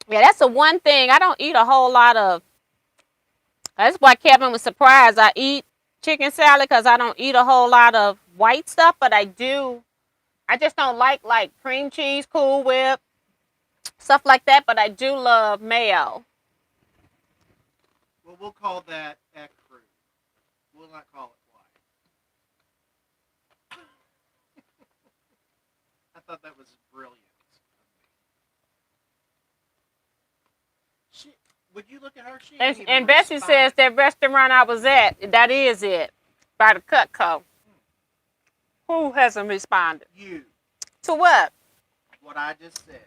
that's the one thing. I don't eat a whole lot of. That's why Kevin was surprised. I eat chicken salad because I don't eat a whole lot of white stuff, but I do. I just don't like cream cheese, Cool Whip, stuff like that, but I do love mayo. Well, we'll call that ecru. We'll not call it white. I thought that was brilliant. would you look at her? She And, ain't even and Bessie responding. says that restaurant I was at, that is it, by the Cutco. Who hasn't responded? You. To what? What I just said.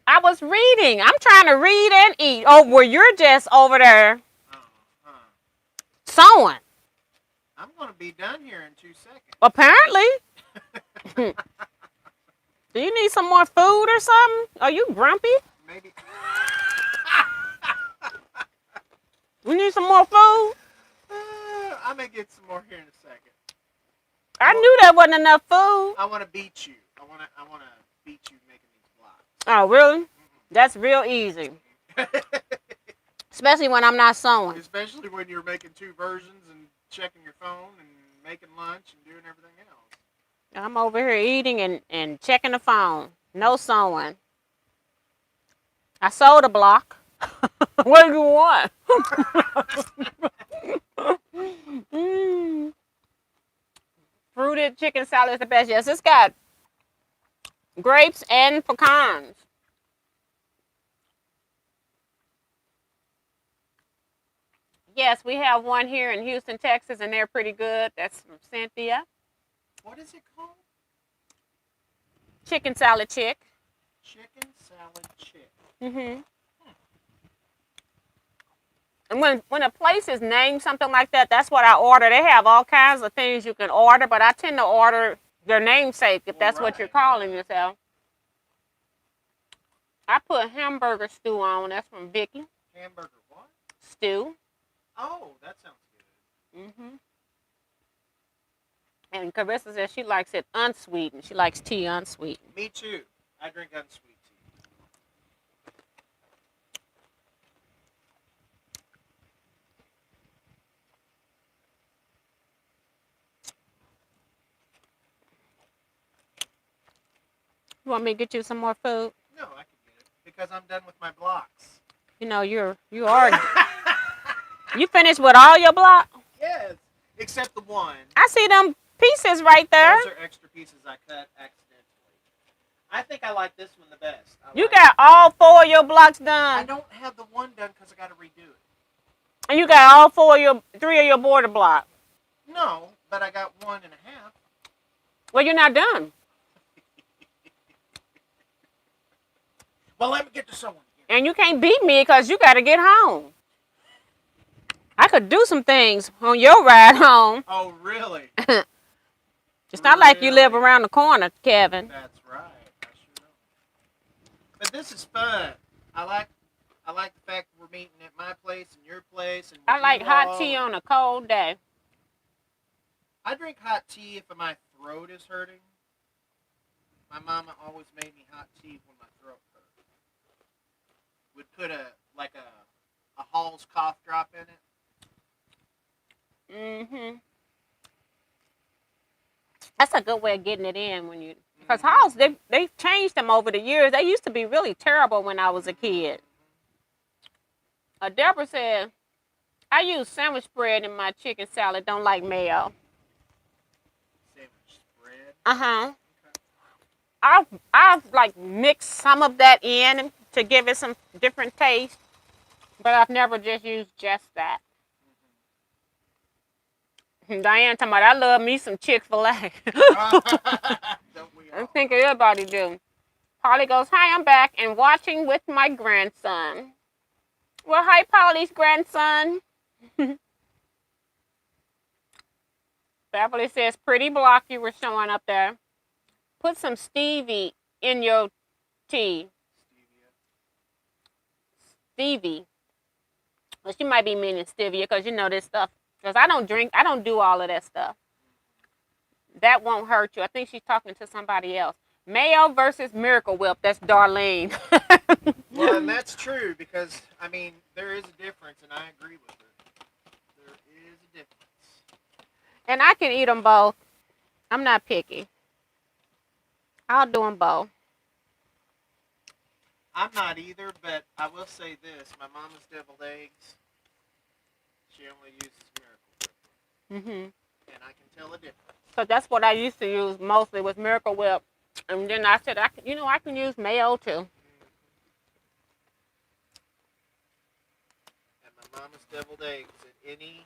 I was reading. I'm trying to read and eat. Oh, well, you're just over there Uh-huh. sewing. I'm going to be done here in 2 seconds. Apparently. Do you need some more food or something? Are you grumpy? Maybe. You need some more food? I'm going to get some more here in a second. I knew there wasn't enough food. I want to beat you. I want to beat you making these blocks. Oh, really? That's real easy. Especially when I'm not sewing. Especially when you're making 2 versions and checking your phone and making lunch and doing everything else. I'm over here eating and checking the phone. No sewing. I sewed a block. What do you want? Fruited chicken salad is the best. Yes, it's got grapes and pecans. Yes, we have one here in Houston, Texas, and they're pretty good. That's from Cynthia. What is it called? Chicken salad chick. Chicken salad chick. Mm-hmm. And when a place is named something like that, that's what I order. They have all kinds of things you can order, but I tend to order their namesake if that's what you're calling yourself. I put hamburger stew on. That's from Vicky. Hamburger what? Stew. Oh, that sounds good. Mm-hmm. And Carissa says she likes it unsweetened. She likes tea unsweetened. Me too. I drink unsweet tea. You want me to get you some more food? No, I can get it because I'm done with my blocks. You know, you are. You finished with all your block? Yes, except the one. I see them pieces right there. Those are extra pieces I cut accidentally. I think I like this one the best. You got all 4 of your blocks done. I don't have the one done because I got to redo it. And you got all 3 of your border block. No, but I got 1.5. Well, you're not done. Well, let me get to sewing. And you can't beat me because you got to get home. I could do some things on your ride home. Oh, really? It's not like you live around the corner, Kevin. That's right. I sure don't. But this is fun. I like the fact that we're meeting at my place and your place. And I like hot tea on a cold day. I drink hot tea if my throat is hurting. My mama always made me hot tea when my throat hurt. Would put a Hall's cough drop in it. Mm-hmm. That's a good way of getting it in when you, because Halls, they've changed them over the years. They used to be really terrible when I was a kid. Deborah said, I use sandwich spread in my chicken salad. Don't like mayo. Sandwich spread. Uh-huh. Okay. I've like mixed some of that in to give it some different taste, but I've never just used just that. Diane talking about, I love me some Chick-fil-A. Don't we all? I think everybody do. Polly goes, hi, I'm back and watching with my grandson. Well, hi, Polly's grandson. Beverly says, pretty block you were showing up there. Put some stevie in your tea. Stevie. Well, she might be meaning stevia because you know this stuff. Because I don't do all of that stuff. That won't hurt you. I think she's talking to somebody else. Mayo versus Miracle Whip. That's Darlene. Well, and that's true because, I mean, there is a difference, and I agree with her. There is a difference. And I can eat them both. I'm not picky. I'll do them both. I'm not either, but I will say this. My mama's deviled eggs, she only uses Miracle Whip. Mm-hmm. And I can tell a difference. So that's what I used to use mostly with Miracle Whip. And then I said, I can use mayo too. Mama's deviled eggs at any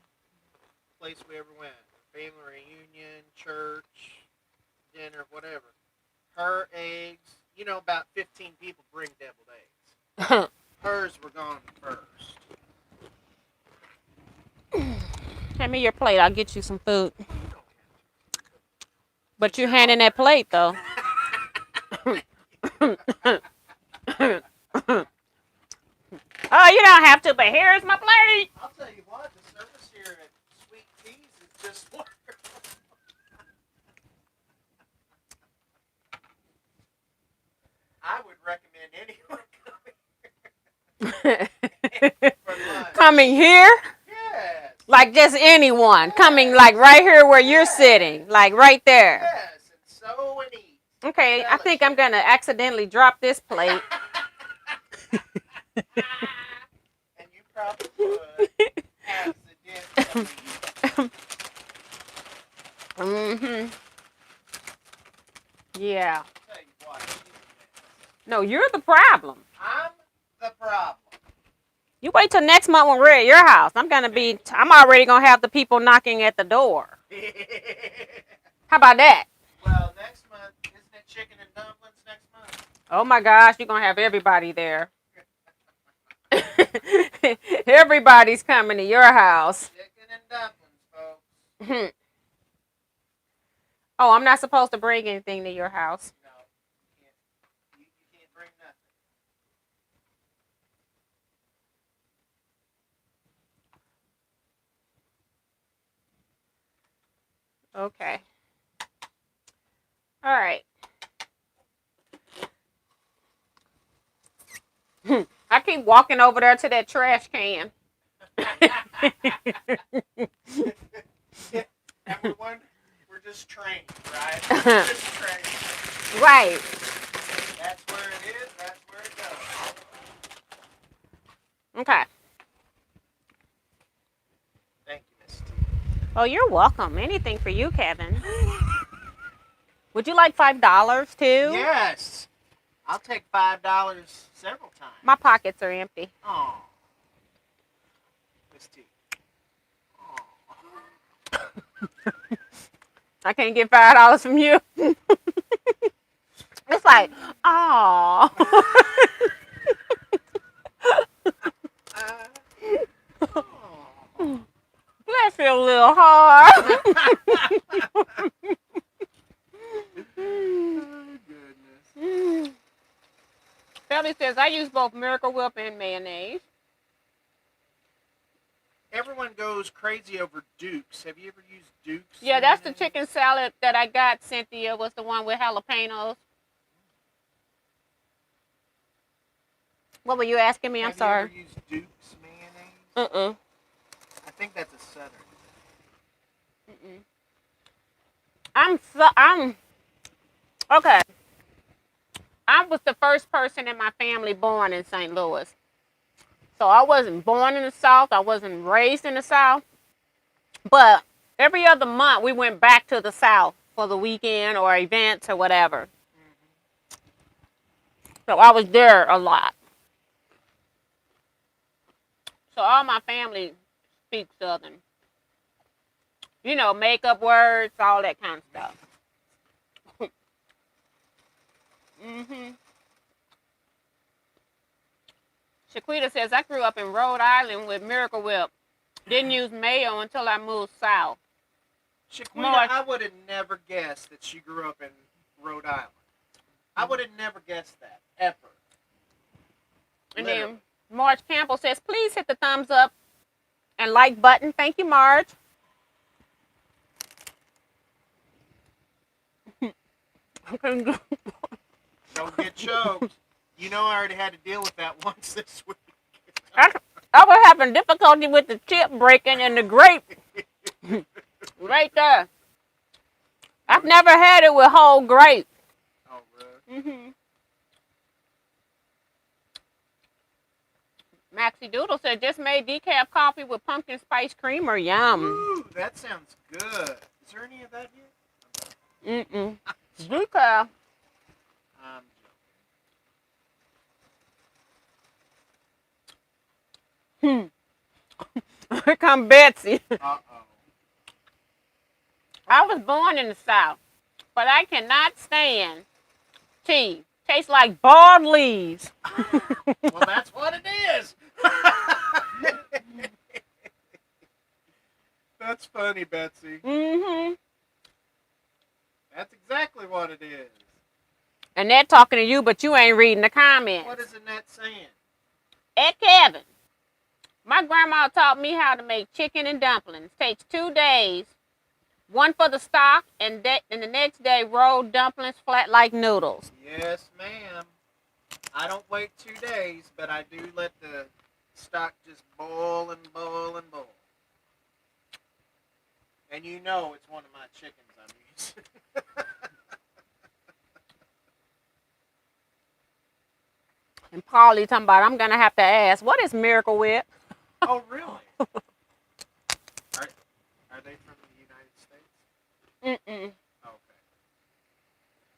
place we ever went. Family reunion, church, dinner, whatever. Her eggs, you know, about 15 people bring deviled eggs. Hers were gone first. Hand me your plate. I'll get you some food. But you're handing that plate, though. Oh, you don't have to, but here's my plate. I'll tell you what, the service here at Sweet Teas is just wonderful. I would recommend anyone for lunch. Coming here? Yes. Like just anyone. Coming like right here where you're sitting. Like right there. Yes, and so and eat. Okay, I think I'm going to accidentally drop this plate. And you probably would accidentally. Mm-hmm. Yeah. I'll tell you what, she's a mess. No, you're the problem. I'm the problem. You wait till next month when we're at your house. I'm already going to have the people knocking at the door. How about that? Well, next month, isn't it chicken and dumplings next month? Oh my gosh, you're going to have everybody there. Everybody's coming to your house. Chicken and dumplings, folks. Oh, I'm not supposed to bring anything to your house. No, you can't bring nothing. Okay. All right. I keep walking over there to that trash can. Everyone, we're just trained, right? We're just trained. Right. That's where it is. That's where it goes. Okay. Thank you, Miss T. Oh, you're welcome. Anything for you, Kevin. Would you like $5 too? Yes. I'll take $5 several times. My pockets are empty. Oh. Miss T. Oh. I can't get $5 from you. It's like, oh. Bless you a little hard. Goodness. Shelby says, I use both Miracle Whip and mayonnaise. Everyone goes crazy over Dukes. Have you ever used Dukes? Yeah, that's the chicken salad that I got, Cynthia, was the one with jalapenos. What were you asking me? I'm sorry. Have you ever used Dukes mayonnaise? I think that's a Southern. Okay. I was the first person in my family born in St. Louis. So I wasn't born in the South. I wasn't raised in the South. But every other month we went back to the South for the weekend or events or whatever. So I was there a lot. So all my family speaks Southern. You know, makeup words, all that kind of stuff. Shaquita says, I grew up in Rhode Island with Miracle Whip. Didn't use mayo until I moved south. Shaquita, I would have never guessed that she grew up in Rhode Island. I would have never guessed that, ever. And Literally. then Marge Campbell says, please hit the thumbs up and like button. Thank you, Marge. Don't get choked. You know I already had to deal with that once this week. I was having difficulty with the chip breaking and the grape. Right there. I've never had it with whole grape. Oh, really? Maxie Doodle said, just made decaf coffee with pumpkin spice creamer. Yum. Ooh, that sounds good. Is there any of that here? Decaf. I'm joking. come Betsy. Uh-oh. I was born in the South, but I cannot stand tea. Tastes like boiled leaves. Well, that's what it is. That's funny, Betsy. Mm-hmm. That's exactly what it is. And they're talking to you, but you ain't reading the comments. What is Annette saying? At Kevin, my grandma taught me how to make chicken and dumplings. Takes 2 days. One for the stock, and the next day roll dumplings flat like noodles. Yes, ma'am. I don't wait 2 days, but I do let the stock just boil and boil and boil. And you know it's one of my chickens I'm using. And Paulie talking about, I'm going to have to ask, what is Miracle Whip? Oh, really? Are they from the United States? Mm-mm. Okay.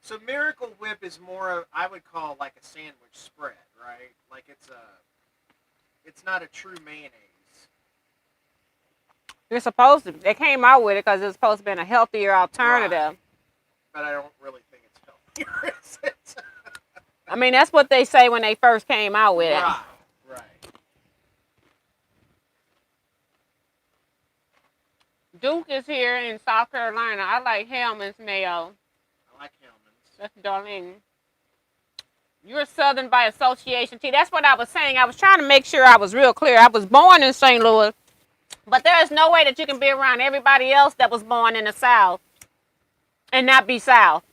So Miracle Whip is more of, I would call like a sandwich spread, right? Like it's not a true mayonnaise. You're supposed to. They came out with it because it was supposed to be a healthier alternative. Right. But I don't really think it's healthier, is it? I mean, that's what they say when they first came out with it. Right, right. Duke is here in South Carolina. I like Hellman's mayo. I like Hellman's. That's Darlene. You're Southern by association. See, that's what I was saying. I was trying to make sure I was real clear. I was born in St. Louis, but there is no way that you can be around everybody else that was born in the South and not be South.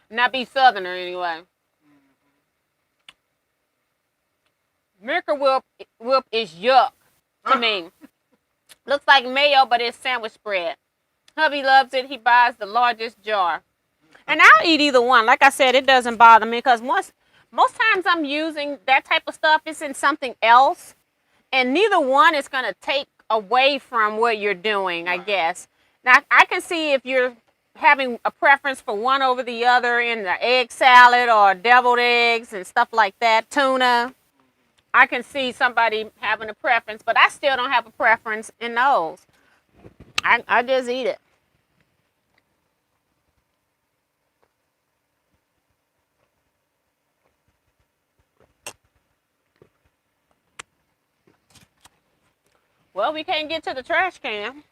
Not be Southerner anyway. Miracle Whip is yuck to me. Looks like mayo, but it's sandwich spread. Hubby loves it. He buys the largest jar. And I'll eat either one. Like I said, it doesn't bother me because most times I'm using that type of stuff. It's in something else. And neither one is going to take away from what you're doing, I guess. Now, I can see if you're having a preference for one over the other in the egg salad or deviled eggs and stuff like that, tuna. I can see somebody having a preference, but I still don't have a preference in those. I just eat it. Well, we can't get to the trash can.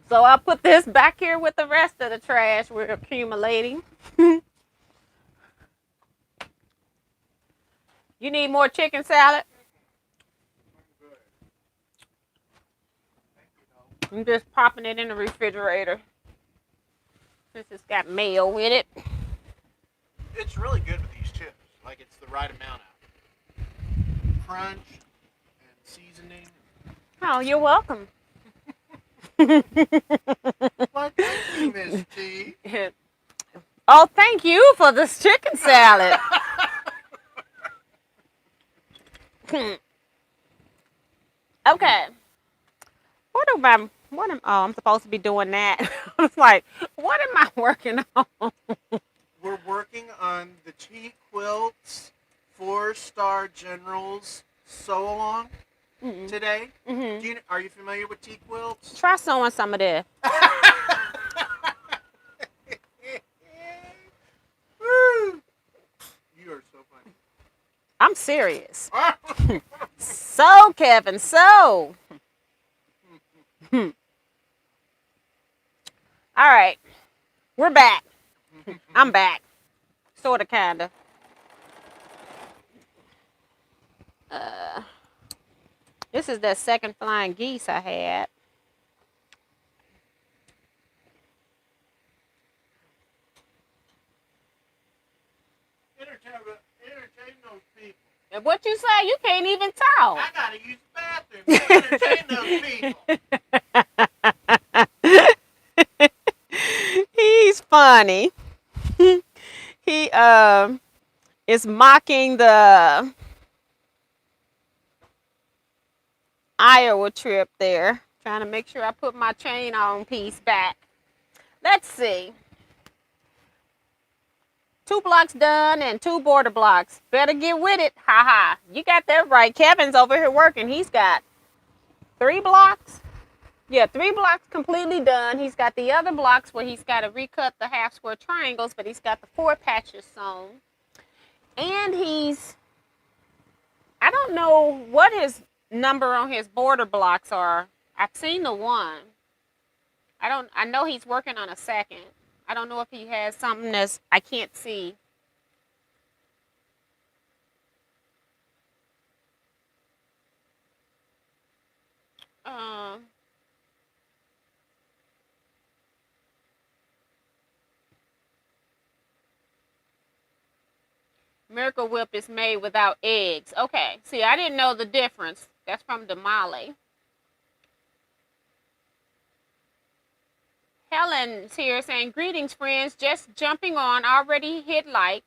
So I'll put this back here with the rest of the trash we're accumulating. You need more chicken salad? I'm just popping it in the refrigerator since it's got mayo with it. It's really good with these chips. Like it's the right amount of crunch and seasoning. Oh, you're welcome. Why, thank you, Miss T. Oh, thank you for this chicken salad. Okay. I'm supposed to be doing that. I was like, what am I working on? We're working on the Teaquilts 4-star generals sew-along today. Mm-hmm. Are you familiar with Teaquilts? Try sewing some of this. You are so funny. I'm serious. So, Kevin, so. All right. We're back. I'm back. Sort of, kind of. This is that second flying geese I had. Entertain those people. And what you say? You can't even talk. I gotta use the bathroom to entertain those people. He's funny. He is mocking the Iowa trip there. Trying to make sure I put my chain on piece back. Let's see. 2 blocks done and 2 border blocks. Better get with it. Ha ha. You got that right. Kevin's over here working. He's got 3 blocks. Yeah, 3 blocks completely done. He's got the other blocks where he's got to recut the half square triangles, but he's got the 4 patches sewn. And I don't know what his number on his border blocks are. I've seen the one. I know he's working on a second. I don't know if he has something that's I can't see. Um, Miracle Whip is made without eggs. Okay. See, I didn't know the difference. That's from Damali. Helen's here saying, greetings, friends. Just jumping on. Already hit like.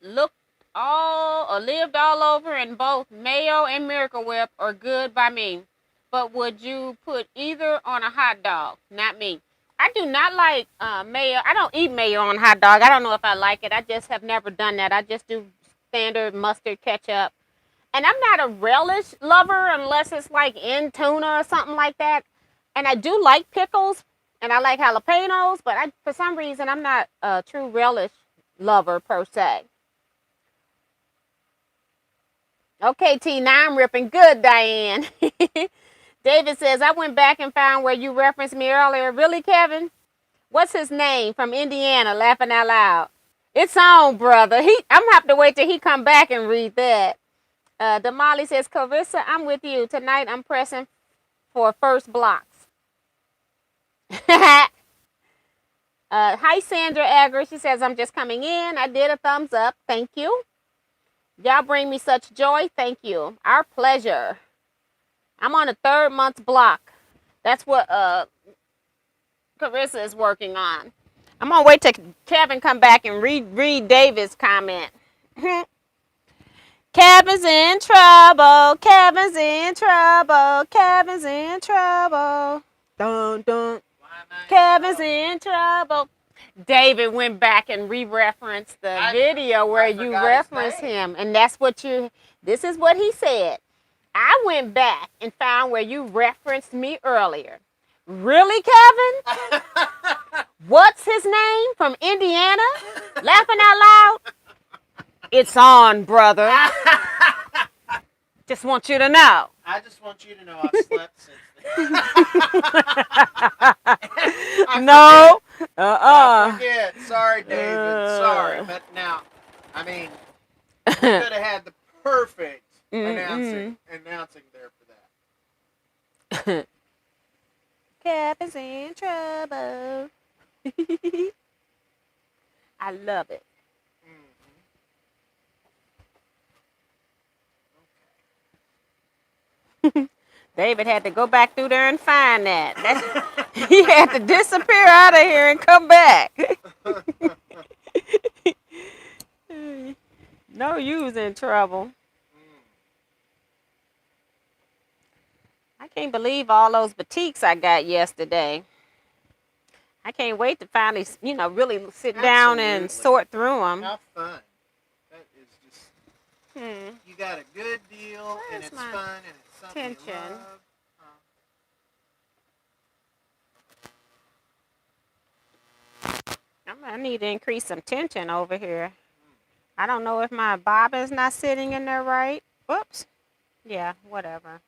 Looked all or lived all over, and both mayo and Miracle Whip are good by me. But would you put either on a hot dog? Not me. I do not like mayo. I don't eat mayo on hot dog. I don't know if I like it. I just have never done that. I just do standard mustard, ketchup. And I'm not a relish lover unless it's like in tuna or something like that. And I do like pickles and I like jalapenos, but for some reason I'm not a true relish lover per se. Okay, T, now I'm ripping good, Diane. David says, I went back and found where you referenced me earlier. Really, Kevin? What's his name? From Indiana, laughing out loud. It's on, brother. I'm going to have to wait till he come back and read that. Damali says, Carissa, I'm with you. Tonight I'm pressing for first blocks. Hi, Sandra Agger. She says, I'm just coming in. I did a thumbs up. Thank you. Y'all bring me such joy. Thank you. Our pleasure. I'm on the 3rd month's block. That's what Carissa is working on. I'm going to wait till Kevin come back and read David's comment. Kevin's in trouble. Kevin's in trouble. Kevin's in trouble. Dun, dun. Kevin's in trouble. David went back and re-referenced the video where you referenced him. And that's what this is what he said. I went back and found where you referenced me earlier. Really, Kevin? What's his name from Indiana? Laughing out loud? It's on, brother. Just want you to know. I just want you to know I've slept since then. No. I forget. Sorry, David. Sorry. But now, I mean, we could have had the perfect announcing there for that. Kevin's in trouble. I love it. David had to go back through there and find that. He had to disappear out of here and come back. No, you was in trouble. I can't believe all those boutiques I got yesterday. I can't wait to finally, really sit down and sort through them. How fun. That is just, you got a good deal, and it's fun, and it's something you love. I need to increase some tension over here. I don't know if my bobbin's not sitting in there right. Whoops. Yeah, whatever.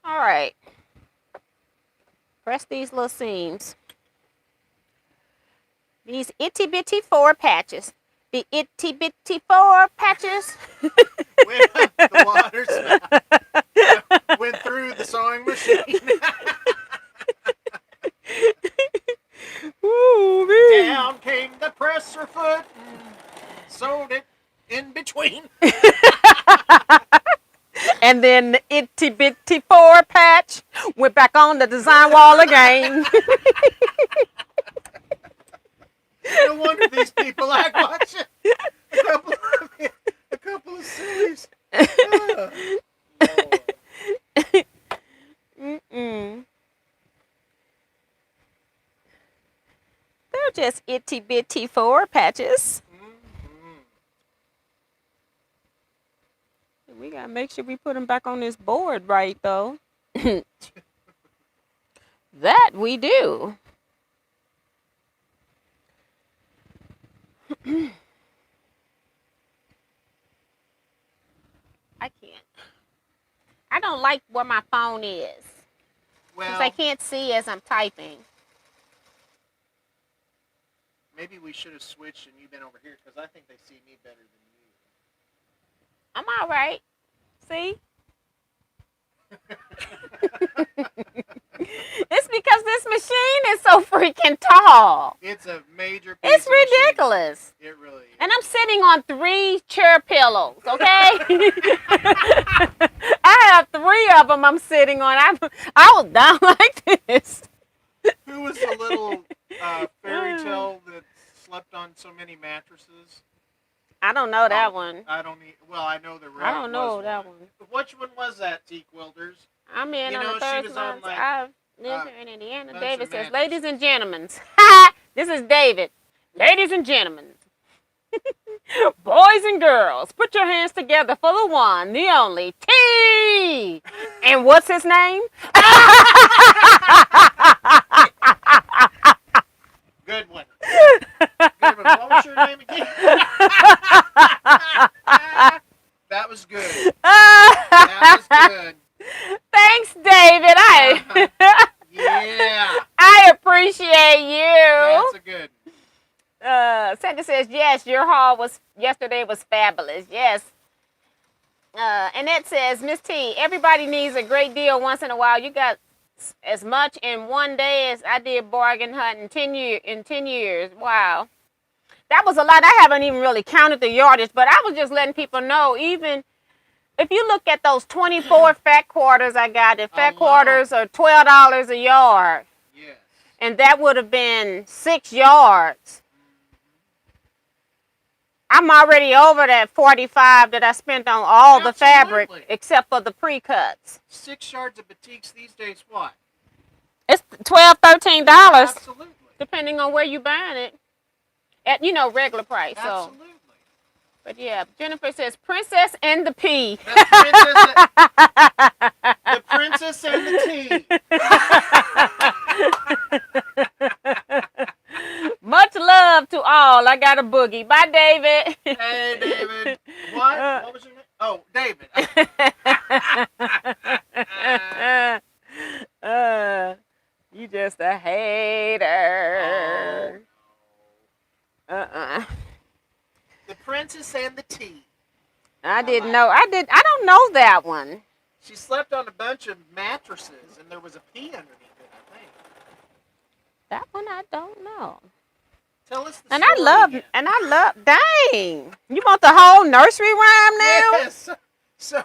All right. Press these little seams. These itty bitty 4 patches. The itty bitty 4 patches. The water went through the sewing machine. Ooh, down came the presser foot and sewed it in between. And then the itty bitty 4 patch went back on the design wall again. No wonder these people like watching a couple of series. They're just itty bitty 4 patches. We gotta make sure we put them back on this board right, though. That we do. I can't. I don't like where my phone is. Because Well, I can't see as I'm typing. maybe we should have switched and you've been over here because I think they see me better than you. I'm all right. See? It's because this machine is so freaking tall. It's a major piece It's of machine. ridiculous. It really is. And I'm sitting on 3 chair pillows, okay? I have 3 of them I'm sitting on. I was down like this. Who was the little fairy tale that slept on so many mattresses? I don't know that one. I don't need. Well, I know the. I don't know that one. Which one was that, Teaquilters? I'm in You on know, the she third was on, month. like, I've lived here in Indiana. bunch David of says, mattresses. ladies and gentlemen. This is David. Ladies and gentlemen. Boys and girls, put your hands together for the one, the only, T. And what's his name? Good one. Good one. What was your name again? That was good. That was good. Thanks, David. Yeah. I appreciate you. That's a good. Sandra says, yes, your haul yesterday was fabulous. Yes. Annette says, Miss T, everybody needs a great deal once in a while. You got as much in one day as I did bargain hunt in 10 years. Wow. That was a lot. I haven't even really counted the yardage, but I was just letting people know, even if you look at those 24 fat quarters I got, the fat quarters are $12 a yard. Yes. And that would have been 6 yards. I'm already over that 45 that I spent on all the fabric except for the pre-cuts. 6 yards of batiks these days, what? It's $12, $13, Absolutely. depending on where you buying it. At, regular price. So. Absolutely. But yeah, Jennifer says, Princess and the P. The princess and the tea. Much love to all. I got a boogie. Bye, David. Hey, David. What? What was your name? Oh, David. You just a hater. Oh, The princess and the tea. I didn't know. I don't know that one. She slept on a bunch of mattresses, and there was a pea underneath it, I think. That one I don't know. Tell us the And story again. dang. You want the whole nursery rhyme now? Yes. So,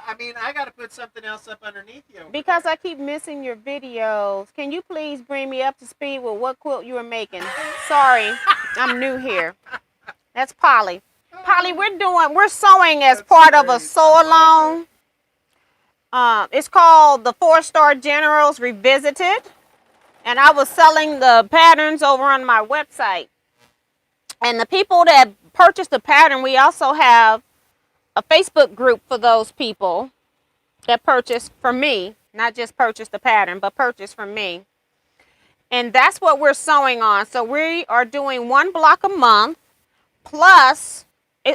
I mean, I got to put something else up underneath you. Because I keep missing your videos. Can you please bring me up to speed with what quilt you were making? Sorry, I'm new here. That's Polly. Polly, we're sewing as part of a sew-along. It's called the 4-Star Generals Revisited. And I was selling the patterns over on my website. And the people that purchased the pattern, we also have a Facebook group for those people that purchased from me. Not just purchased the pattern, but purchased from me. And that's what we're sewing on. So we are doing 1 block a month. Plus,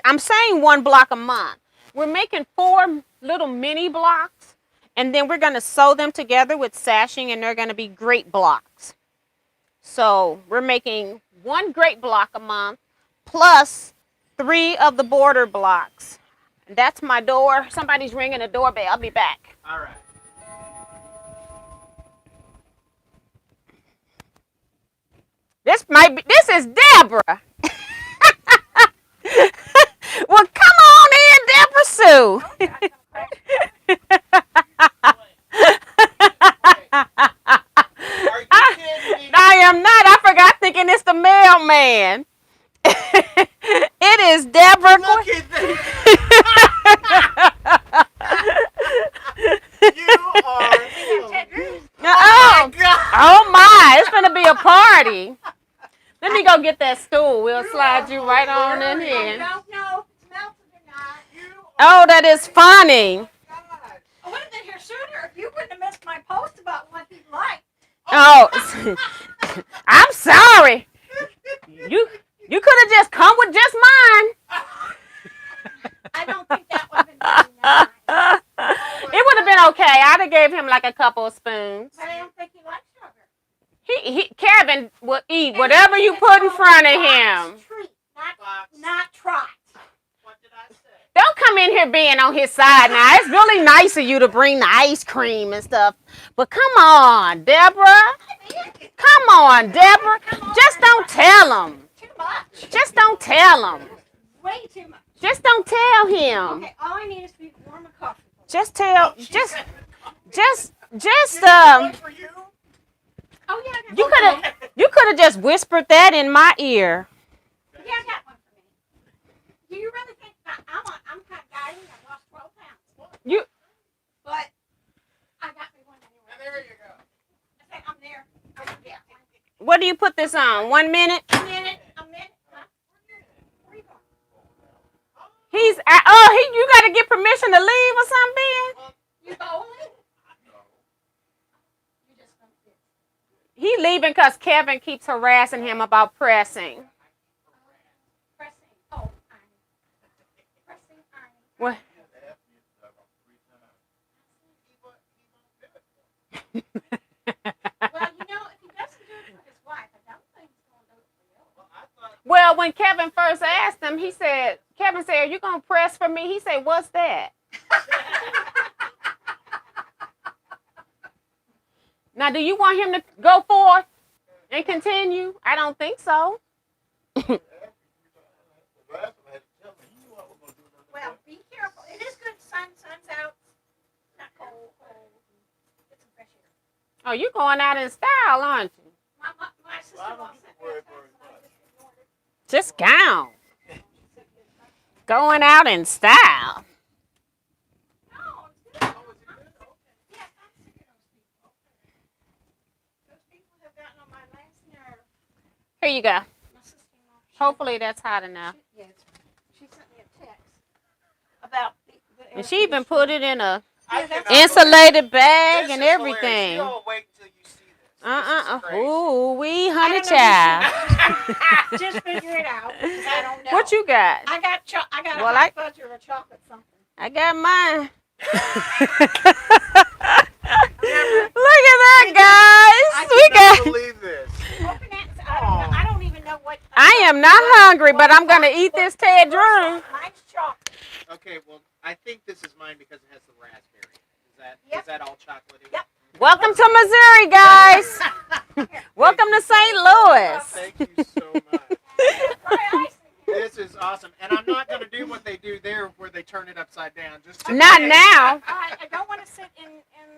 I'm saying 1 block a month. We're making 4 little mini blocks. And then we're going to sew them together with sashing, and they're going to be great blocks. So we're making 1 great block a month plus 3 of the border blocks. That's my door. Somebody's ringing the doorbell. I'll be back. All right. This is Deborah. Well, come on in, Deborah Sue. Are you kidding me? I am not. I forgot thinking it's the mailman. It is Deborah. Look at this. You are. Oh, God. oh my, it's gonna be a party. Let me go get that stool. We'll slide you right on in here. I don't know if it's melted or not. You Oh, that is funny. God. I would have been here sooner if you wouldn't have missed my post about what he liked. Oh, I'm sorry. You could have just come with just mine. I don't think that would have been very nice. It would have been okay. I'd have gave him like a couple of spoons. But I don't think he likes sugar. Kevin will eat whatever you put in front of him. Treat, Fox. not trot. What did I say? Don't come in here being on his side now. It's really nice of you to bring the ice cream and stuff. But come on, Deborah. Come on, Deborah. Just don't tell him. Too much. Just don't tell him. Way too much. Just don't tell him. Okay, all I need is to be warm and comfortable. Just tell. She Just. said- One for you? Oh yeah, I got You could have just whispered that in my ear. Yeah, I got one for me. Do you really think I'm kind of dieting? I lost 12 pounds. You. But I got me one anyway. And there you go. I think I'm there. I'm there. What do you put this on? 1 minute. A minute. Huh? Where you going? He's. Oh, you got to get permission to leave or something. You bowling? You just don't fit. He leaving because Kevin keeps harassing him about pressing. Pressing. Oh, ironing. Pressing, ironing. What? Well, you know, if he doesn't do it for his wife, I don't think he's going to do it for you. Well, when Kevin first asked him, Kevin said, "Are you gonna press for me?" He said, "What's that?" Now, do you want him to go forth and continue? I don't think so. Well, be careful. It is good. Sun's out. Not cold. Get some fresh air. Oh, you going out in style, aren't you? My sister-in-law sent me a text and I just ignored it. Just gone. Going out in style. No, it's good. Yes, I'm sick of those people. Those people have gotten on my last nerve. Here you go. My sister-in-law. Hopefully that's hot enough. She sent me a text about the And she even put it in a I cannot insulated believe- bag This and is hilarious. everything. You all wait until you see this. This is crazy. Ooh, we honey I don't know child. Just figure it out. 'Cause I don't know. What you got? I got Well, a hot fudge or a chocolate something. I got mine. Look at that, guys. We I cannot got. believe this. Coconuts, I don't even know what. I am not hungry, but I'm gonna eat this Ted Drew. Mine's chocolate. Okay, well, I think this is mine because it has the raspberry. Yep. Is that all chocolatey? Yep. Welcome to Missouri, guys. Welcome to St. Louis. Thank you so much. Fry icing. This is awesome. And I'm not going to do what they do there where they turn it upside down. Just Not now. I don't want to sit in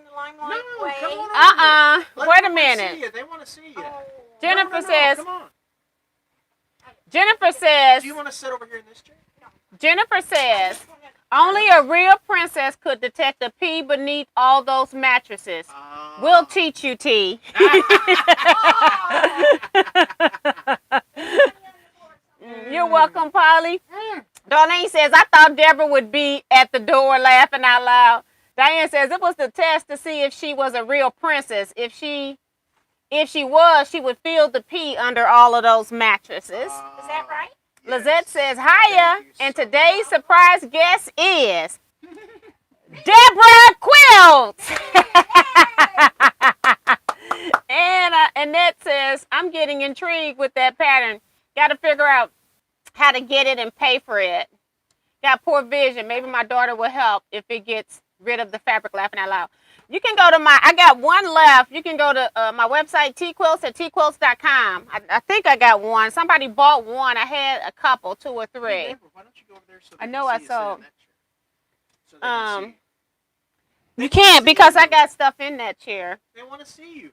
the limelight No, way. come on over. Let Wait a them minute. see you. They want to see you. Oh. Jennifer No, says. Come on. Jennifer says. Do you want to sit over here in this chair? Jennifer says. Only a real princess could detect a pea beneath all those mattresses. We'll teach you, T. You're welcome, Polly. Darlene says, I thought Deborah would be at the door laughing out loud. Diane says, it was the test to see if she was a real princess. If she was, she would feel the pee under all of those mattresses. Is that right? Lizette says, hiya, and today's surprise guest is Deborah Quilts. And Annette says, I'm getting intrigued with that pattern. Got to figure out how to get it and pay for it. Got poor vision. Maybe my daughter will help if it gets rid of the fabric. Laughing out loud. You can go to I got one left. You can go to my website, Teaquilts at teaquilts.com. I think I got one. Somebody bought one. I had a couple, 2 or 3. Hey, Deborah, why don't you go over there so they I can know see I you sit saw. in that chair? So they can see you. You can't because I got stuff in that chair. They want to see you.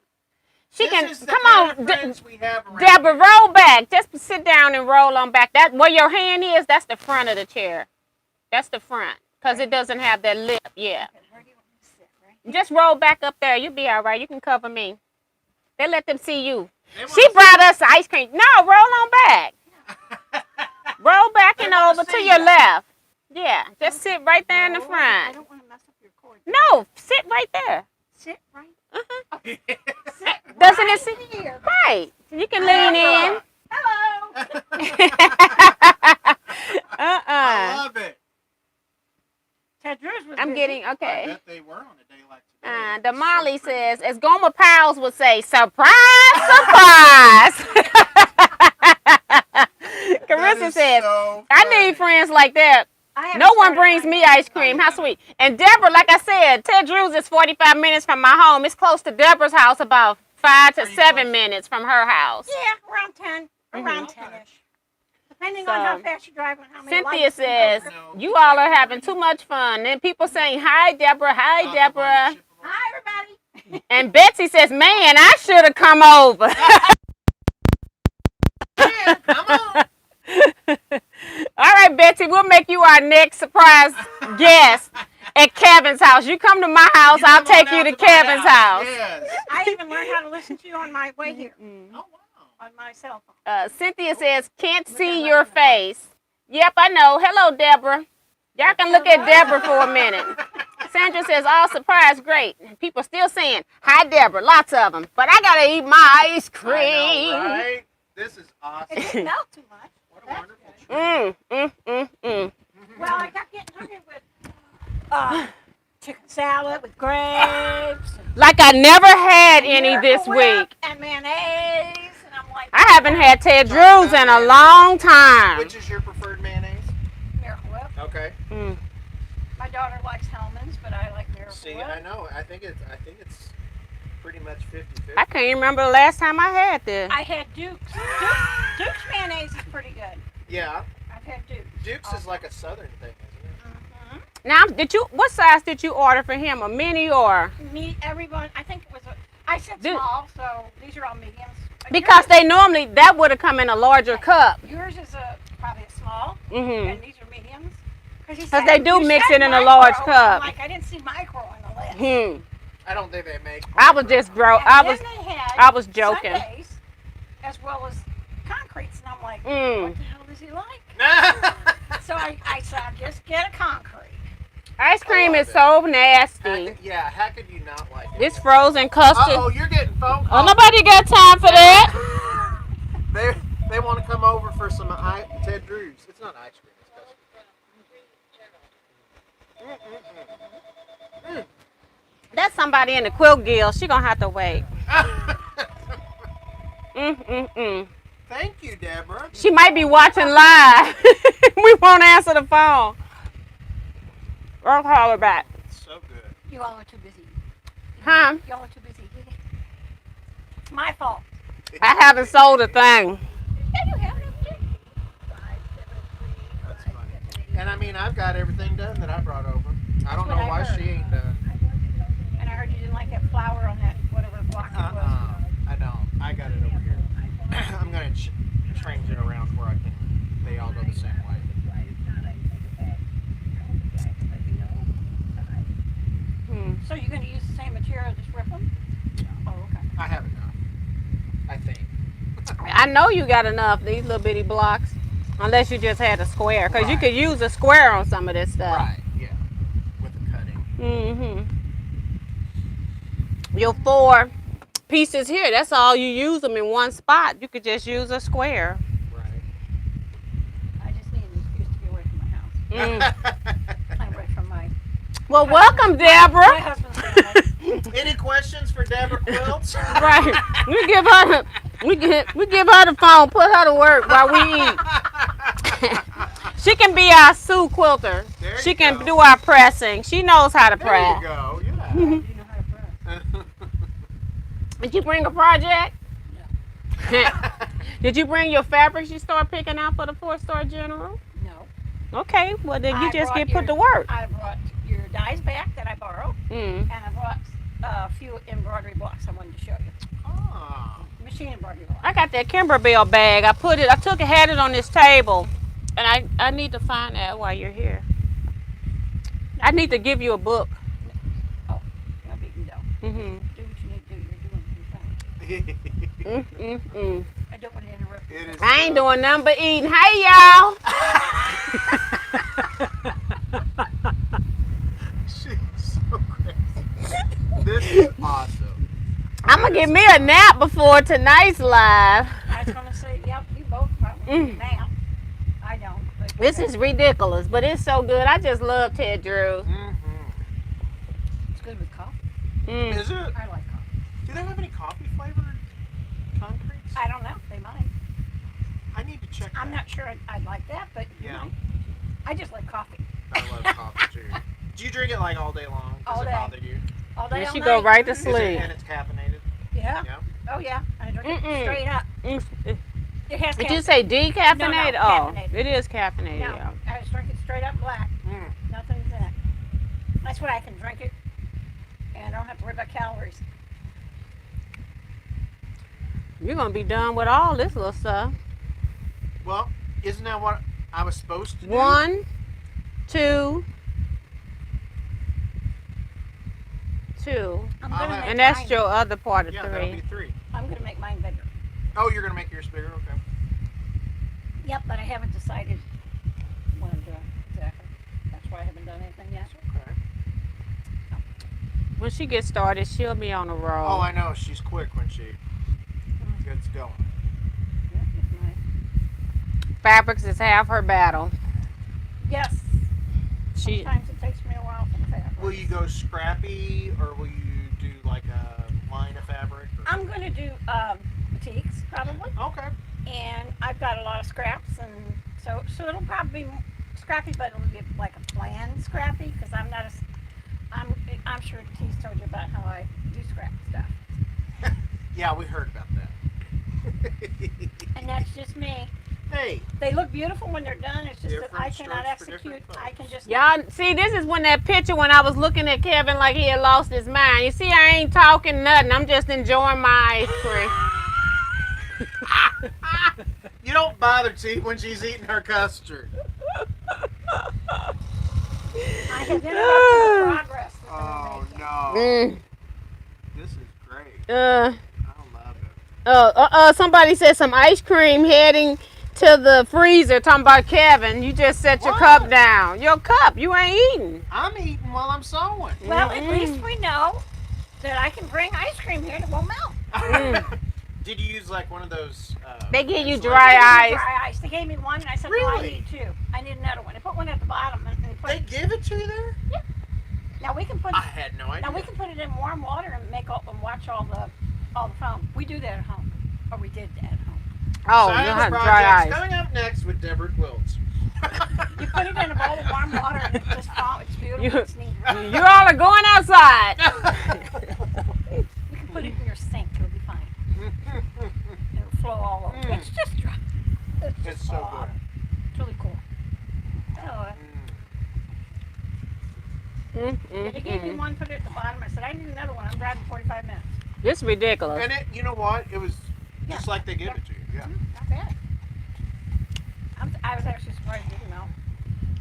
She This can is the come kind on, of friends we have around Deborah, here. roll back. Just sit down and roll on back. That where your hand is, that's the front of the chair. That's the front because it doesn't have that lip. Yeah. Okay, where do you want me to sit, right? Just roll back up there. You'll be all right. You can cover me. They let them see you. They wanna She see brought us ice cream. No, roll on back. Roll back They and wanna over to see your ya. left. Yeah, just sit right there in the I front. don't want to mess up your cord. No, sit right there. Sit right. Uh-huh. Sit Doesn't it right sit? here. Right. You can lean in. Hello. I love it. Ted Drews was I'm busy. getting, I okay. bet they were on a day like today. The Molly So pretty. says, as Goma Pals would say, surprise, surprise. That Carissa is says, so I funny. need friends like that. I haven't No one started brings my me nails. ice cream. Oh, How yeah. sweet. And Deborah, like I said, Ted Drews is 45 minutes from my home. It's close to Deborah's house, about 5 to Are you 7 close? minutes from her house. Yeah, around 10. Around Okay. 10-ish. Depending on how So, fast you drive and how many Cynthia lights says, I know you all are exactly having where too you much fun. Then people saying, hi, Deborah. Hi, Somebody Deborah. chip them Hi, everybody. And Betsy says, man, I should have come over. Yeah, come on. All right, Betsy, we'll make you our next surprise guest at Kevin's house. You come to my house, You I'll come on take you out to my Kevin's house. Yes. I even learned how to listen to you on my way here Mm. Oh, wow. on my cell phone. Cynthia says, can't Look see at your left and right. face. Yep, I know. Hello, Deborah. Y'all can look at Deborah for a minute. Sandra says, all surprise, great. People still saying, hi, Deborah. Lots of them. But I got to eat my ice cream. I know, right? This is awesome. It didn't melt too much. What a wonderful treat. Well, I kept getting hungry with chicken salad with grapes. Like I never had any Miracle this Whip week. and mayonnaise. And I'm like, I haven't had Ted Drews in a long time. Which is your preferred mayonnaise? Miracle Whip. Okay. Mm. My daughter likes Hellman's, but I like Miracle See, Whip. I know. I think it's pretty much 50-50. I can't even remember the last time I had this. I had Duke's. Duke's mayonnaise is pretty good. Yeah. I've had Duke's. Duke's is like a southern thing, isn't Mm-hmm. Now, what size did you order for him? A mini or? Me, everyone. I think it was. I said Dude. small, so these are all mediums. Because they normally, that would have come in a larger cup. Yours is probably a small, Mm-hmm. and these are mediums. Because they do you mix said it in a micro, large and cup. I'm like, I didn't see micro on the list. it? I don't think they make. I was just broke. And I then was they had I was joking. Sundays, as well as concretes, and I'm like, Mm. what the hell does he like? So I said, just get a concrete. Ice cream love is it. so nasty. Yeah, how could you not like it? This frozen custard. Uh-oh, you're getting phone calls. Oh, nobody got time for that. They want to come over for some Ted Drews. It's not ice cream, it's custard. That's somebody in the quilt guild. She gonna have to wait. Thank you, Deborah. She might be watching live. We won't answer the phone. I'll call her back. It's so good. You all are too busy. Huh? Y'all are too busy. It's my fault. I haven't sold a thing. Yeah, you have it. That's funny. And I mean, I've got everything done that I brought over. I don't That's know what I why heard. she ain't done. And I heard you didn't like that flower on that whatever block it was. I don't. I got it over here. I'm gonna change it around where I can. They all go the same way. So you're going to use the same material, just rip them? Oh, okay. I have enough. I think. I know you got enough, these little bitty blocks. Unless you just had a square. Because you Right. could use a square on some of this stuff. Right. Yeah. With the cutting. Mm-hmm. Your 4 pieces here, that's all you use them in one spot. You could just use a square. Right. I just need an excuse to get away from my house. I'm away from my Well, welcome, my Deborah. husband's family. Any questions for Deborah Quilts? Right. We give her the phone, put her to work while we eat. She can be our Sue Quilter. There She you can go. do our pressing. She knows how to There press. you go. Yeah. You know how to press. Did you bring a project? No. Did you bring your fabrics you start picking out for the 4-star general? No. Okay, well then you I just brought get put your- to work. I brought your dies back that I borrowed, Mm. and I brought a few embroidery blocks I wanted to show you. Oh. Machine embroidery blocks. I got that Kimberbell bag. I took it, had it on this table, and I need to find that while you're here. I need to give you a book. Oh, no big deal. Mm-hmm. Do what you need to do. You're doing your thing. I don't want to interrupt you. It is I ain't so- doing nothing but eating. Hey, y'all. gonna give me a nap before tonight's live. I was gonna say, yep, you both probably need a nap. I don't. But This is ridiculous, but it's so good. I just love Ted Drew. It's good with coffee. Is it? I like coffee. Do they have any coffee flavored concretes? I don't know. They might. I need to check. I'm that. not sure I'd like that, but you Yeah. might. I just like coffee. I love coffee too. Do you drink it like all day long? Does All it day. bother you? All day, And all she night. go right to Is it, sleep. and it's caffeinated? Yeah. Yeah. Oh yeah. I drink it straight up. It has Did you caffeine. say decaffeinated? No, Oh, caffeinated. it is caffeinated. No, Yeah. I just drink it straight up black. Nothing's in it. That's why I can drink it, and I don't have to worry about calories. You're gonna be done with all this little stuff. Well, isn't that what I was supposed to do? 1, 2, 2, I'm I'll gonna have- make and that's mine, your other part of Yeah, that'll 3. be 3. I'm gonna make mine bigger. Oh, you're gonna make yours bigger? Okay. Yep, but I haven't decided what I'm doing exactly. That's why I haven't done anything yet. Okay. When she gets started, she'll be on a roll. Oh, I know. She's quick when she gets going. Yeah, it's mine. Fabrics is half her battle. Yes. She Sometimes it takes me a while for the fabric. Will you go scrappy or will you do like a line of fabric? Or... I'm gonna do boutiques probably, Okay. and I've got a lot of scraps, and so it'll probably be scrappy, but it'll be like a planned scrappy because I'm not I'm sure T's told you about how I do scrap stuff, Yeah, we heard about that. and that's just me. Hey, They look beautiful when they're done. It's just that I Different cannot strokes for execute. different I can just Y'all see, this is when that picture when I was looking at Kevin like he had lost his mind. You see, I ain't talking nothing. I'm just enjoying my ice cream. you don't bother T when she's eating her custard. I have interrupted the progress. that they're Oh making. no. Mm, This is great. I love it. somebody said some ice cream heading to the freezer. Talking about Kevin. You just set your What? cup down. Your cup. You ain't eating. I'm eating while I'm sewing. Well, at least we know that I can bring ice cream here and it won't melt. Did you use like one of those? They give you insulated- dry ice. Dry ice. They gave me one, and I said, no, I Really? need 2. I need another one. They put one at the bottom, and they put. They give it to you there? Now we can put. I had no idea. Now we can put it in warm water and watch all the foam. We do that at home, or we did that at home. Oh, Science you have projects dry ice. coming up next with Deborah Quilts. You put it in a bowl of warm water, and it just falls. It's beautiful. You- It's neat. You all are going outside. You can put it in your sink. It'll be fine. It'll flow all over. It's just dry. It's just so water. It's really cool. Oh, they gave me one, put it at the bottom. I said, I need another one. I'm driving 45 minutes. It's ridiculous. And it, you know what? It was just Yeah. like they give it to you. Yeah. Not bad. I was actually surprised you didn't know.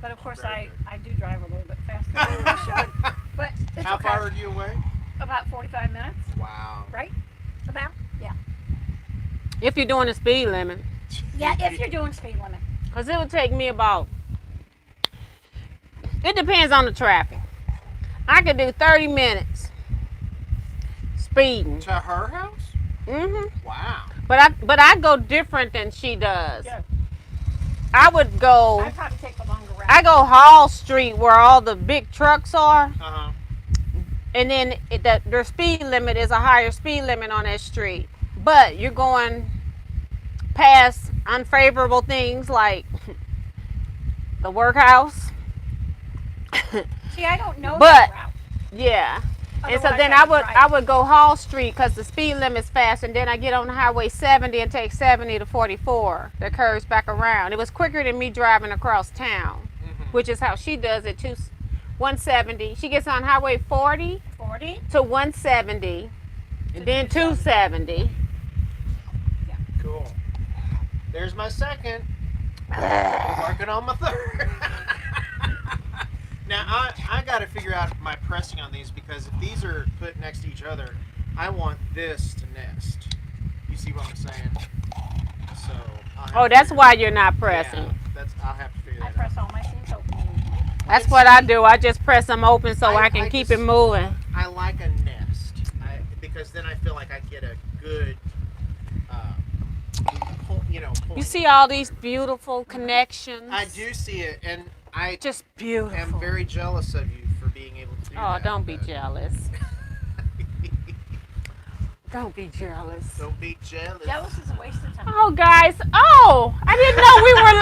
But of course, Very I do drive a little bit faster than I should. But it's How okay. far are you away? About 45 minutes, Wow. right? About? Yeah. If you're doing the speed limit. Yeah, if you're doing speed limit. Because it would take me about, it depends on the traffic. I could do 30 minutes speeding. To her house? Wow. But I go different than she does. Yeah. I would go, I'd probably take the longer route. I go Hall Street where all the big trucks are. Uh-huh. And then their speed limit is a higher speed limit on that street. But you're going past unfavorable things like the workhouse. See, I don't know But- that route. Yeah. And so Otherwise, then I'd I would go Hall Street because the speed limit's fast, and then I get on the highway 70 and take 70 to 44 that curves back around. It was quicker than me driving across town, which is how she does it too. 170. She gets on highway 40 40? to 170, and then 270. Cool. There's my second. Working on my third. Now, I got to figure out my pressing on these because if these are put next to each other, I want this to nest. You see what I'm saying? So. I'll have Oh, to that's figure- why you're not pressing. Yeah, I'll have to figure I that out. press all my seams open. That's what I do. I just press them open so I can I keep just- it moving. I like a nest because then I feel like I get a good, You see all these beautiful connections. I do see it, and I Just beautiful. am very jealous of you for being able to do that. Oh, don't be jealous. Don't be jealous. Don't be jealous. Jealous is a waste of time. Oh, guys. Oh, I didn't know we were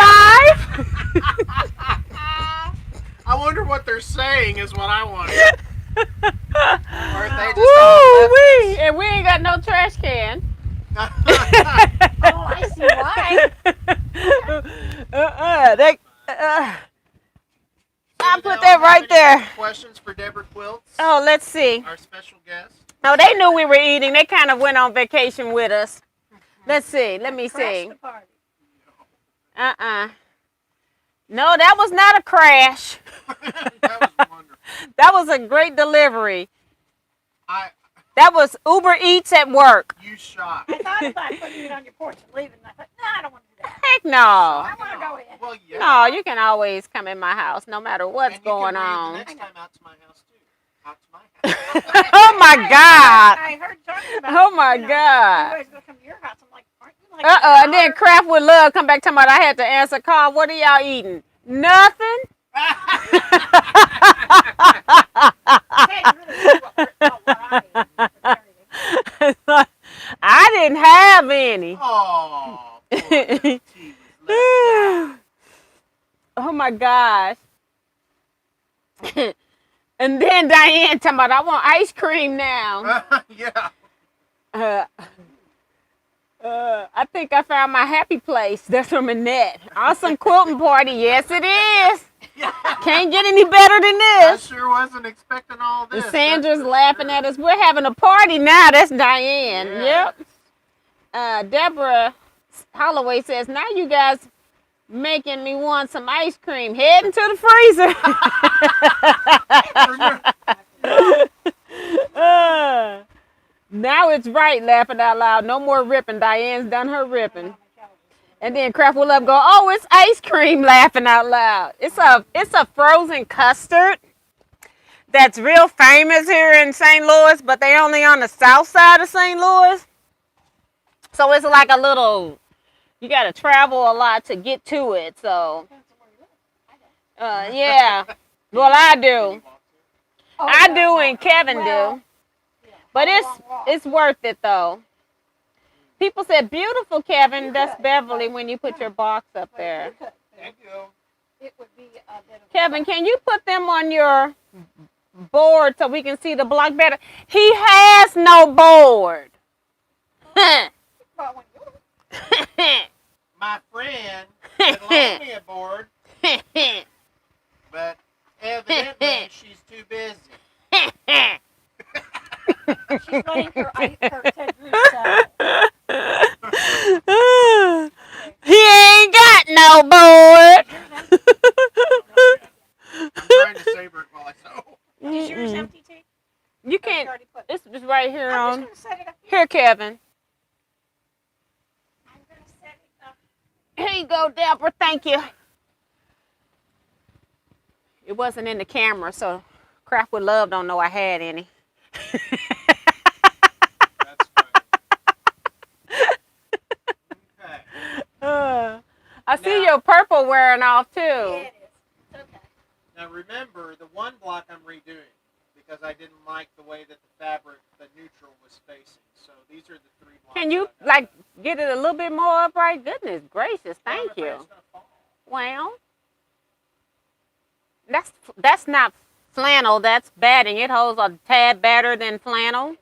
live. I wonder what they're saying is what I wonder. Or if they just Woo-wee. And we ain't got no trash can. Oh, I see why. I put that right there. Questions for Deborah Quilts, Oh, let's see. our special guest. Oh, they knew we were eating. They kind of went on vacation with us. Let's see. Let me Crash see. the party. No, that was not a crash. That was wonderful. That was a great delivery. That was Uber Eats at work. You shot. I thought about putting it on your porch and leaving. And I thought, no, I don't want to do that. Heck no. I want to go in. Well, yeah. No, you can always come in my house no matter what's And you going can on. The next time out to my house too. Out to my house. Oh my God. I heard talking about. Oh my God. Everybody's gonna come to your house. I'm like, aren't you like? And then Kraft with Love come back talking about I had to answer call. What are y'all eating? Nothing. I didn't have any. Oh. Oh my gosh. And then Diane talking about I want ice cream now. Yeah. I think I found my happy place. That's from Annette. Awesome quilting party. Yes, it is. Can't get any better than I this. sure wasn't expecting all this. And Sandra's laughing at us. We're having a party now. That's Diane. Yeah. Yep. Deborah Holloway says, now you guys making me want some ice cream. Heading to the freezer. Now it's right, laughing out loud. No more ripping. Diane's done her ripping. And then Kraft will up go, oh, it's ice cream, laughing out loud. It's a frozen custard that's real famous here in St. Louis, but they only on the south side of St. Louis. So it's like a little, you got to travel a lot to get to it. So, yeah. Well, I do. I do and Kevin do. But it's worth it, though. People said, beautiful, Kevin. That's Beverly when you put your box up there. Thank you. It would be a bit of Kevin, can you put them on your board so we can see the block better? He has no board. My friend had loaned me a board, but evidently she's too busy. She's letting her Ted Cruz down. He ain't got no board. I'm trying to savor it while I sew. Is yours empty, T? You can't. already put it. It's just right here I'm on. just gonna set it up. Here, Kevin. I'm gonna set it up. Here you go, Deborah. Thank you. It wasn't in the camera, so Kraft with Love don't know I had any. That's funny. Okay. I see your purple wearing off too. Yeah, it is. It's okay. Now remember, the one block I'm redoing because I didn't like the way that the fabric, the neutral, was facing. So these are the three blocks. Can you that I got. get it a little bit more upright? Goodness gracious, Well, I'm thank afraid you. it's gonna fall. Well, that's not flannel. That's batting. It holds a tad better than flannel.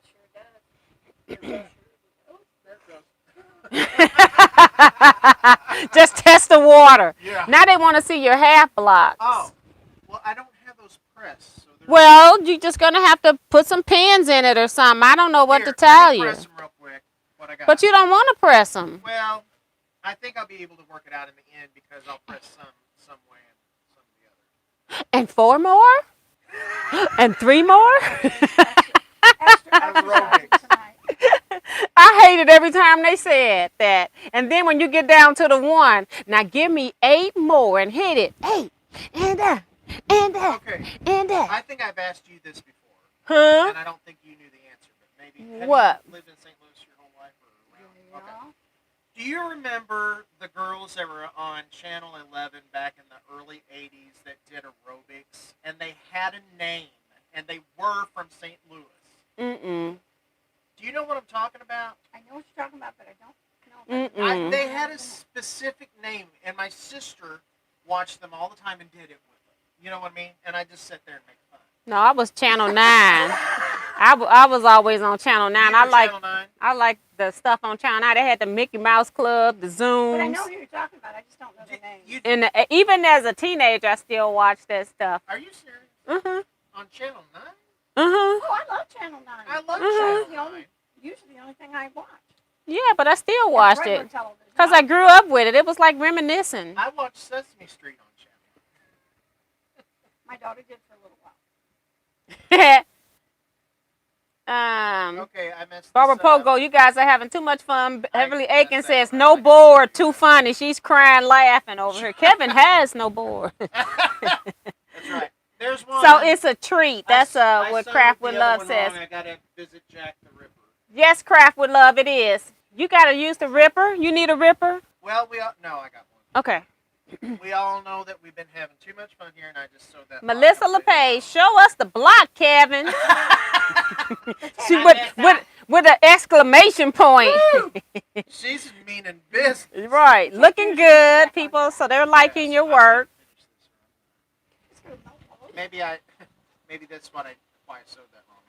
It sure does. Just test the water. Yeah. Now they want to see your half blocks. Oh, well, I don't have those pressed. So they're Well, you're just gonna have to put some pins in it or something. I don't know what Here, to tell let me you. Press them real quick. What I got. But you don't want to press them. Well, I think I'll be able to work it out in the end because I'll press some way and some the other. And 4 more? And 3 more? Extra Aerobics. tonight. I hate it every time they said that. And then when you get down to the 1, now give me 8 more and hit it. 8 and that and that Okay. and that. I think I've asked you this before, Huh? and I don't think you knew the answer, but maybe Have What? you lived in St. Louis your whole life or around? Okay. Yeah. Do you remember the girls that were on Channel 11 back in the early 80s that did aerobics? And they had a name, and they were from St. Louis. Mm-mm. Do you know what I'm talking about? I know what you're talking about, but I don't know. If I Mm-mm. They had a specific name, and my sister watched them all the time and did it with them. You know what I mean? And I just sit there and make fun. No, I was Channel 9. I was always on Channel 9. You were Channel 9? I like the stuff on Channel 9. They had the Mickey Mouse Club, the Zooms. But I know who you're talking about. I just don't know the name. And even as a teenager, I still watch that stuff. Are you serious? Uh-huh. On Channel 9? Uh-huh. Oh, I love Channel 9. I love Uh-huh. Channel 9. Usually the only thing I watch. Yeah, but I still watched Regular it. television. Because I grew up with it. It was like reminiscing. I watched Sesame Street on Channel. My daughter did for a little while. Okay, I messed Barbara this up. Pogo, you guys are having too much fun. Beverly Aiken that's that says, right. no board, too funny. She's crying, laughing over here. Kevin has no board. That's right. There's one. So it's a treat. That's I what sewed Craft the with other Love one says. wrong. I gotta visit Jack the Ripper. Yes, Craft with Love, it is. You got to use the ripper. You need a ripper? Well, no, I got one. Okay. We all know that we've been having too much fun here, and I just sewed that. Melissa LePage, show us the block, Kevin. She with an exclamation point. She's meaning business. Right. Looking good, people. So they're liking your work. Maybe that's why I sewed that wrong.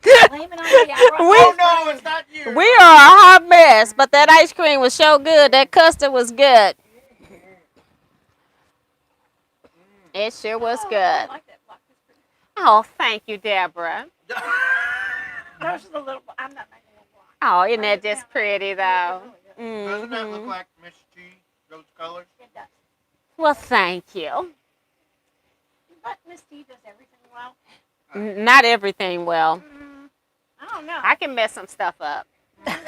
Blame it on me. Oh no, it's not you. We are a hot mess, but that ice cream was so good. That custard was good. It sure was I good. like that block. It's pretty. Oh, thank you, Deborah. Those are the little. I'm not making a little block. Oh, isn't that just pretty, though? Doesn't that look Mhm. like Miss T? Those colors? It does. Well, thank you. But Miss D does everything well. Not everything well. I don't know. I can mess some stuff up. Pardon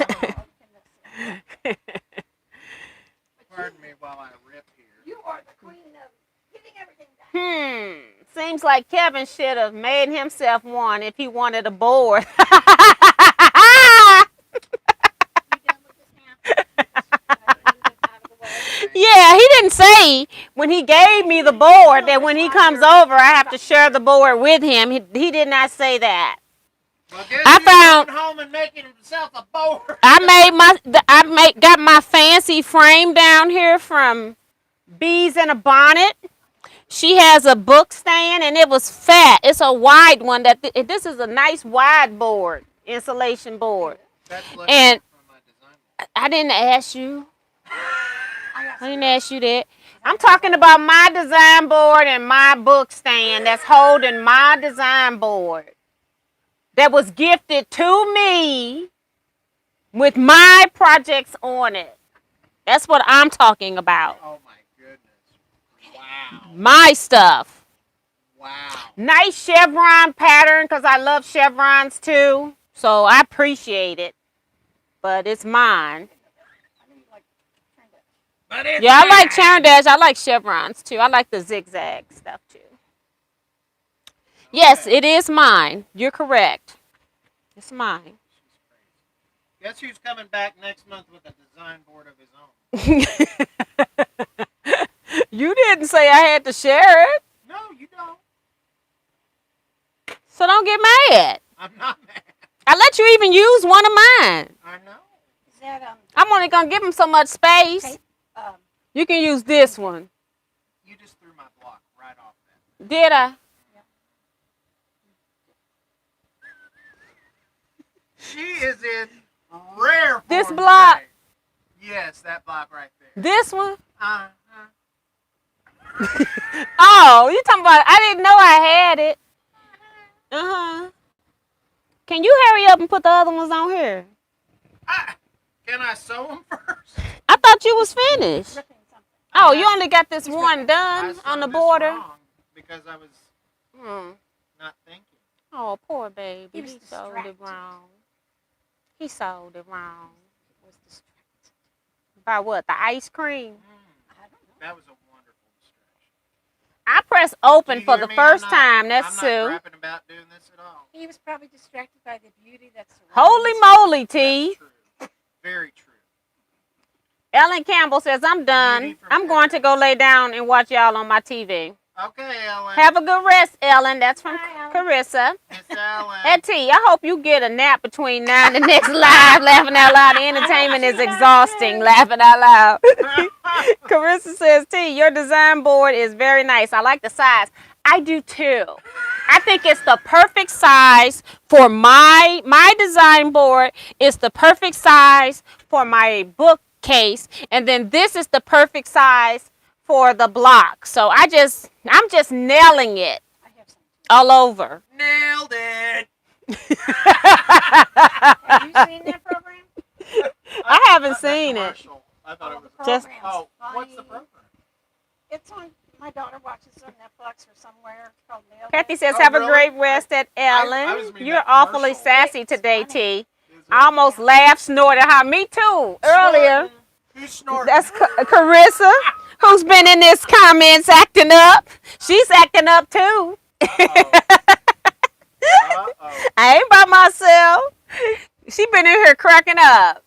me while I rip here. You are the queen of getting everything done. Seems like Kevin should have made himself one if he wanted a board. You done with this now? Out of the way. Yeah, he didn't say when he gave me the board that when he comes over, I have to share the board with him. He did not say that. Well, guess I who's found- going home and making himself a board. Got my fancy frame down here from Bees in a Bonnet. She has a book stand and it was fat. It's a wide one. This is a nice wide board, insulation board. That's And- from my design board. I didn't ask you. I got I didn't ask you that. I'm talking about my design board and my book stand that's holding my design board that was gifted to me with my projects on it. That's what I'm talking about. Oh my goodness. Wow. My stuff. Wow. Nice chevron pattern because I love chevrons too. So I appreciate it. But it's mine. But it's Yeah, I like Charon Dash. I like chevrons too. I like the zigzag stuff too. Yes, it is mine. You're correct. It's mine. Guess who's coming back next month with a design board of his own? You didn't say I had to share it, No, you don't. so don't get mad. I'm not mad. I let you even use one of mine. I know. Is that I'm only gonna give him so much space. Okay. You can use this one. You just threw my block right off that. Did I? She is in rare form This block? today. Yes, that block right there. This one? Uh-huh. Oh, you talking about? I didn't know I had it. Uh-huh. Can you hurry up and put the other ones on here? Can I sew them first? I thought you was finished. ripping something? Oh, you only got this one done I on the sewed this border? wrong because I was not thinking. Oh, poor baby. He was He sewed it distracted. wrong. He sewed it wrong. Was distracted. By what? The ice cream? I don't know. That was a wonderful distraction. I press Do open you for hear the me? first I'm time. That's I'm Sue. not rapping about doing this at all. He was probably distracted by the beauty that's Holy moly, T. That's true. Very true. Ellen Campbell says, I'm done. Beauty from I'm going to go lay down and watch y'all on my TV. Okay, Ellen. Have a good rest, Ellen. That's from Bye, Ellen. Carissa. Miss Ellen. Hey, T, I hope you get a nap between now and the next live. Laughing out loud. The entertainment is exhausting. Laughing out loud. Carissa says, T, your design board is very nice. I like the size. I do too. I think it's the perfect size for my design board. It's the perfect size for my bookcase, and then this is the perfect size for the block. So I'm just nailing it I have some. all over. Nailed it. Have you seen that program? I haven't That seen it. commercial. I thought Oh, it was the Just- program's Oh, funny. what's the program? It's on. My daughter watches it on Netflix or somewhere. It's called Nailed Kathy It. says, Oh, have a really? great rest at I Ellen. was reading You're that awfully commercial. sassy It's today, funny. T. Is it? I almost laughed, snorted. How me too earlier. Who's snorting? That's Carissa, who's been in this comments acting up. She's acting up too. Uh-oh. I ain't by myself. She been in here cracking up.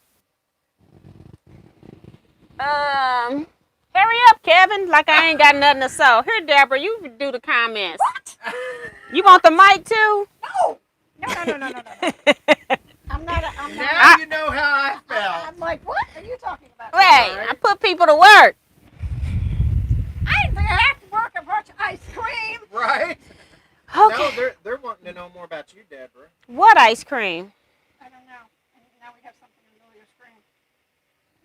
Hurry up, Kevin. Like I ain't got nothing to say. Here, Deborah, you do the comments. You want the mic too? No. No. I'm not. I'm not. Now you know how I felt. I'm like, what are you talking about? Wait, I put people to work. I didn't think I have to work. I brought you ice cream. Right? Okay. No, they're wanting to know more about you, Deborah. What ice cream? I don't know. And now we have something in the middle of your screen.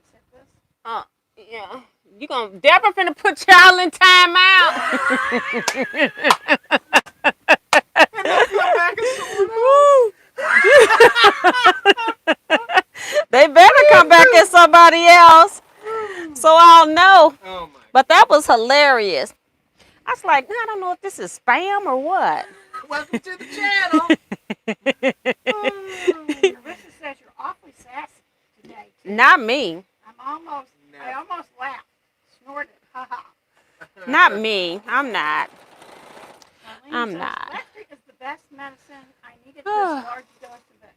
Is it this? Yeah. You gonna Deborah finna put y'all in time out. And they'll come back as someone Woo. They better come back as somebody else. So I'll know. Oh my. But that was hilarious. I was like, I don't know if this is spam or what. Welcome to the channel. Marissa says you're awfully sassy today. Too. Not me. I almost laughed. Snorted. Ha ha. Not me. I'm not. Marlene I'm says, not. Electric is the best medicine. I needed this large dose of it.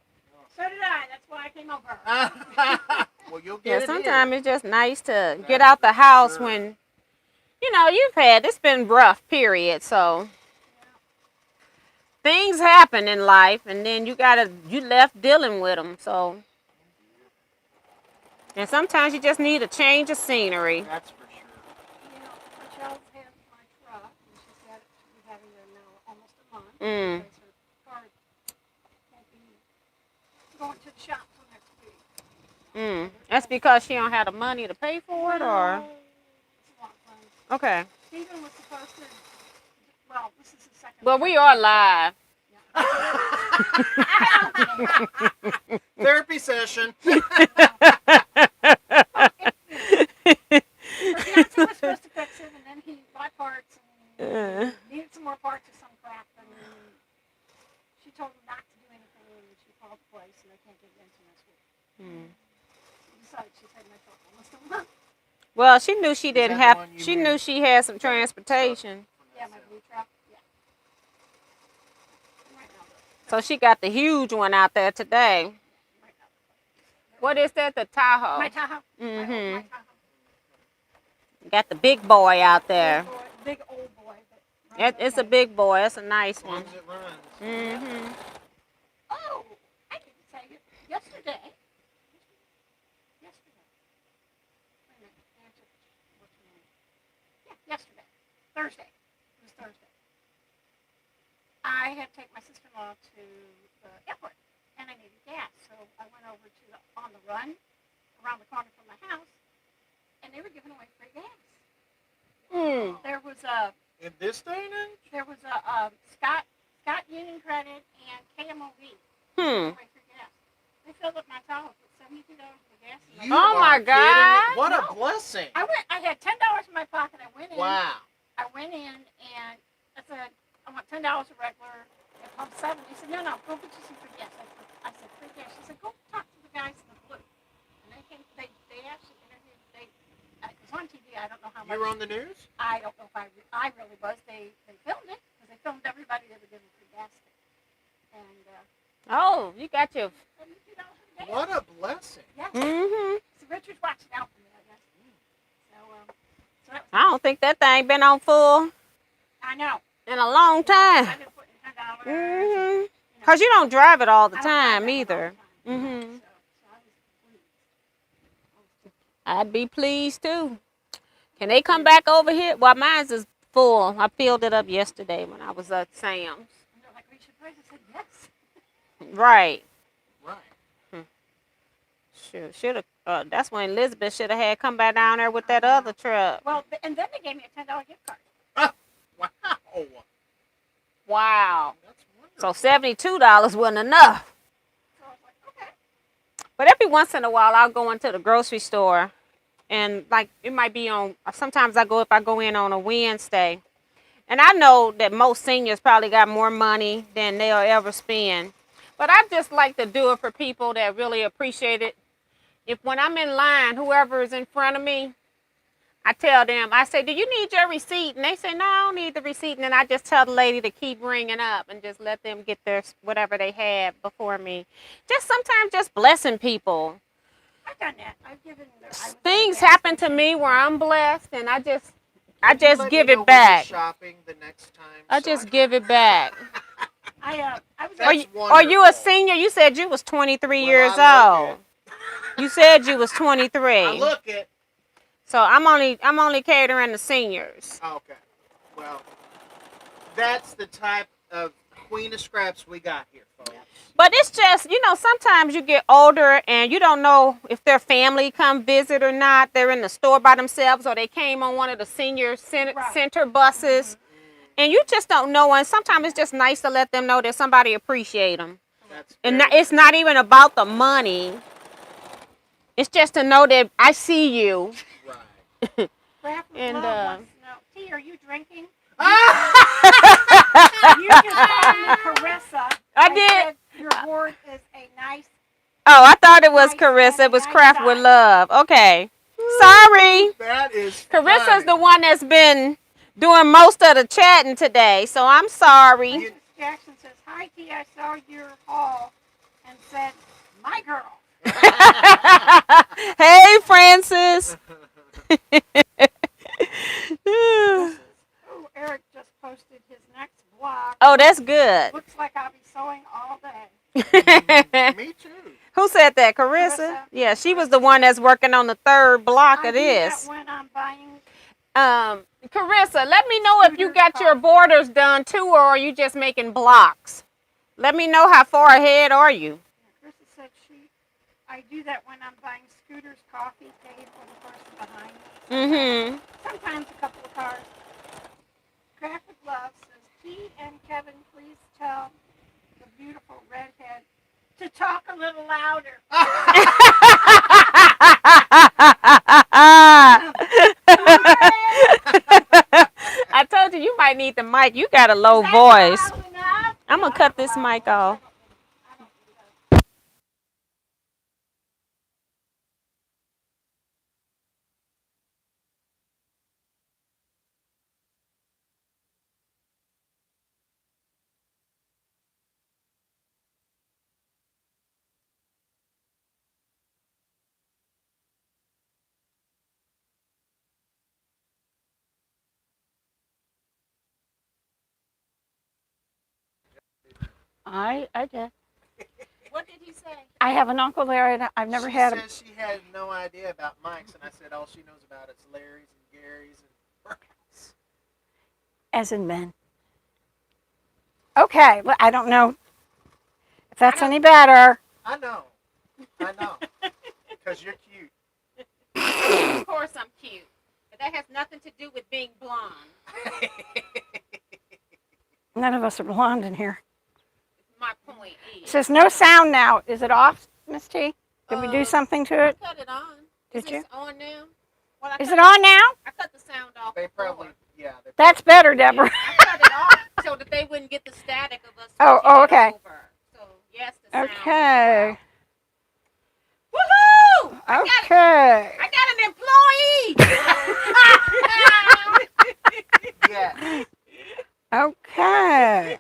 So did I. That's why I came over. Well, you'll get Yeah, it sometimes here. it's just nice to get That's out the for house sure. when, it's been rough, period. So things happen in life, and then you left dealing with them. So, and sometimes you just need a change of scenery. That's for sure. Michelle's had my truck, and she said she'll be having it now almost a month. Mm. Because her car won't be going to the shop till next week. That's because she don't have the money to pay for it, or It's a lot of fun. okay. Stephen was supposed to. Well, this is the second. Well, we are live. Therapy session. Her fiance was supposed to fix it, and then he bought parts and needed some more parts of some crap, and she told him not to do anything, and she called the place, and they can't get it into next week. Besides, she's had my truck almost a month. Well, she knew she didn't that the have. one you She moved? knew she had some transportation, Yeah, my blue truck. Yeah. Right now, so she got the huge one out there today. right now. What is that? The Tahoe. My Tahoe. My Tahoe. Got the big boy out there. Big old boy. But runs It's a okay. big boy. It's a nice As long one. as it runs. Oh, I didn't tell you. Yesterday. Wait a minute. What's her name? Yeah, yesterday. Thursday. It was Thursday. I had to take my sister-in-law to the airport, and I needed gas. So I went over to the On the Run, around the corner from my house, and they were giving away free gas. There was a In this day and age? Scott Union Credit and KMOV. Hmm. Away free gas. They filled up my Tahoe, put $72 for gas. In You Oh my are kidding me. God. What No. a blessing. I had $10 in my pocket. I went in. Wow. I went in and I said, I want $10 a regular. They pumped 7. He said, no, go get you some free gas. I said, free gas. She said, go talk to the guys in the blue. And they actually interviewed. It was on on TV. I don't know how much. You were on the news? I don't know if I really was. They filmed it because they filmed everybody that were giving free gas. And Oh, you got your. $72 What a blessing. Yes. Mm-hmm. So Richard's watching out for me, I guess. So that was I don't think that thing been on full I know. in a long time. I've been putting $10. Mm-hmm. Cause you don't drive it all the I don't drive time that either. all the time. Mm-hmm. So I was pleased. I'd be pleased too. Can they come back over here? Well, mine's is full. I filled it up yesterday when I was at Sam's. And they're like, we should price. I said, yes. Right. Right. Should have. That's when Elizabeth should have had come back down there with that other truck. Well, and then they gave me a $10 gift card. Wow. Wow. That's wonderful. So $72 wasn't enough. So I was like, okay. But every once in a while, I'll go into the grocery store, and like it might be on. Sometimes if I go in on a Wednesday, and I know that most seniors probably got more money than they'll ever spend. But I just like to do it for people that really appreciate it. If when I'm in line, whoever is in front of me, I tell them, I say, do you need your receipt? And they say, no, I don't need the receipt. And then I just tell the lady to keep ringing up and just let them get their whatever they have before me. Just sometimes just blessing people. I've done that. I've given. Things happen to me where I'm blessed, and I just Let give me know it when you're back. shopping the next time. I just give it back. I was. That's Are you a wonderful. senior? You said you was 23 Well, years I look old. You said you was 23. I look it. So I'm only catering to seniors. Okay. Well, that's the type of queen of scraps we got here, folks. But it's just, sometimes you get older and you don't know if their family come visit or not. They're in the store by themselves or they came on one of the senior center buses. And you just don't know. And sometimes it's just nice to let them know that somebody appreciate them. And it's not even about the money. It's just to know that I see you. Right. And, wants to know, T, are you drinking? You just called me Carissa. I did. Said your board is a nice. Oh, I thought it was Nice Carissa. It was nice Craft with size. Love. Okay. Sorry. That is Carissa's funny. the one that's been doing most of the chatting today, so I'm sorry. You- Mrs. Jackson says, hi, T, I saw your haul and said, my girl. Hey, Francis. Oh, Eric just posted his next vlog. Oh, that's good. Looks like I'll be sewing all day. Me too. Who said that, Carissa? Carissa. Yeah, she was the one that's working on the third block I of do that this. when I'm buying. Carissa, let me know if you got your borders done too, or are you just making blocks? Let me know how far ahead are you. Carissa said I do that when I'm buying Scooter's coffee, paid for the person behind me. Mm-hmm. Sometimes a couple of cars. Craft with Love says, T and Kevin, please tell the beautiful redhead to talk a little louder. I told you you might need the mic. You got a low Is that voice. loud enough? I'm going to cut this mic off. I did. What did he say? I have an uncle there, and I've never she had him. said she had no idea about mics, and I said all she knows about is Larry's and Gary's and workouts. As in men. Okay, well, I don't know if that's any better. I know. Because you're cute. Of course I'm cute. But that has nothing to do with being blonde. None of us are blonde in here. My point It is. says no sound now. Is it off, Miss T? Did we do something to I it? cut it on. Did Is you? this on now? Well, I Is cut it on now? I cut the sound off. They before. probably, yeah. That's better, Deborah. I cut it off so that they wouldn't get the static of us. Oh, switching it okay. over. So, yes, the sound. Okay. Woohoo! I Okay. got an employee. Yes. Okay.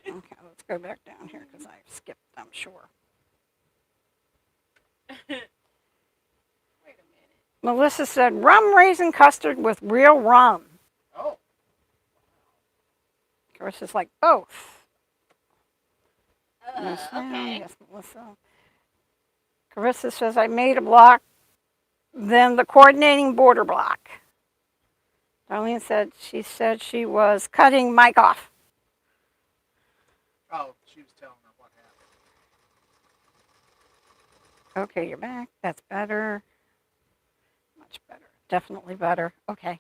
Okay, let's go back down here because I skipped, I'm sure. Wait a minute. Melissa said rum raisin custard with real rum. Oh. Carissa's like both. Okay. Yes, Melissa. Carissa says I made a block, then the coordinating border block. Darlene said she was cutting Mike off. Oh, she was telling her what happened. Okay, you're back. That's better. Much better. Definitely better. Okay.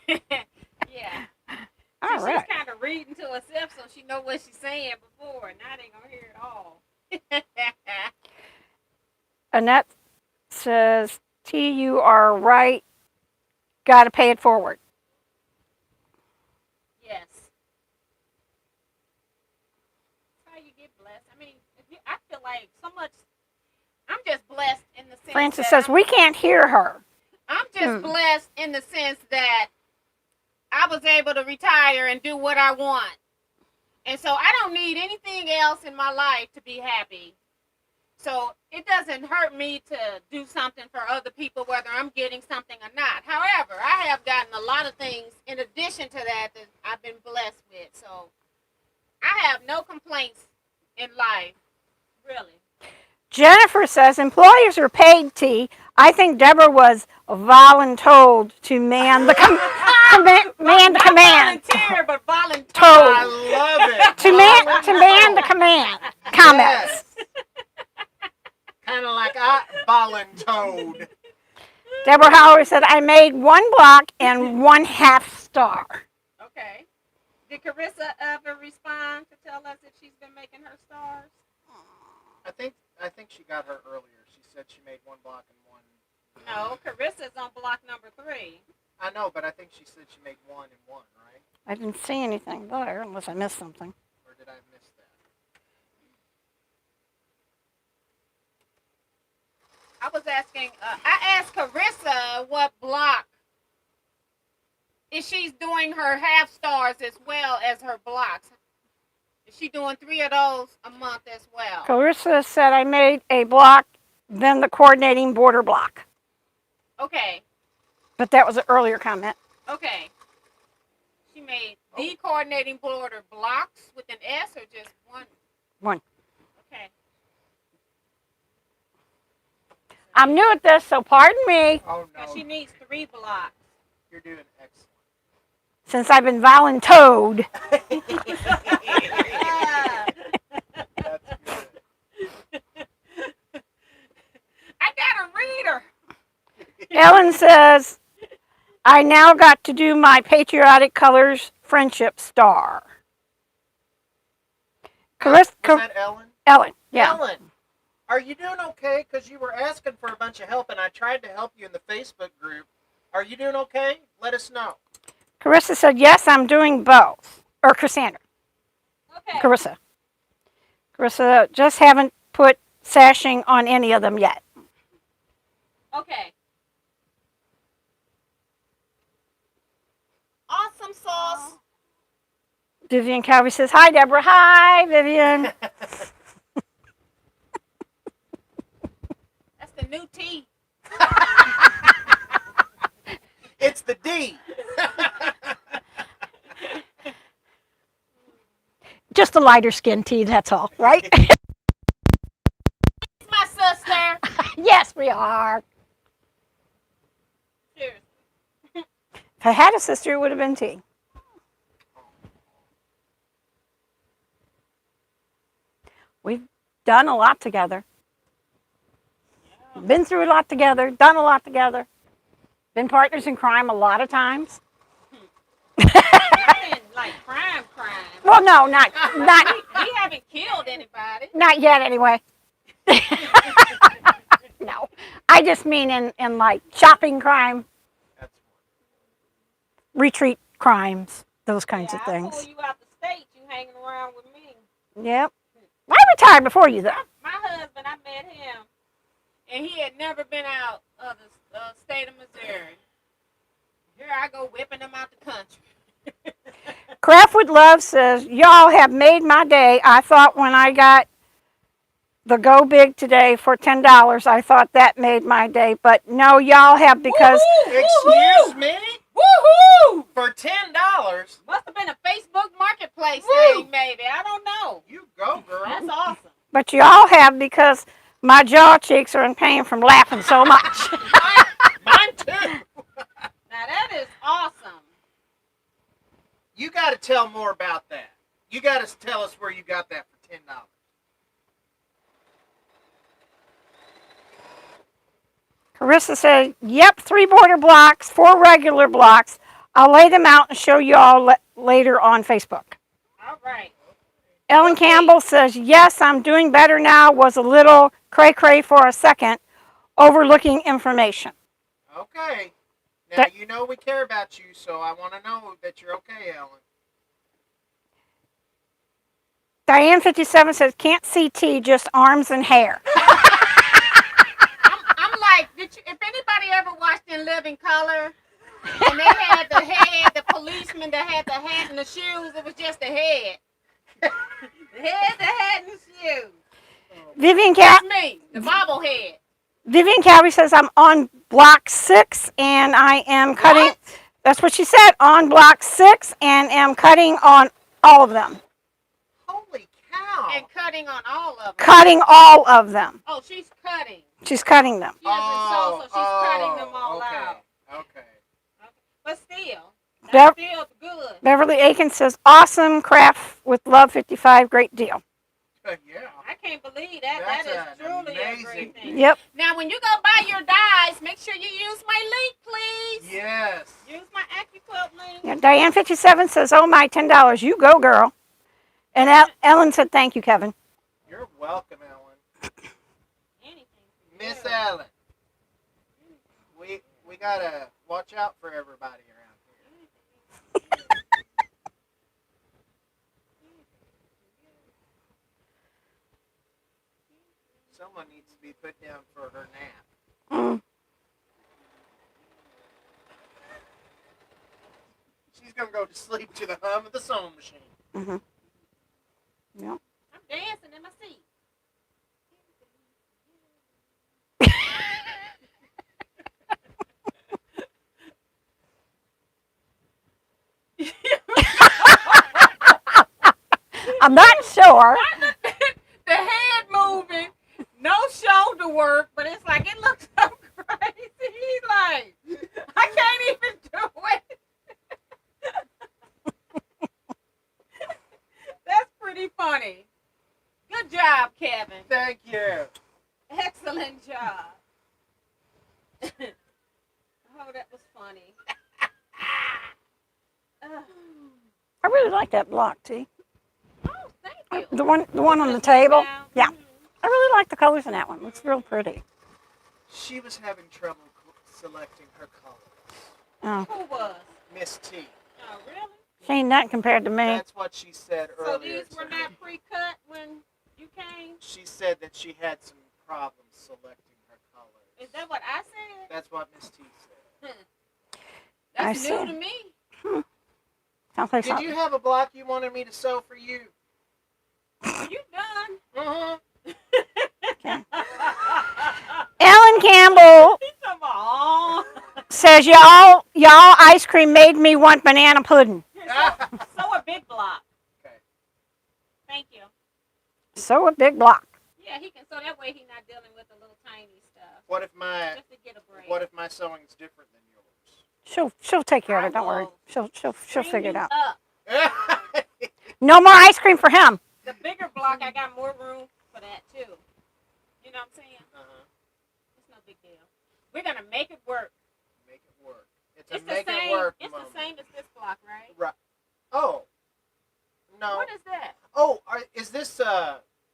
Yeah. All See, right. she's kind of reading to herself so she know what she's saying before. Now they gonna hear it all. Annette says, T, you are right. Got to pay it forward. Yes. That's how you get blessed. I mean, I feel like so much. I'm just blessed in the sense Francis that says, we can't hear her. I'm just blessed in the sense that I was able to retire and do what I want. And so I don't need anything else in my life to be happy. So it doesn't hurt me to do something for other people, whether I'm getting something or not. However, I have gotten a lot of things in addition to that I've been blessed with. So I have no complaints in life, really. Jennifer says, employers are paid, T. I think Deborah was voluntold to man the command. Volunteer, but volunteer. I love it. To man the command. Comments. Yes. Kind of like I voluntold. Deborah Howard said, I made one block and 1/2 star. Okay. Did Carissa ever respond to tell us if she's been making her stars? I think she got her earlier. She said she made one block and one. No, Carissa's on block number 3. I know, but I think she said she made one and one, right? I didn't see anything there unless I missed something. Or did I miss that? I was asking, I asked Carissa what block. If she's doing her half stars as well as her blocks. Is she doing 3 of those a month as well? Clarissa said, I made a block, then the coordinating border block. Okay. But that was an earlier comment. Okay. She made the coordinating border blocks with an S or just one? One. Okay. I'm new at this, so pardon me. Oh, Because no. she needs 3 blocks. You're doing excellent. Since I've been voluntold. That's good. I got a reader. Ellen says, I now got to do my patriotic colors friendship star. Was that Ellen? Ellen, yeah. Ellen, are you doing okay? Because you were asking for a bunch of help, and I tried to help you in the Facebook group. Are you doing okay? Let us know. Carissa said, yes, I'm doing both. Or Cassandra. Okay. Carissa. Carissa, just haven't put sashing on any of them yet. Okay. Awesome sauce. Vivian Calvey says, hi, Deborah. Hi, Vivian. That's the new tea. It's the D. Just a lighter skin tea, that's all, right? It's my sister. Yes, we are. Cheers. If I had a sister, it would have been tea. We've done a lot together. Been through a lot together, done a lot together. Been partners in crime a lot of times. Not in like crime. Well, no, not We haven't killed anybody. not yet anyway. No. I just mean in like shopping crime, That's retreat crimes, those kinds of I things. pull you out the state, you hanging around with me. Yep. I retired before you though. My husband, I met him, and he had never been out of state of Missouri. Here I go whipping them out the country. Craft with Love says, y'all have made my day. I thought when I got the Go Big today for $10, I thought that made my day. But no, y'all have because Excuse me? Woohoo! For $10? Must have been a Facebook Marketplace Woo! thing, maybe. I don't know. You go, girl. That's awesome. but y'all have because my jaw cheeks are in pain from laughing so much. Mine too. Now that is awesome. You got to tell more about that. You got to tell us where you got that for $10. Carissa said, yep, 3 border blocks, 4 regular blocks. I'll lay them out and show you all later on Facebook. All right. Ellen Campbell says, yes, I'm doing better now. Was a little cray-cray for a second, overlooking information. Okay. Now, you know we care about you, so I want to know that you're okay, Ellen. Diane57 says, can't see T, just arms and hair. I'm like, if anybody ever watched In Living Color, and they had the head, the policeman that had the hat and the shoes, it was just the head. The hat, and the shoes. Vivian That's me, the bobblehead. Vivian Calvary says, I'm on block 6 and I am cutting. What? That's what she said, on block 6 and am cutting on all of them. Holy cow. And cutting on all of them. Cutting all of them. Oh, she's cutting. She's cutting them. She hasn't sewn, so she's cutting them all okay. out. Okay. But still, Bev- that feels good. Beverly Aikens says, awesome craft with love 55, great deal. Yeah. I can't believe that. That's That is truly a amazing great thing. Yep. Now, when you go buy your dyes, make sure you use my link, please. Yes. Use my AccuQuilt link. Yeah, Diane 57 says, oh my, $10. You go, girl. And Ellen said, thank you, Kevin. You're welcome, Ellen. Anything for you. Miss Ellen. We gotta watch out for everybody around here. Someone needs to be put down for her nap. Mm. She's gonna go to sleep to the hum of the sewing machine. Mm-hmm. Yeah. I'm dancing in my seat. I'm not sure. The head moving, no shoulder work, but it's like, it looks so crazy. He's like, I can't even do it. That's pretty funny. Good job, Kevin. Thank you. Excellent job. Oh, that was funny. I really like that block, T. Oh, thank you. The one on the table. Yeah. I really like the colors in that one. Looks real pretty. She was having trouble selecting her colors. Oh, Who was? Miss T. Oh, really? she ain't that compared to me. That's what she said So earlier. these were not pre-cut when you came? She said that she had some problems selecting her colors. Is that what I said? That's what Miss T said. That's I new see. to me. Sounds like Did something. you have a block you wanted me to sew for you? You done? Uh-huh. Ellen Campbell Aw. says, y'all ice cream made me want banana pudding. So a big block. Okay. Thank you. So a big block. Yeah, he can. So that way he's not dealing with the little tiny stuff. What if my Just to get a break. What if my sewing's different than She'll take care of it. Don't worry. I She'll Bring figure it you out. Up. yours? No more ice cream for him. The bigger block, I got more room for that too. You know what I'm saying? Uh-huh. It's no big deal. We're gonna make it work. Make it work. It's a It's the make same. it work It's moment. the same as this block, right? Right. Oh. No. What is that? Oh, is this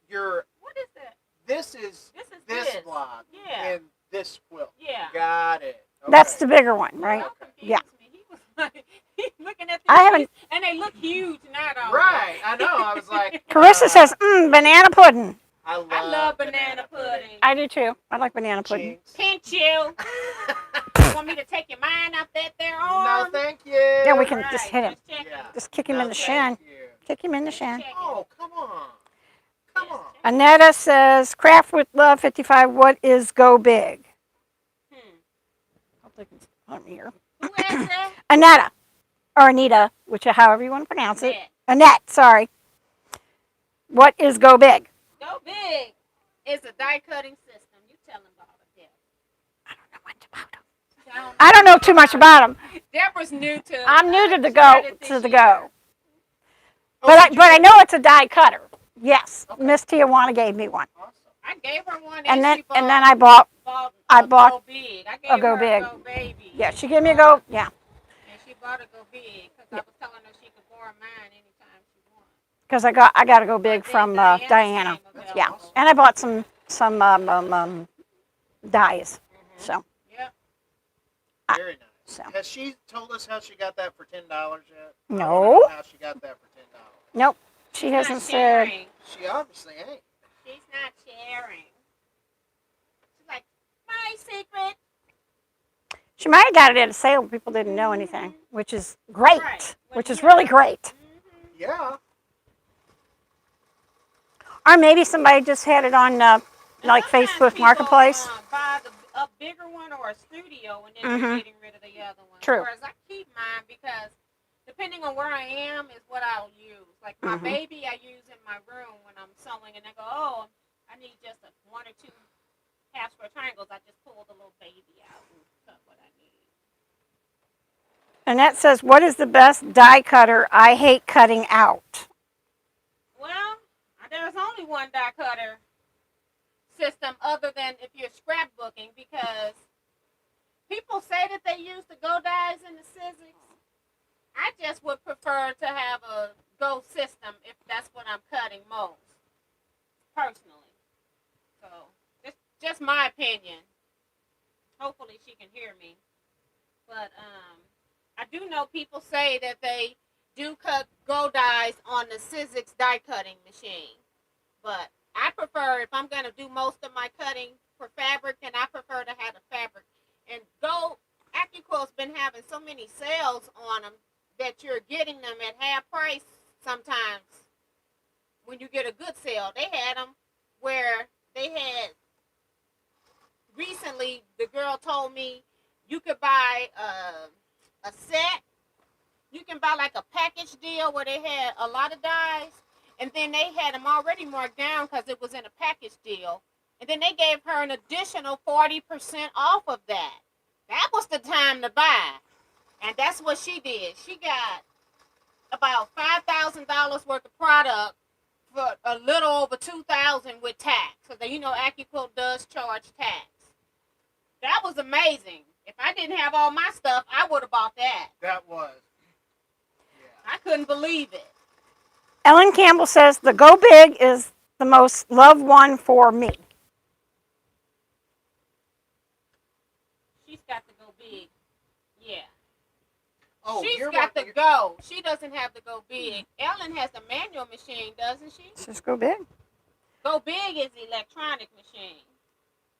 your? What is that? This is This is this this. block Yeah. and this quilt. Yeah. Got it. Okay. That's the bigger one, right? Y'all confused Yeah. me. He was like, he's looking at these I haven't- and they look huge now, don't Right. I know. I was like. Carissa says, banana pudding. I I love banana pudding. I do too. I like banana pudding. Jinx. Pinch you. Want me to take your mind off that there No, arm? thank you. Yeah, we can Right, just hit him. just checking. Yeah. Just kick him No, in the thank shin. you. Kick him in the Just shin. checking. Oh, come on. Come on. Annetta says, Craft with Love 55, what is Go Big? I'll take this on here. Who asked that? Annetta, or Anita, which however you want to pronounce it. Annette. Annette, sorry. What is Go Big? Go Big is a die cutting system. You tell them about it, I don't know much about them. Deb. I don't know too much about them. Deborah's new to. I'm new to the she go. started this To the year. go. Oh, But did you I get- know it's a die cutter. Yes, Okay. Miss Tijuana gave me one, Awesome. I gave her one, and then she bought, I bought. I bought Go Big. I gave a Go her Big. a Go Baby. Yeah, she gave me a Go. Yeah, And she bought a Go Big because I was telling her she could borrow mine anytime she wanted. because I got to Go Big But then from Diana Diana. came available. Yeah, and I bought some dies. Mhm. So Yep. Very nice. So. Has she told us how she got that for $10 yet? I No. wanna know how she got that for $10. nope, she She's hasn't not said. sharing. She obviously ain't. She's not sharing. She's like, my secret. She might have got it at a sale, but people didn't know anything, which is great. Right. Which is really great. Mm-hmm. Yeah. Or maybe somebody just had it on like Facebook People, Marketplace. Buy a bigger one or a studio, and then Mhm. they're getting rid of the other one. True. Whereas I keep mine because depending on where I am is what I'll use. Like my Mhm. baby, I use in my room when I'm sewing, and I go, oh, I need just one or two half square triangles. I just pull the little baby out and cut what I need. And that says, what is the best die cutter? I hate cutting out. Well, there's only one die cutter system other than if you're scrapbooking because people say that they use the go dies in the Sizzix. I just would prefer to have a go system if that's what I'm cutting most, personally. So, it's just my opinion. Hopefully she can hear me. But I do know people say that they do cut go dies on the Sizzix die cutting machine. But I prefer, if I'm going to do most of my cutting for fabric, then I prefer to have the fabric. And AccuQuilt's been having so many sales on them that you're getting them at half price sometimes when you get a good sale. They had them where they had, recently the girl told me you could buy a set. You can buy like a package deal where they had a lot of dies. And then they had them already marked down because it was in a package deal. And then they gave her an additional 40% off of that. That was the time to buy. And that's what she did. She got about $5,000 worth of product for a little over $2,000 with tax. Because you know AccuQuilt does charge tax. That was amazing. If I didn't have all my stuff, I would have bought that. That was. Yeah. I couldn't believe it. Ellen Campbell says, the Go Big is the most loved one for me. She's got to go big. Yeah. Oh, She's you're got working. to go. She doesn't have to go big. Ellen has the manual machine, doesn't she? Just Go Big. Go big is the electronic machine.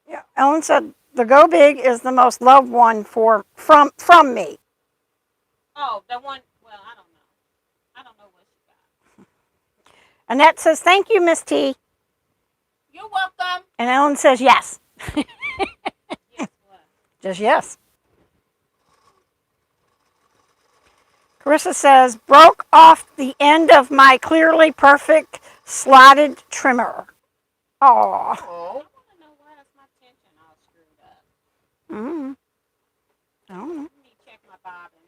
Yeah. Ellen said, the Go Big is the most loved one from me. Oh, the one. Well, I don't know. I don't know what she got. Annette says, thank you, Miss T. You're welcome. And Ellen says, yes. Yes, what? Just yes. Carissa says, broke off the end of my clearly perfect slotted trimmer. Aw. Oh. I want to know why is my tension all screwed up. Mm. I don't know. Let me check my bobbin.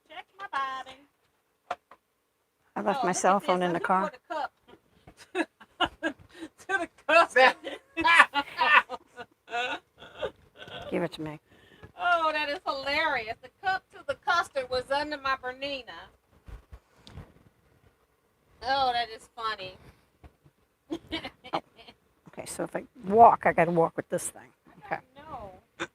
Check my bobbin. I left Oh, my look cell at phone this. in the Let me car. pour the cup to the custard. Give it to me. Oh, that is hilarious. The cup to the custard was under my Bernina. Oh, that is funny. Okay, so if I walk, I got to walk with this thing. Okay. No. Why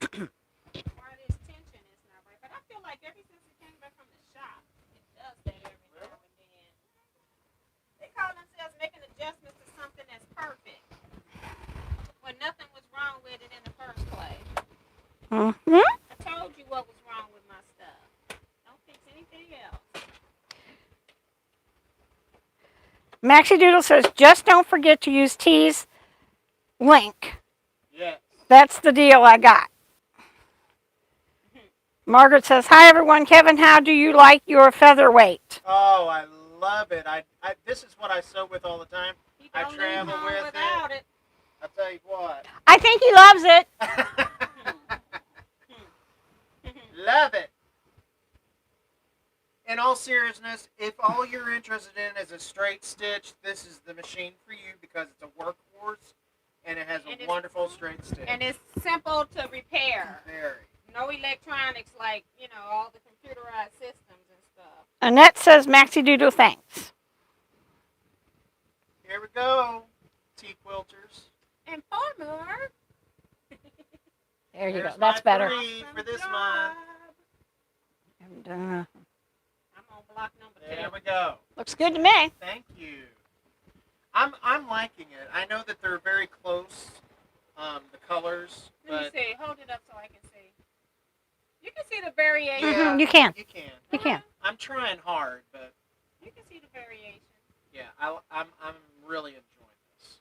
this tension is not right. But I feel like ever since it came back from the shop, it does that every now and then. They Maxie Doodle says, just don't forget to use T's link. Yes. That's the deal I got. Margaret says, hi everyone. Kevin, how do you like your featherweight? Oh, I love it. This is what I sew with all the time. You I don't leave travel home with without it. I'll tell you what. I think he loves it. Love it. In all seriousness, if all you're interested in is a straight stitch, this is the machine for you because it's a workhorse and it has a wonderful straight stitch. And it's simple to repair. Very. No electronics like, all the computerized systems and stuff. Annette says, Maxie Doodle, thanks. Here we go. Teaquilters. And four more. There you There's go. That's my better. 3 for this month. And, I'm on block number 2. There we go. looks good to me. Thank you. I'm liking it. I know that they're very close, the colors, Let me but see. Hold it up so I can see. You can see the variation. yeah, You can. You can. You can. I'm trying hard, but You can see the variation. yeah, I'm really enjoying this.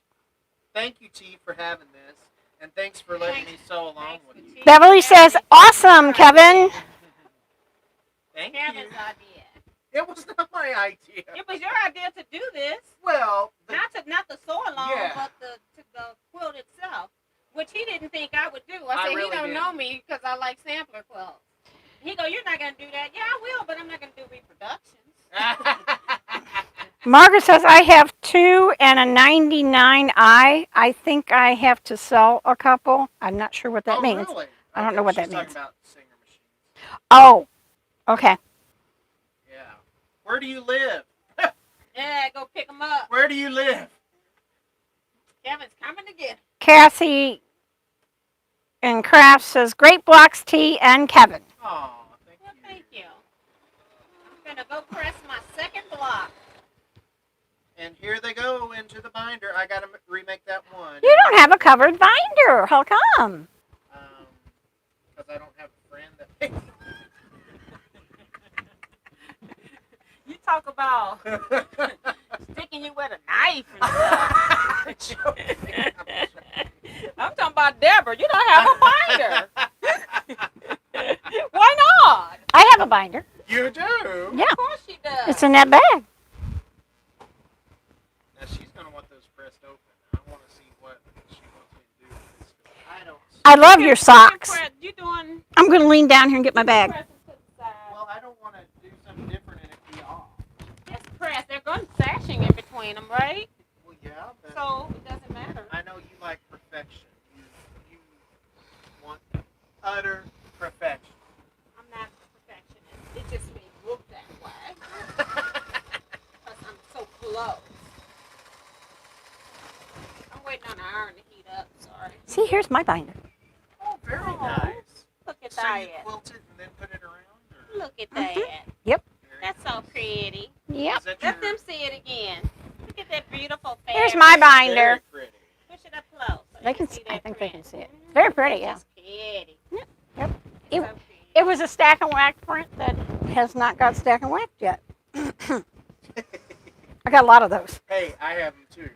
Thank you, T, for having this, and thanks for letting me sew along with you. Beverly says, awesome, Kevin. Thank you. Kevin's idea. It was not my idea. It was your idea to do this. Well, Not the sew along, Yeah. but the quilt itself, which he didn't think I would do. I said, really he don't didn't. know me because I like sampler quilts. He go, you're not going to do that. Yeah, I will, but I'm not going to do reproductions. Margaret says, I have 2 and a 99i. I think I have to sell a couple. I'm not sure what that means. Really? I don't know what She's that means. talking about Singer machines. Oh, okay. Yeah. Where do you live? Yeah, go pick them up. Where do you live? Kevin's coming to get 'em. Cassie and Kraft says, great blocks, T and Kevin. Oh, thank Well, you. thank you. I'm going to go press my second block. And here they go into the binder. I got to remake that one. You don't have a covered binder. How come? Because I don't have a friend that makes You talk about sticking you with a knife and stuff. I'm talking about Deborah. You don't have a binder. Why not? I have a binder. You do? Yeah, Of course she does. it's in that bag. Now she's going to want those pressed open. I want to see what she wants me to do with this. I don't see. I love your socks. You doing? I'm going to lean down here and get my bag. Press it to the side. Well, I don't want to do something different and it be off. Just press. They're going sashing in between them, right? Well, yeah, but So it doesn't matter. I know you like perfection. You want utter perfection. I'm not a perfectionist. It just may look that way because I'm so close. I'm waiting on the iron to heat up. Sorry. See, here's my binder. Oh, very Oh. nice. Look at So that. you quilt it and then put it around? Or? Look at that. Yep. Very That's so pretty. Yep. Is that Let your- them see it again. Look at that beautiful fabric. Here's my binder. Very pretty. Push it up close. So They you can. see I that think they print. can see it. It's very pretty. It's Yeah. just pretty. Yep. It's It- so pretty. It was a stack and wax print that has not got stack and waxed yet. I got a lot of those. Hey, I have them too.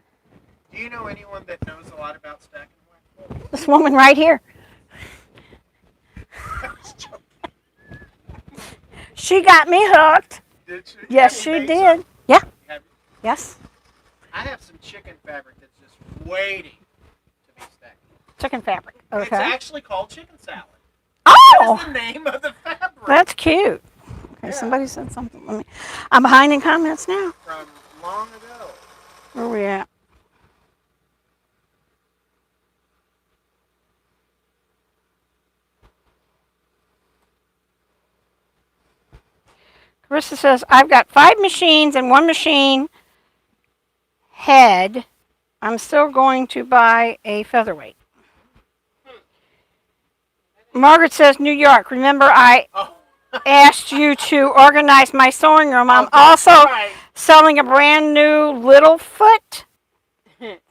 Do you know anyone that knows a lot about stacking wax? This woman right here. I was joking. She got me hooked. Did she? Yes, Have she you made did. some? Yeah. Have you? Yes. I have some chicken fabric that's just waiting to be stacked. Chicken fabric. It's Okay. actually called chicken salad. That Oh, is the name of the fabric. that's cute. Okay, Yeah. somebody said something. Let me. I'm behind in comments now. From long ago. Where we at? Carissa says, I've got 5 machines and 1 machine head. I'm still going to buy a featherweight. Margaret says, New York. Remember, I Oh. asked you to organize my sewing room. I'm Oh, that's also right. selling a brand new Littlefoot.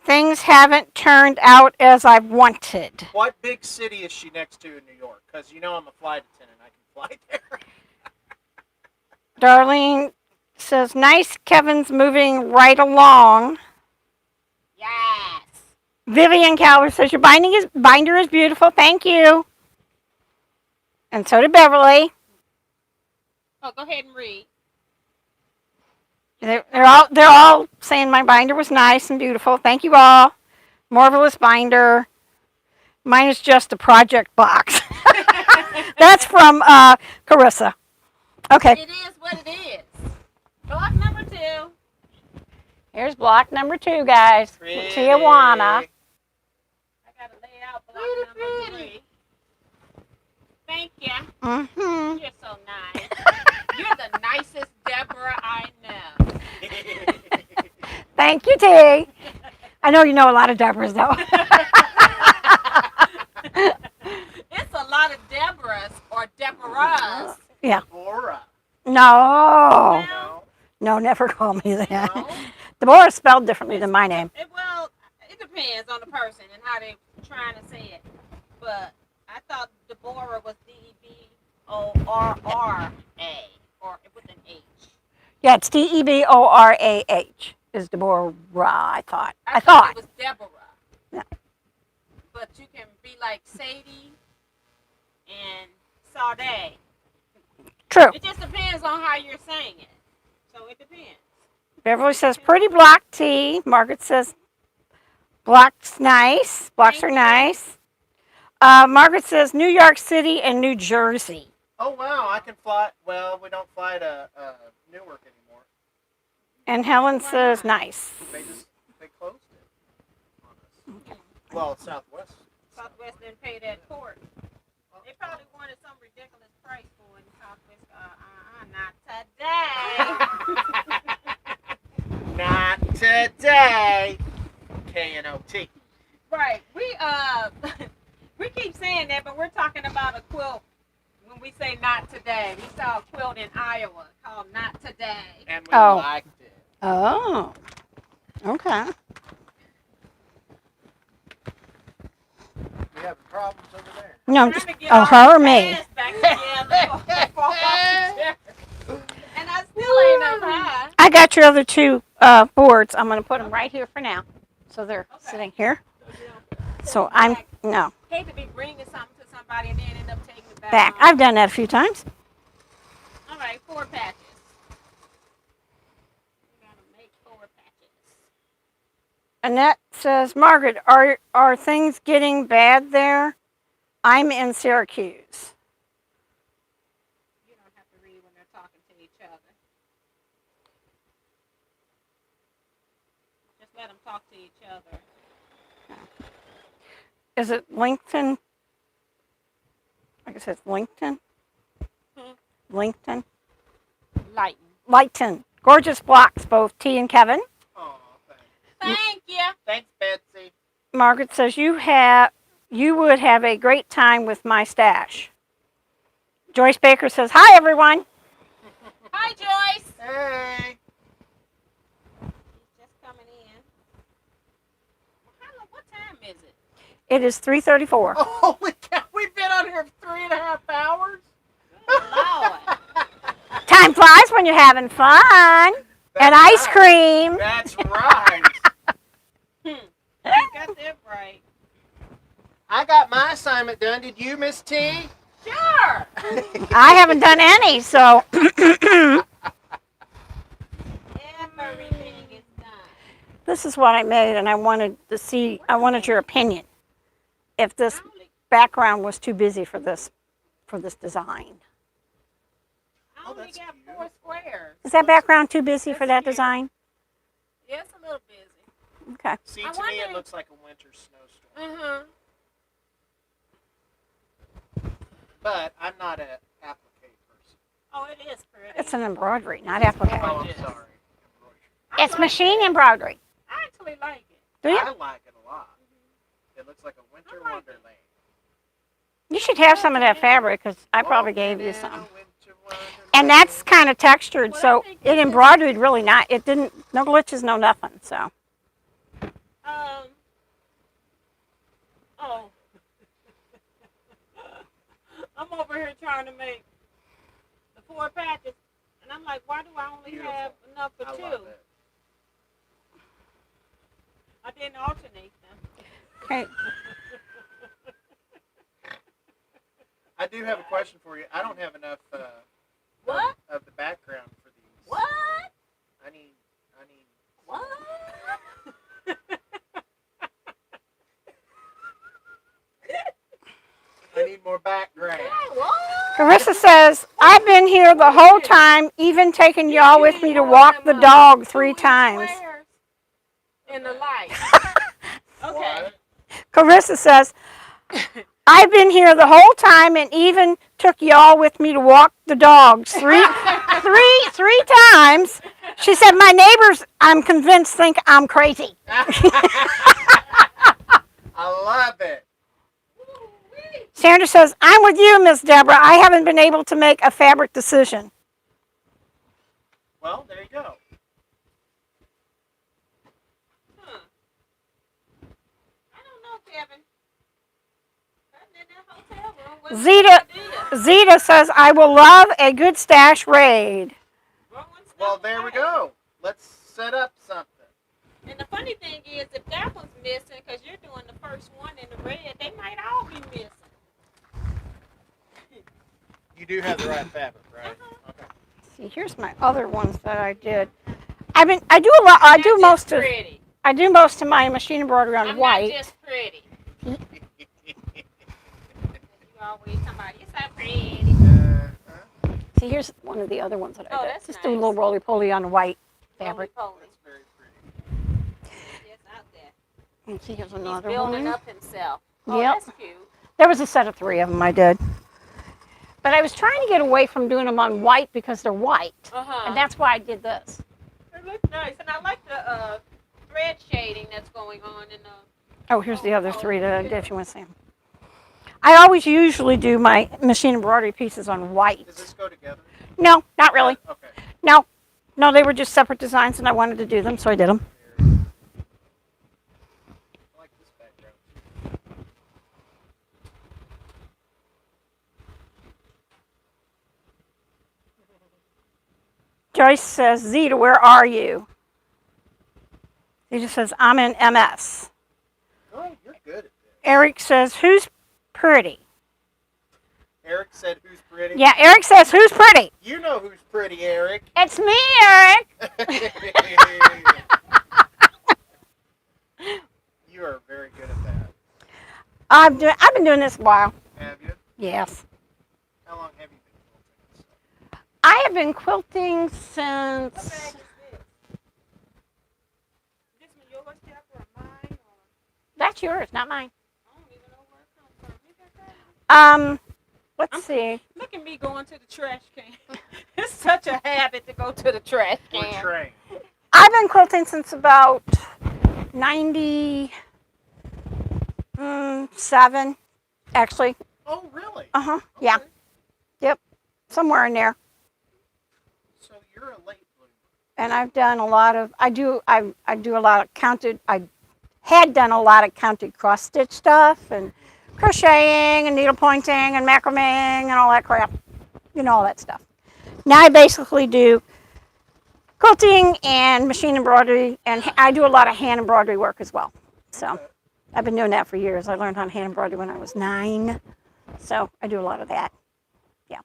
Things haven't turned out as I wanted. What big city is she next to in New York? Because you know I'm a flight attendant. I can fly there. Darlene says, nice, Kevin's moving right along. Yes. Vivian Calver says, your binder is beautiful. Thank you. And so did Beverly. Oh, go ahead and read. They're all saying my binder was nice and beautiful. Thank you all. Marvelous binder. Mine is just a project box. That's from Carissa. Okay. It is what it is. Block number 2. Here's block number 2, guys. Pretty. Teajuana. I gotta lay out block number 3. Thank you. Mm-hmm. You're so nice. You're the nicest Deborah I know. Thank you, T. I know you know a lot of Deborahs, though. It's a lot of Deborahs or Deborahs. Yeah. Deborah. No. No. No, never call me that. No. Deborah is spelled differently than my name. Well, it depends on the person and how they're trying to say it. But I thought Deborah was D-E-B-O-R-R-A or with an H. Yeah, it's Deborah is Deborah, I thought. I thought it was Deborah. Yeah. But you can be like Sadie and Sade. True. It just depends on how you're saying it. So it depends. Beverly says, pretty block, T. Margaret says, blocks nice. Blocks are nice. Margaret says, New York City and New Jersey. Oh, wow. I can fly. Well, we don't fly to Newark anymore. And Helen says, nice. They closed it on us. Well, Southwest. Southwest didn't pay that port. They probably wanted some ridiculous price for it. Southwest, not today. Not today. K-N-O-T. Right. We keep saying that, but we're talking about a quilt when we say not today. We saw a quilt in Iowa called Not Today. And we Oh. liked it. Oh. Okay. We having problems over there. No, I'm Trying just, to get oh, our her or me? pants back together before off the chair. And I still ain't up high. I got your other 2 boards. I'm going to put them right here for now. So they're sitting here. So I'm, no, Hate to be bringing something to somebody and then end up taking it back. home. I've done that a few times. All right, 4 patches. We gotta make 4 patches. Annette says, Margaret, are things getting bad there? I'm in Syracuse. You don't have to read when they're talking to each other. Just let them talk to each other. Is it LinkedIn? I guess it's LinkedIn. LinkedIn. Lighton. Gorgeous blocks, both T and Kevin. Oh, thanks. Thank you. Thanks, Betsy. Margaret says, you would have a great time with my stash. Joyce Baker says, hi, everyone. Hi, Joyce. Hey. She's just coming in. What time is it? It is 3:34. Oh, holy cow. We've been on here for 3.5 hours. Lord. Time flies when you're having fun. And ice cream. That's right. You got that right. I got my assignment done. Did you, Miss T? Sure. I haven't done any, so Everything is done. this is what I made, and I wanted your opinion. If this background was too busy for this design. I only got 4 squares. Is that background too busy for that design? Yeah, it's a little busy. Okay. See, I to me, it wonder- looks like a winter snowstorm. Uh-huh. But I'm not an applique person. Oh, it is pretty. It's an embroidery, not applique. Oh, I'm Gorgeous. sorry. I It's like machine it. embroidery. I actually like it. Do you? I like it a lot. It looks like a winter I like it. wonderland. You should have some of that fabric, because I probably gave you Walking in a some. winter wonderland. And that's kind of textured, Well, so I think it this is- embroidered really not. It didn't, no glitches, no nothing, so. Oh. I'm over here trying to make the 4 patches, and I'm like, why do I only Beautiful. have enough for I two? love it. I didn't alternate them. Okay. I do have a question for you. I don't have enough What? of the background for these. What? I need. What? I need more background. Carissa says, I've been here the whole time, even taking y'all with me to walk the dog 3 times. In the light. Okay. What? Carissa says, I've been here the whole time and even took y'all with me to walk the dogs three times. She said, my neighbors, I'm convinced, think I'm crazy. I love it. Sandra says, I'm with you, Miss Deborah. I haven't been able to make a fabric decision. Well, there you go. Huh. I don't know, Kevin. Sitting in that hotel room, what's the idea? Zeta says, I will love a good stash raid. Well, there we go. Let's set up something. And the funny thing is, if that one's missing, because you're doing the first one in the red, they might all be missing. You do have the right fabric, right? Okay. See, here's my other ones that I did. I do a lot. I do most of my machine embroidery on white. I'm not just pretty. You always talking about, you're so pretty. See, here's one of the other ones that I did. That's Just nice. do a little roly-poly on white fabric. Roly-poly. That's very pretty. Just out there. And see, here's He's another building one. up himself. Oh, Yep. that's cute. There was a set of 3 of them I did. But I was trying to get away from doing them on white because they're white. And that's why I did this. It looks nice. And I like the thread shading that's going on in the... Oh, here's the other 3 that I did if you want to see them. I always usually do my machine embroidery pieces on white. Does this go together? No, not really. Okay. No, they were just separate designs and I wanted to do them, so I did them. I like this background. Joyce says, Zeta, where are you? Zeta says, I'm in MS. Oh, you're good at this. Eric says, who's pretty? Eric said, "Who's pretty?" Yeah, Eric says, who's pretty? You know who's pretty, Eric. It's me, Eric. You are very good at that. I've been doing this a while. Have you? Yes. How long have you been quilting? I have been quilting What bag since... is this? This one yours, Deborah, or mine? Or... That's yours, not mine. I don't even know where it comes from. You got that? Let's see. Look at me going to the trash can. It's such a habit to go to the trash We're can. trained. I've been quilting since about 97, actually. Oh, really? Uh-huh, yeah. Okay. Yep, somewhere in there. So you're a late bloomer. And I've done a lot of, I do a lot of counted, I had done a lot of counted cross stitch stuff and crocheting and needle pointing and macrame and all that crap. You know, all that stuff. Now I basically do quilting and machine embroidery, and I do a lot of hand embroidery work as well. So I've been doing that for years. I learned how to hand embroidery when I was 9. So I do a lot of that. Yeah.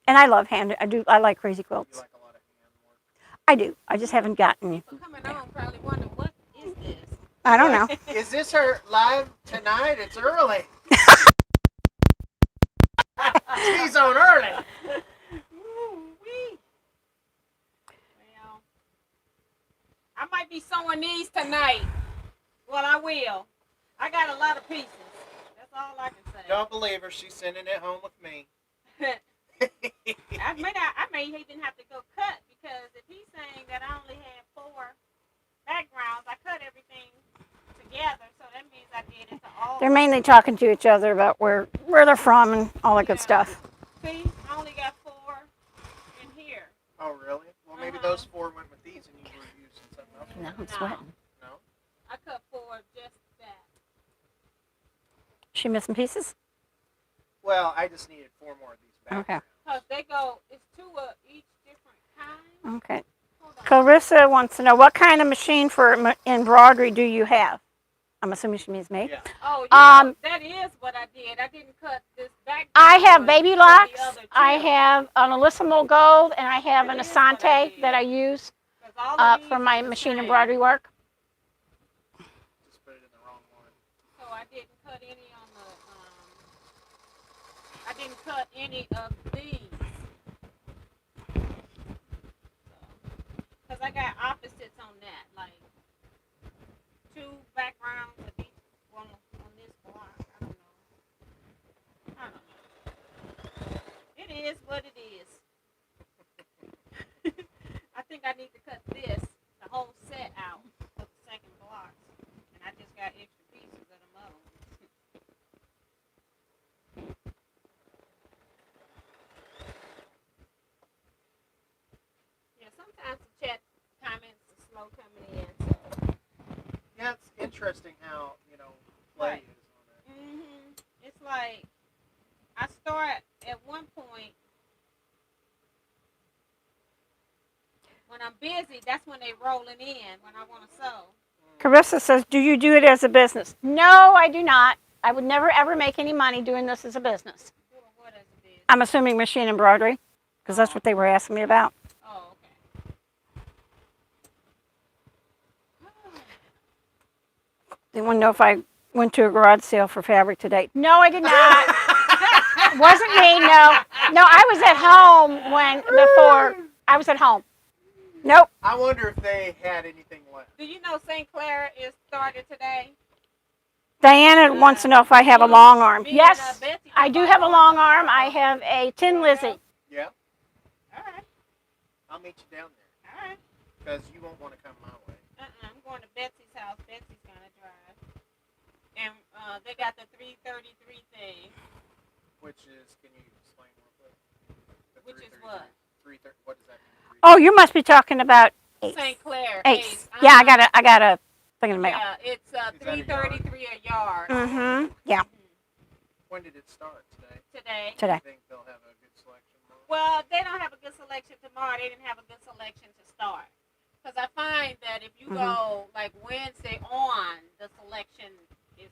And I love I like crazy You quilts. like a lot of hand work. I do. I just haven't gotten. People coming on probably wonder, what is this? I don't know. Is this her live tonight? It's early. She's on early. Ooh-wee. Well, I might be sewing these tonight. Well, I will. I got a lot of pieces. That's all I can say. Don't believe her. She's sending it home with me. I may even have to go cut, because if he's saying that I only had 4 backgrounds, I cut everything together, so that means I did it to all. They're mainly talking to each other about where they're from and all that good stuff. See, I only got 4 in here. Oh, really? Well, maybe Uh-huh. those 4 went with these and you were using something else. Now I'm sweating. No? I cut 4 just that. She missing pieces? Well, I just needed 4 more of these back. Okay. Because they go, it's 2 of each different kind. Clarissa wants to know what kind of machine for embroidery do you have? I'm assuming she means me. Yeah. Oh, that is what I did. I didn't cut this back. I have baby for the locks. other I children. have an Alyssimo Gold, and I have an That is what I Asante did. that I use 'Cause all of these for is my the machine same. embroidery work. Just put it in the wrong one. So I didn't cut any on the. I didn't cut any of these. Because I got opposites on that, like 2 backgrounds of each one on this block. I don't know. It is what it is. I think I need to cut this, the whole set out of the second block. And I just got extra pieces of them other ones. Yeah, sometimes the chat comments are slow coming in. So. Yeah, it's interesting how, play Right. is on it. It's like I start at one point when I'm busy. That's when they rolling in when I want to sew. Carissa says, do you do it as a business? No, I do not. I would never ever make any money doing this as a business. Doing what as a business? I'm assuming machine embroidery, because that's what they were asking me about. Oh, okay. They want to know if I went to a garage sale for fabric today. No, I did not. Wasn't me, no. No, I was at home before I was at home. Nope. I wonder if they had anything left. Do you know St. Clair is started today? Diana wants to know if I have a long arm. Me and, Yes, Betsy I do have a long arm. I have a Tin Lizzie. Yeah, All right. I'll meet you down there. All right. Because you won't want to come my way. I'm going to Betsy's house. Betsy's going to drive. And they got the 333 thing. Which is, can you explain real quick? Which is what? 330. What does that mean? Oh, you must be talking about Ace. St. Clair. Ace. Yeah, I got a thing in the mail. Yeah, it's $333 a yard. Mm-hmm. Yeah. When did it start? Today? Today. Today. You think they'll have a good selection? Well, they don't have a good selection tomorrow. They didn't have a good selection to start. Because I find that if you go like Wednesday on, the selection is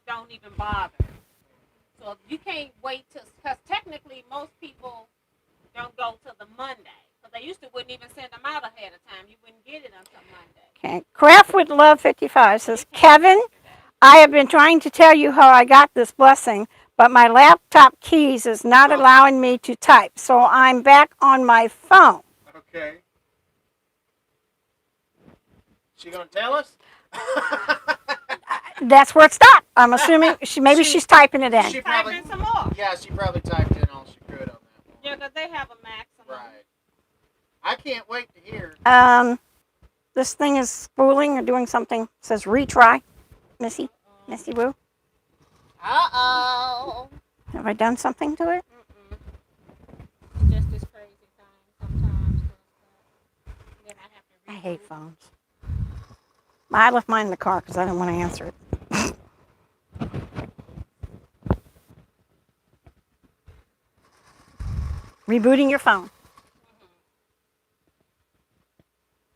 don't even bother. So you can't wait because technically most people don't go till the Monday. Because they used to wouldn't even send them out ahead of time. You wouldn't get it until Monday. Okay. Craft with Love 55 says, Kevin, I have been trying to tell you how I got this blessing, but my laptop keys is not allowing me to type. So I'm back on my phone. Okay. She gonna tell us? That's where it stopped. I'm assuming she's typing it in. She probably, Typing some more. yeah, she probably typed in all she could on that one. Yeah, because they have a maximum. Right. I can't wait to hear. This thing is spooling or doing something. It says retry. Missy Woo. Uh-oh. Have I done something to it? It's just this crazy thing sometimes. Then I have to I hate phones. I left mine in the car because I didn't want to answer it. Rebooting your phone.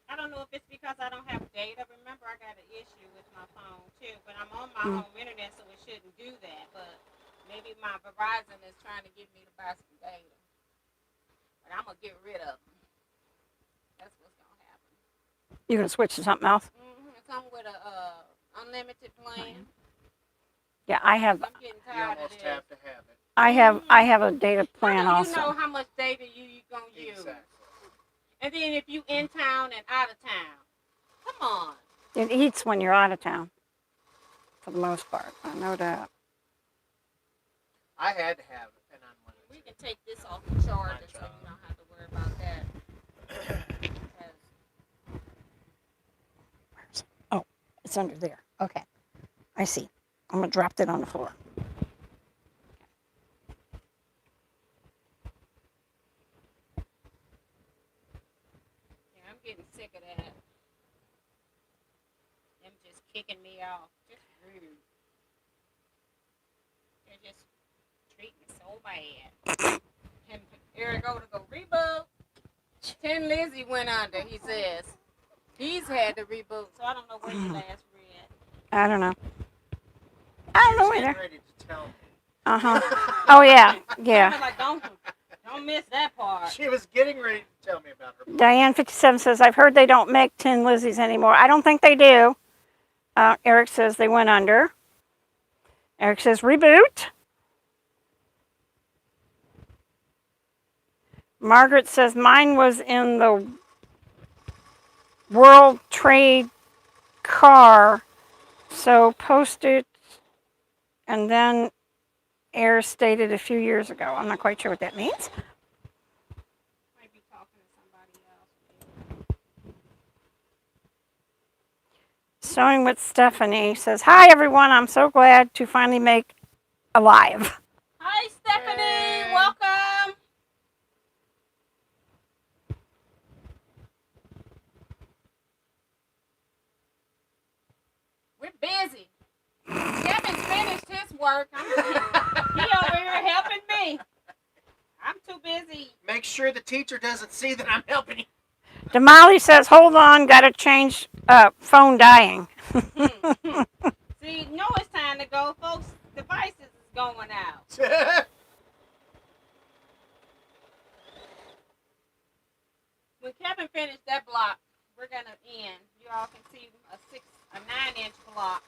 I don't know if it's because I don't have data. Remember, I got an issue with my phone too, but I'm on my home internet, so it shouldn't do that. But maybe my Verizon is trying to get me to buy some data. But I'm gonna get rid of them. That's what's gonna happen. You're gonna switch to something else? It comes with a unlimited plan. Yeah, I have. I'm getting You tired of almost this. have to have it. I have a data plan How do you also. know how much data you gonna use? Exactly. And then if you in town and out of town, come on. It eats when you're out of town, for the most part. I know that. I had to have an unlimited. We can take this off the charger so you don't have to worry about that. Oh, it's under there. Okay, I see. I'm gonna drop it on the floor. Yeah, I'm getting sick of that. Them just kicking me off. Just rude. They're just treating me so bad. And here I go to go reboot. Tin Lizzy went under, he says. He's had to reboot, so I don't know where you last read. I don't know. She I don't know was getting either. ready to tell me. Oh yeah, yeah. Like, don't miss that part. She was getting ready to tell me about her book. Diane57 says, I've heard they don't make Tin Lizzies anymore. I don't think they do. Eric says they went under. Eric says reboot. Margaret says mine was in the World Trade car, so posted and then air stated a few years ago. I'm not quite sure what that means. Might be talking to somebody else. Sewing with Stephanie says, hi everyone, I'm so glad to finally make a live. Hi, Stephanie. Hey. Welcome. We're busy. Kevin's finished his work. He over here helping me. I'm too busy. Make sure the teacher doesn't see that I'm helping you. Damali says, hold on, gotta change phone dying. See, you know it's time to go, folks. Devices is going out. When Kevin finished that block, we're gonna end. You all can see a 9-inch block.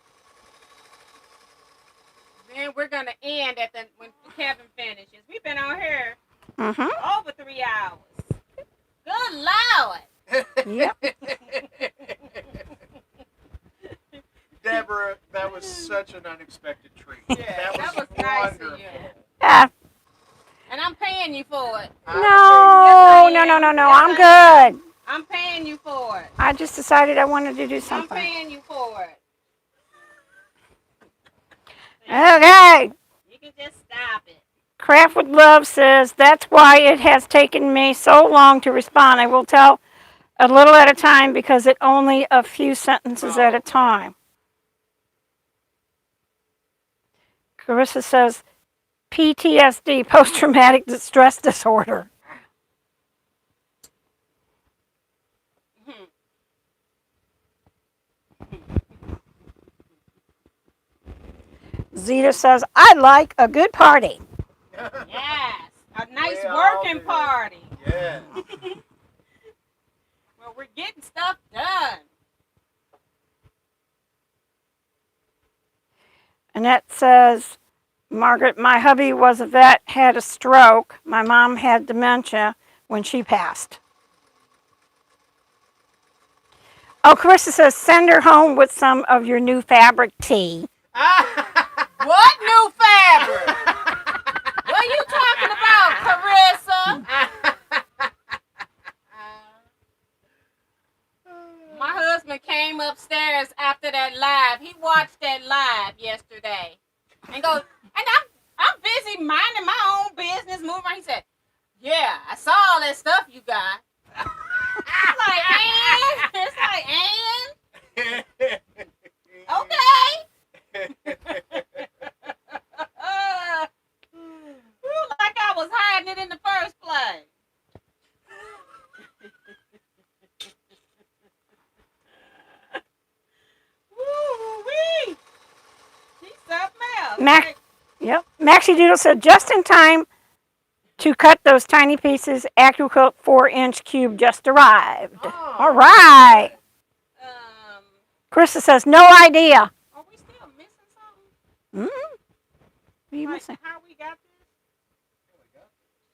Then we're gonna end when Kevin finishes. We've been on here over 3 hours. Good Lord. Yep. Deborah, that was such an unexpected treat. Yeah, that was nice of you. Yeah. And I'm paying you for it. No, I'm good. I'm paying you for it. I just decided I wanted to do I'm something. paying you for it. Okay. You can just stop it. Craft with Love says, that's why it has taken me so long to respond. I will tell a little at a time because it only a few sentences at a time. Carissa says, PTSD, post-traumatic stress disorder. Zeta says, I like a good party. Yes, a nice We all working do. party. Yeah. Well, we're getting stuff done. Annette says, Margaret, my hubby was a vet, had a stroke. My mom had dementia when she passed. Oh, Carissa says, send her home with some of your new fabric tea. What new fabric? What are you talking about, Carissa? My husband came upstairs after that live. He watched that live yesterday, and goes, and I'm busy minding my own business, moving around. He said, "Yeah, I saw all that stuff you got." It's like, okay. Like I was hiding it in the first place. Woo-wee. She's something else. Maxie Doodle said, just in time to cut those tiny pieces. AccuQuilt 4-inch cube just arrived. Oh. All right. Carissa says, no idea. Are we still missing something? What are you Like missing? how we got this?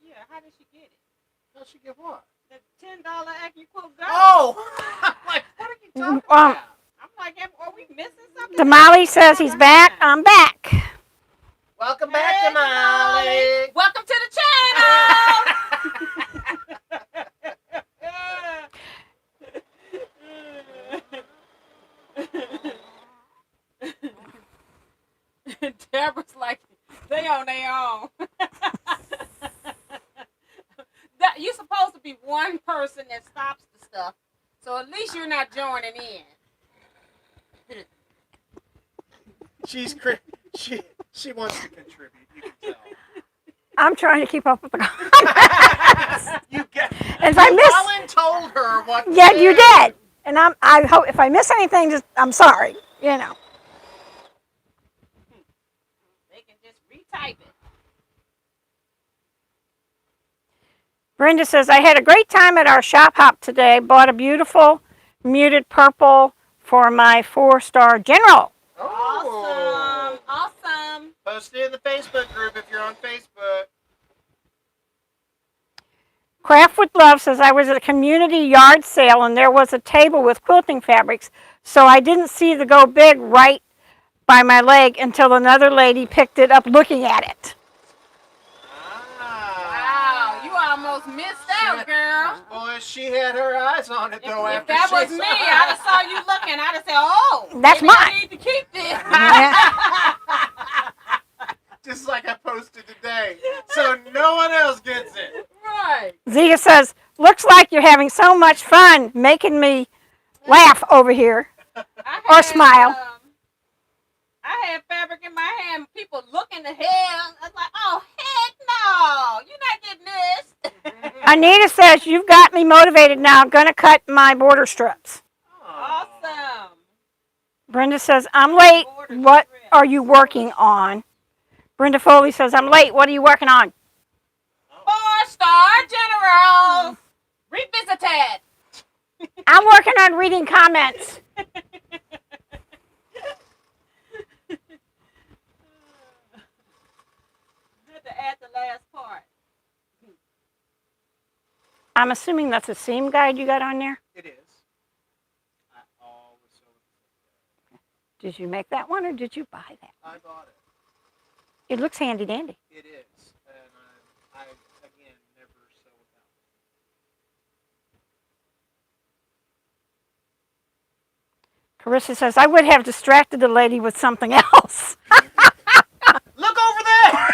Yeah, how did she get it? How'd she get what? The $10 AccuQuilt Go. Oh! Like, what are you talking about? I'm like, are we missing something? Damali says he's back. I'm back. Welcome back, Damali. Welcome to the channel. Deborah's like, they on their own. You're supposed to be one person that stops the stuff, so at least you're not joining in. She wants to contribute. You can tell. I'm trying to keep up with the comments. You get. If I miss, told her what to Yeah, do. you did. And I hope if I miss anything, just I'm sorry. You know. They can just retype it. Brenda says, I had a great time at our shop hop today. Bought a beautiful muted purple for my 4-star general. Oh. Awesome. Post it in the Facebook group if you're on Facebook. Craft with Love says, I was at a community yard sale and there was a table with quilting fabrics, so I didn't see the go big right by my leg until another lady picked it up looking at it. Wow, you almost missed out, girl. Boy, she had her eyes on it though. If that was me, I'd have saw you looking. I'd have said, "Oh, That's maybe I mine." need to keep this." Just like I posted today, so no one else gets it. Right. Zia says, looks like you're having so much fun making me laugh over here. Or smile. I had fabric in my hand. People looking to hell. I was like, "Oh heck no! You're not getting this." Anita says, you've got me motivated now. Gonna cut my border strips. Awesome. Brenda says, I'm late. What are you working on? Brenda Foley says, I'm late. What are you working on? 4-star general. Revisited. I'm working on reading comments. I had to add the last part. I'm assuming that's a seam guide you got on there. It is. I always so. Did you make that one or did you buy that? I bought it. It looks handy dandy. It is, and I again never sew without. Carissa says, I would have distracted the lady with something else. Look over there.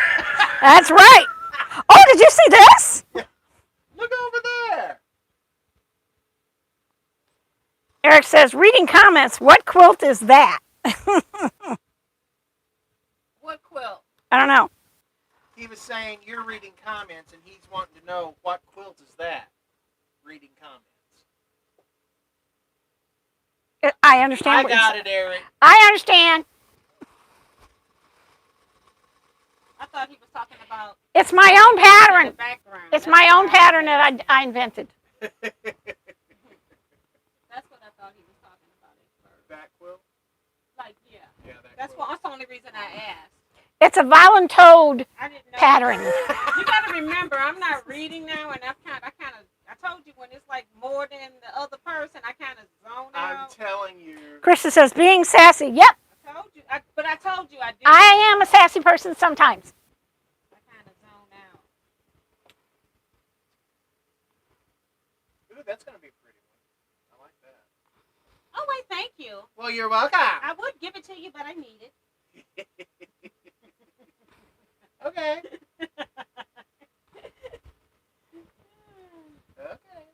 That's right. Oh, did you see this? Look over there. Eric says, reading comments, what quilt is that? What quilt? I don't know. He was saying you're reading comments, and he's wanting to know what quilt is that. Reading comments. I understand I what got you're it, Eric. I understand. I thought he was talking about. It's my own pattern. The background. It's That's my what own I pattern said. that I invented. That's what I thought he was talking about at first. That quilt? Like, yeah. Yeah, that That's quilt. the only reason I asked. It's a voluntoed I didn't know. pattern. You got to remember, I'm not reading now, and I told you when it's like more than the other person, I kind of zone I'm out. telling you. Krista says, being sassy. Yep, I told you, but I told you I do. I am a sassy person sometimes. I kind of zone out. Ooh, that's going to be a pretty one. I like that. Oh, wait, thank you. Well, you're welcome. I would give it to you, but I need it. Okay. Okay.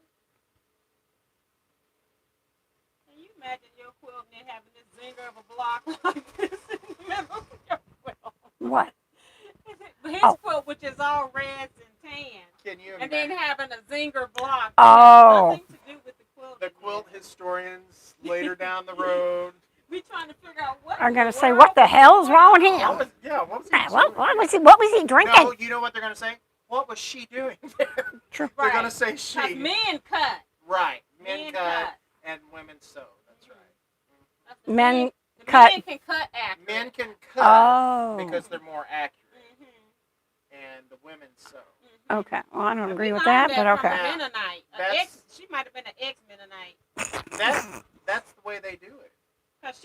Can you imagine your quilt and having this zinger of a block like this in the middle of your quilt? What? His Oh. quilt, which is all reds and tan, Can you and then imagine? having a zinger block. Oh. Nothing to do with the quilt. The quilt historians later down the road. We trying to figure out what. I'm in gonna the say, world what the hell's wrong with him? What was he What was he drinking? No, you know what they're going to say? What was she doing there? True. They're going to Right. say 'Cause she. men cut. Right. Men Men cut cut. and women sew. That's right. That's the Men the cut. Men can cut accurate. Men can cut Oh. because they're more accurate, Mhm. and the women sew. Mhm. Okay. Well, I don't agree We with learned that, but from okay. a Mennonite. She might have been an ex-Mennonite. That's the way they do it. Cause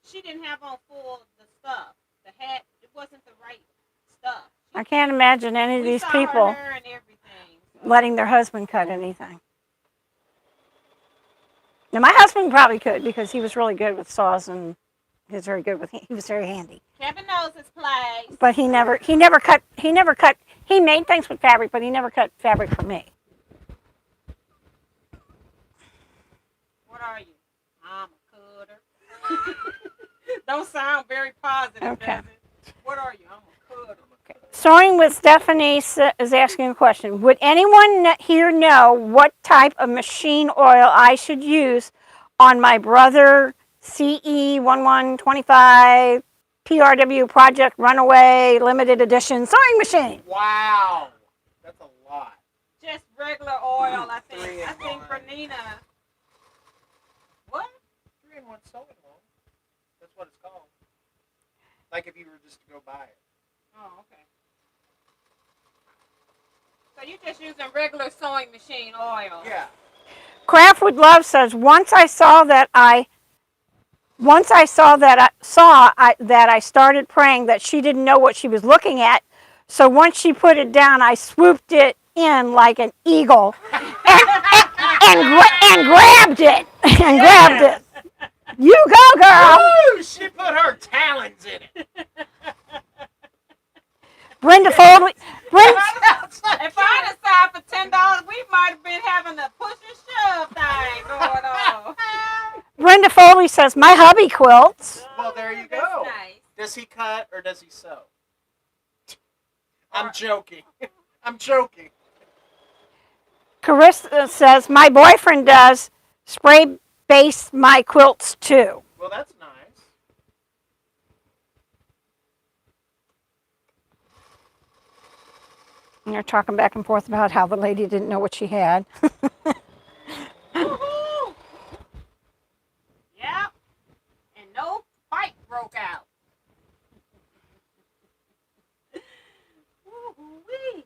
she didn't have on full the stuff. The hat, it wasn't the right stuff. I can't imagine any of We these saw people her and everything. So. letting their husband cut anything. Now, my husband probably could because he was really good with saws and he was very handy. Kevin knows his place. But he never cut. He made things with fabric, but he never cut fabric for me. What are you? I'm a cutter. Don't sound very positive, Okay. does it? What are you? I'm a cutter. Okay. Sewing with Stephanie is asking a question. Would anyone here know what type of machine oil I should use on my Brother CE1125 PRW Project Runaway Limited Edition sewing machine? Wow. That's a lot. Just regular oil, I think. 3 in I think for 1. Nina. What? 3-in-1 sewing oil. That's what it's called. Like if you were just to go buy it. Oh, okay. So you're just using regular sewing machine oil. Yeah. Craft with Love says once I started praying that she didn't know what she was looking at. So once she put it down, I swooped it in like an eagle and grabbed it and grabbed it. You go, girl. Woo! She put her talons in it. Brenda Foley. If I'd have signed for $10, we might have been having a push and shove thing going on. Brenda Foley says my hubby quilts. Well, there you That's go. nice. Does he cut or does he sew? I'm joking. I'm joking. Carissa says my boyfriend does spray base my quilts too. Well, that's nice. And they're talking back and forth about how the lady didn't know what she had. Woohoo! Yep. And no fight broke out. Woo-hoo-wee.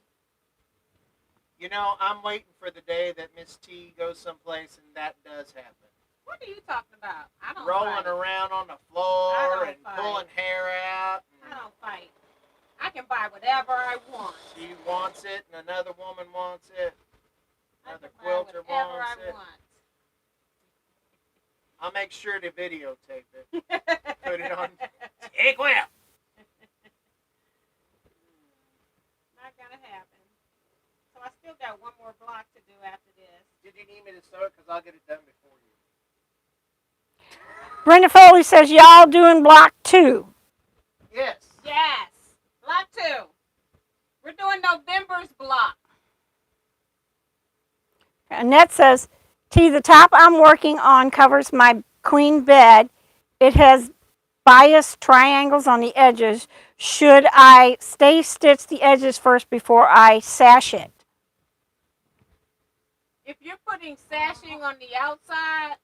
You know, I'm waiting for the day that Miss T goes someplace and that does happen. What are you talking about? I don't Rolling fight. around on the I floor don't and fight. pulling hair out. I don't fight. I can buy whatever I want. She wants it and another woman wants it. I Another can buy quilter whatever wants I it. want. I'll make sure to videotape it. Put it on Teaquilts. Not gonna happen. So I still got one more block to do after this. Did you need me to sew it? Because I'll get it done before you. Brenda Foley says y'all doing block 2. Yes. Yes. Block 2. We're doing November's block. Annette says, T, the top I'm working on covers my queen bed. It has bias triangles on the edges. Should I stay stitch the edges first before I sash it? If you're putting sashing on the outside,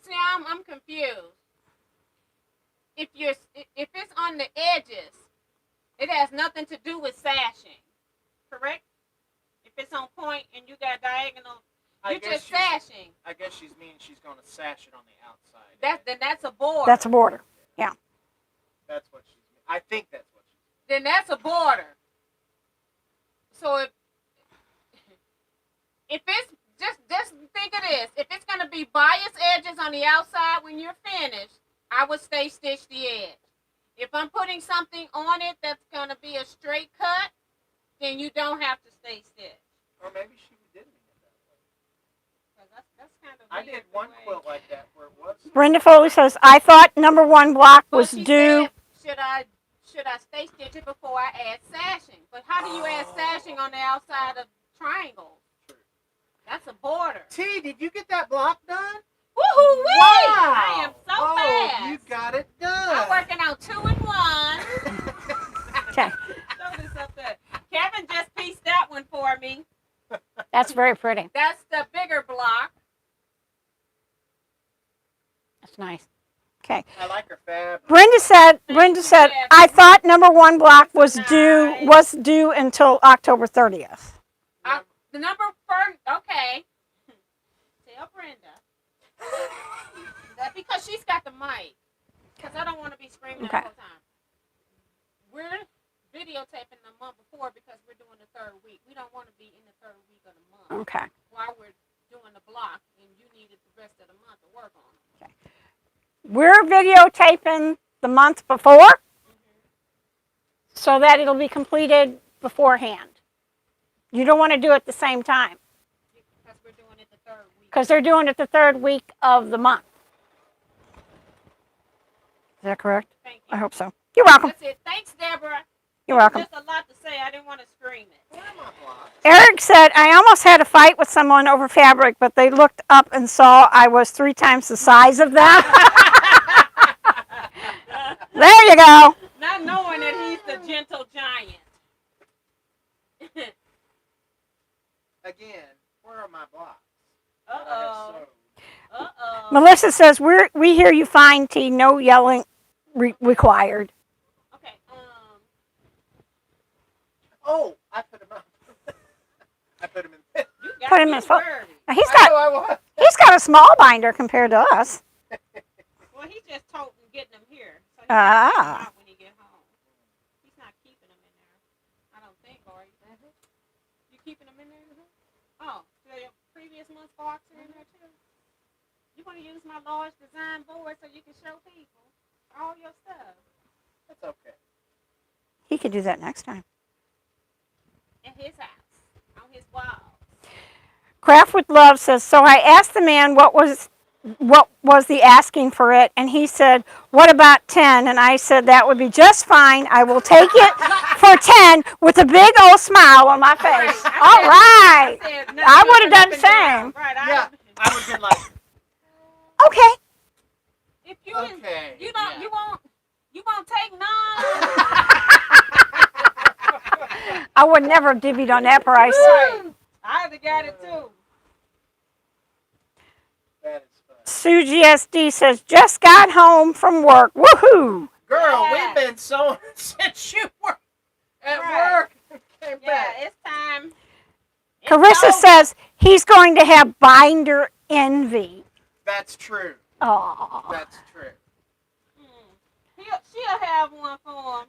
see, I'm confused. If it's on the edges, it has nothing to do with sashing, correct? If it's on point and you got diagonal, you're just sashing. I guess she's meaning she's going to sash it on the outside. That's a border. That's a border. Yeah. That's what she's meaning. I think that's what she's Then that's a border. So if it's just think of this, if it's gonna be bias edges on the outside when you're finished, I would stay stitch the edge. If I'm putting something on it that's gonna be a straight cut, then you don't have to stay stitch. Or maybe she did mean it that way. 'Cause that's kind of I did one quilt like that where it was. Brenda Foley says, I thought number 1 block was she due. said, should I stay stitch it before I add sashing? But how do you add sashing on the outside of triangles? True. That's a border. T, did you get that block done? Woohoo! Wow! I am so fast. You got it done. I'm working on 2 and 1. Okay. Show this up there. Kevin just pieced that one for me. That's very pretty. That's the bigger block. That's nice. Okay. I like her fab. Brenda said, I thought number 1 block was due until October 30th. The number first, okay. Tell Brenda. That because she's got the mic. Because I don't want to be screaming the whole time. We're videotaping the month before because we're doing the 3rd week. We don't want to be in the 3rd week of the month. Okay. While we're doing the block and you needed the rest of the month to work on it. Okay. We're videotaping the month before so that it'll be completed beforehand. You don't want to do it at the same time Because we're doing it the 3rd week. because they're doing it the 3rd week of the month. Is that correct? Thank you. I hope so. You're welcome. That's it. Thanks, Deborah. You're welcome. Just a lot to say. I didn't want to scream it. Where are my blocks? Eric said, I almost had a fight with someone over fabric, but they looked up and saw I was 3 times the size of them. There you go. Not knowing that he's the gentle giant. Again, where are my blocks? Uh-oh. Uh-oh. Melissa says, we hear you fine, T. No yelling required. Okay, Oh, I put them up. I put them in. you got Put him in me his phone. worried. Now, He's he's got a small binder compared to us. Well, he's just toting getting them here. So he Ah. can take them out when he get home. He's not keeping them in there. I don't think, are you? You keeping them in there? Oh, so your previous month's box are in there too? You want to use my large design board so you can show people all your stuff That's okay. He could do that next time. in his house, on his wall. Craft with Love says, so I asked the man what was the asking for it, and he said, what about 10? And I said, that would be just fine. I will take it for 10 with a big old smile on my face. All right. I would have done the same. Right, Yeah, I would have been like, Okay. If you okay. you don't yeah. you won't take none. I would never have divvied on that price. Right. I'd have got it too. That is fun. Sue GSD says, just got home from work. Woohoo. Girl, Yeah. we've been sewing since you were at Right. work. Came Yeah, back. it's time. It's Carissa over. says he's going to have binder envy. That's true. Oh. That's true. She'll have one for him.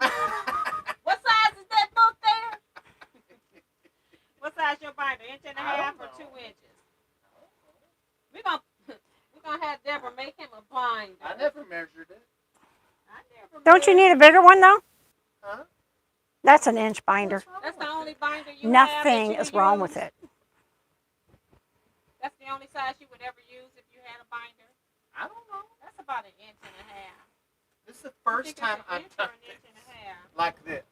What size is that book there? What size your binder? 1.5 I or don't 2 know. inches? We're gonna have Deborah make him a binder. I never measured it. I never Don't you measured. need a bigger one, though? Huh? That's an inch binder. What's wrong That's with the only it? binder you have. Nothing that you is wrong with use? it. That's the only size you would ever use if you had a binder. I don't know. That's about 1.5 inches. This is the You first think time it's I've an inch or done an inch and a half? like this.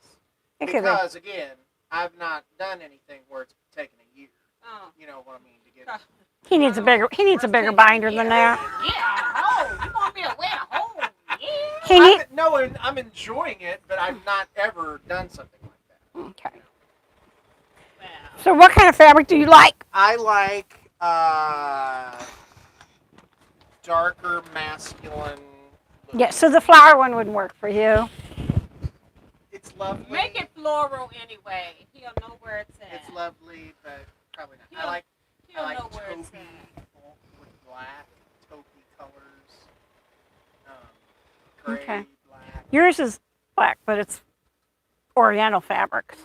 It could be. Because, again, I've not done anything where it's taken a year. Oh. You know what I mean? To get Huh. He needs a bigger binder than that. Yeah, oh, you want me to wear a hole? Yeah. He need, No, I'm enjoying it, but I've not ever done something like that. okay. Wow. So what kind of fabric do you like? I like darker, masculine. Yeah, so the flower one wouldn't work for you. It's lovely. Make it floral anyway. He'll know where it's at. It's lovely, but probably not. He'll- I like know where it's taupey at. with black, taupey colors. Gray, Okay. black. Yours is black, but it's Oriental fabrics.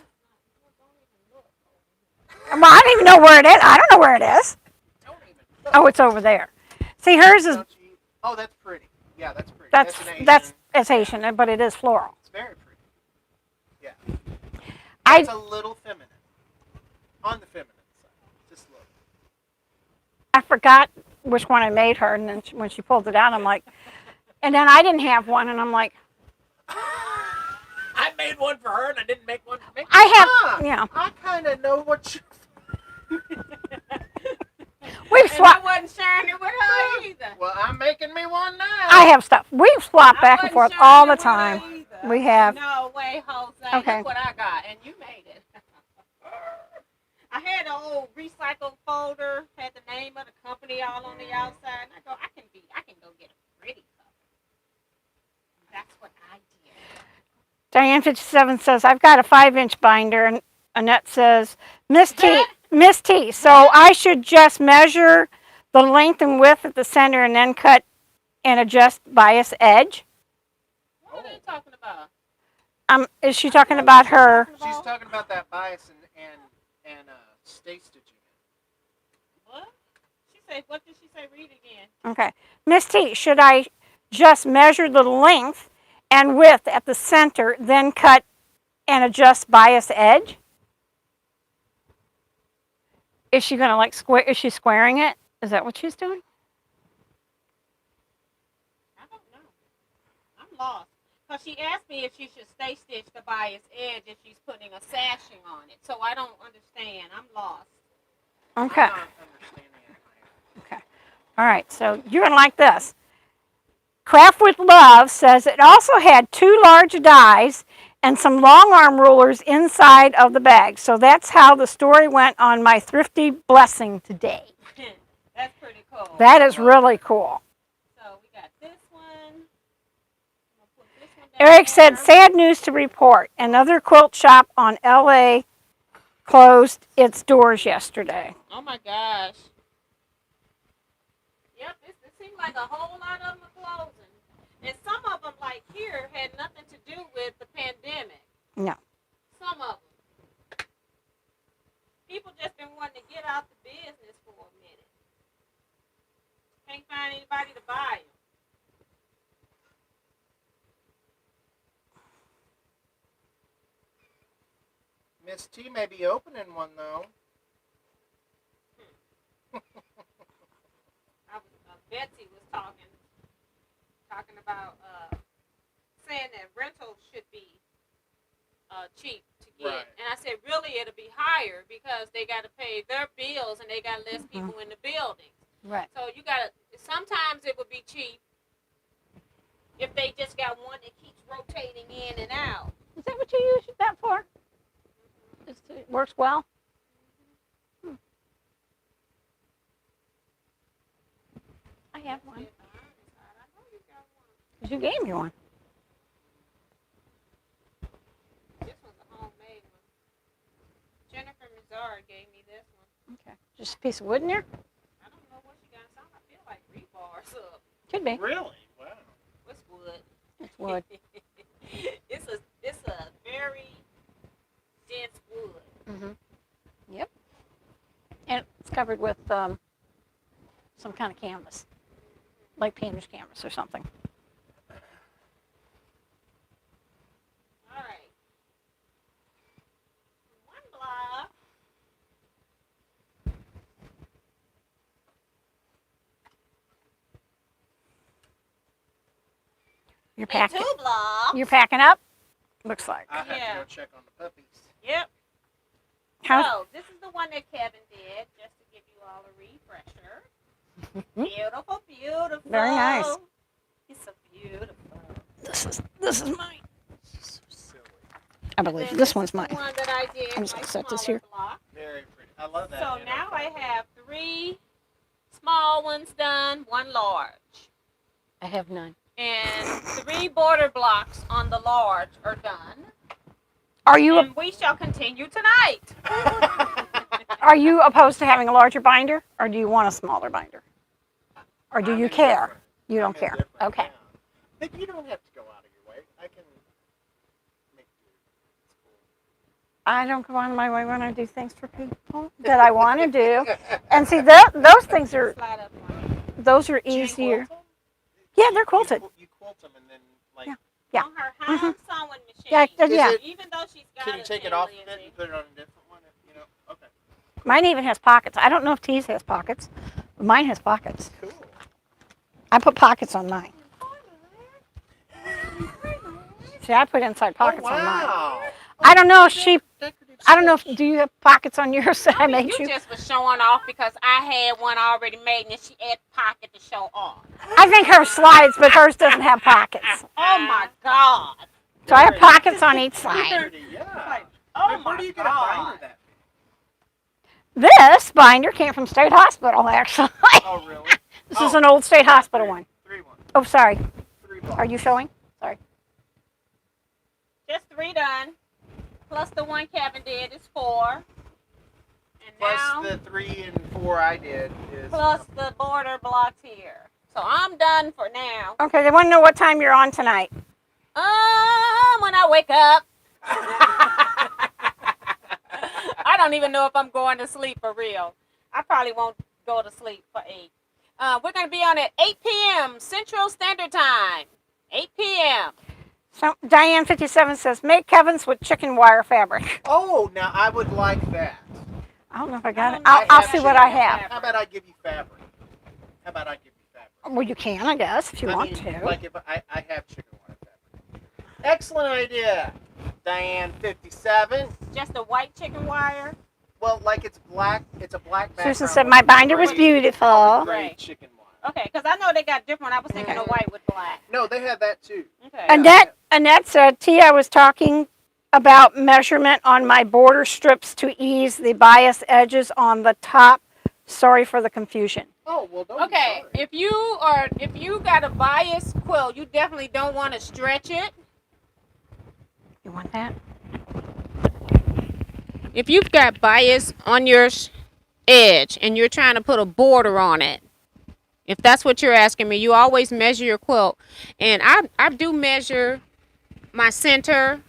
Well, I don't even know where it is. I don't know where it is. Don't even. Oh, it's over there. See, hers is Don't you? Oh, that's pretty. Yeah, that's pretty. that's an Asian. that's it's Haitian, but it is floral. It's very pretty. Yeah. I It's a little feminine. On the feminine side. Just a little. I forgot which one I made her, and then when she pulled it out, I'm like, and then I didn't have one, and I'm like, I made one for her and I didn't make one for me. I have, Ah, yeah. I kind of know what you. We've And I swapped. wasn't sharing it with her either. Well, I'm making me one now. I have stuff. We've swapped back and forth all the time. We have. No way, Jose. Okay. Look what I got, and you made it. I had an old recycled folder, had the name of the company all on the outside, and I go, I can go get a pretty color. That's what I did. Diane 57 says, I've got a 5-inch binder, and Annette says, Miss T, so I should just measure the length and width at the center and then cut and adjust bias edge. What are they talking about? Is she talking about her? She's talking about that bias and stay stitching it. What? She said, what did she say? Read again. Okay. Miss T, should I just measure the length and width at the center, then cut and adjust bias edge? Is she gonna like square? Is she squaring it? Is that what she's doing? I don't know. I'm lost. Because she asked me if she should stay stitched to by its edge if she's putting a sashing on it. So I don't understand. I'm lost. Okay. I'm not understanding it. Okay. All right. So you're gonna like this. Craft with Love says it also had 2 large dies and some long arm rulers inside of the bag. So that's how the story went on my thrifty blessing today. That's pretty cool. That is really cool. So we got this one. I'm gonna put this one down Eric said, there. sad news to report. Another quilt shop on LA closed its doors yesterday. Oh my gosh. Yep, it seems like a whole lot of them are closing. And some of them, like here, had nothing to do with the pandemic. No. Some of them. People just been wanting to get out the business for a minute. Can't find anybody to buy them. Miss T may be opening one though. Betsy was talking about saying that rentals should be cheap to get. Right. And I said, really, it'll be higher because they got to pay their bills and they got less people in the building. Right. So you got to, sometimes it would be cheap if they just got one that keeps rotating in and out. Is that what you use that for? It works well? I have one. I know you got one. 'Cause you gave me one. This one's a homemade one. Jennifer Mazzard gave me this one. Okay. Just a piece of wood in there? I don't know what she got. Some I feel like rebar or something. Could be. Really? Wow. What's wood? It's wood. It's a very dense wood. Mm-hmm. Yep. And it's covered with some kind of canvas, like painter's canvas or something. All right. One block. You're And packing. 2 blocks. You're packing up. Looks like. I have Yeah. to go check on the puppies. Yep. How? So this is the one that Kevin did, just to give you all a refresher. Beautiful, beautiful. Very nice. It's so beautiful. This is mine. So silly. I And believe then this one's is the mine. one that I did. I'm just my gonna set this smaller here. block. Very pretty. I love that. So now I have 3 small ones done, 1 large. I have none. And 3 border blocks on the large are done. Are you And we shall continue tonight. are you opposed to having a larger binder, or do you want a smaller binder, or do I'm you care? indifferent. You don't I'm care. indifferent, Okay. yeah. But you don't have to go out of your way. I can make do. It's cool. I don't go out of my way when I do things for people that I want to do. And see, those things are Slide up one. those are Do you easier. quilt 'em? Yeah, they're quilted. You quilt them and then like. Yeah. Yeah. On her hand sewing machine. Yeah, yeah. it- Even though she's got Can you a take it off of it and put it on a different one? You know. Okay. Mine even has pockets. I don't know if T's has pockets, but mine has pockets. Cool. I put pockets on mine. See, I put inside pockets oh, on mine. wow. I don't know if she. Decorative I don't know if stitch. do you have pockets on yours that I made You you? just was showing off because I had one already made and she had pocket to show off. I think hers slides, but hers doesn't have pockets. Oh my God. So I have pockets on each side. Pretty, yeah. Oh Where my do you get a binder God. that? This binder came from State Hospital, actually. Oh, really? This is an old State Hospital one. 3 ones. Oh, sorry. 3 blocks. Are you showing? Sorry. Just 3 done. Plus the one Kevin did is 4. And Plus now, the 3 and 4 I did is. plus the border blocks here. So I'm done for now. Okay, they want to know what time you're on tonight. When I wake up. I don't even know if I'm going to sleep for real. I probably won't go to sleep for 8. We're going to be on at 8 p.m. Central Standard Time. 8 p.m. So Diane57 says, make Kevin's with chicken wire fabric. Oh, now I would like that. I don't know if I got it. I I'll have see what I chicken have. fabric. How about I give you fabric? How about I give you fabric? Well, you can, I guess, if you want mean, to. Like if I have chicken wire fabric. Excellent idea. Diane 57. Just a white chicken wire. Well, like it's black. It's a black background. Susan said with my a binder was gray- beautiful. Gray Right. chicken wire. Okay, because I know they got different. I was thinking of white with black. No, they have that too. Okay. Annette said, T, I was talking about measurement on my border strips to ease the bias edges on the top. Sorry for the confusion. Oh well, don't. Okay, Be sorry. if you got a bias quilt, you definitely don't want to stretch it. You want that? If you've got bias on your edge and you're trying to put a border on it, if that's what you're asking me, you always measure your quilt. And I do measure my center,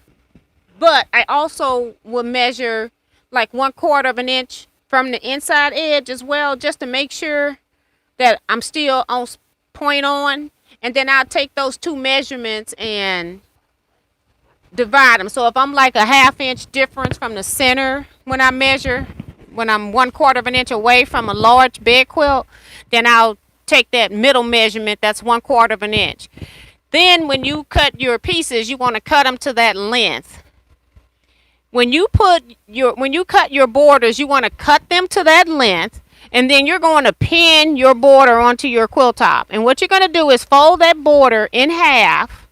but I also will measure like 1/4 of an inch from the inside edge as well, just to make sure that I'm still on point on. And then I'll take those two measurements and divide them. So if I'm like a 1/2 inch difference from the center when I measure, when I'm 1/4 of an inch away from a large bed quilt, then I'll take that middle measurement, that's 1/4 of an inch. Then when you cut your pieces, you want to cut them to that length. When you cut your borders, you want to cut them to that length, and then you're going to pin your border onto your quilt top. And what you're going to do is fold that border in half,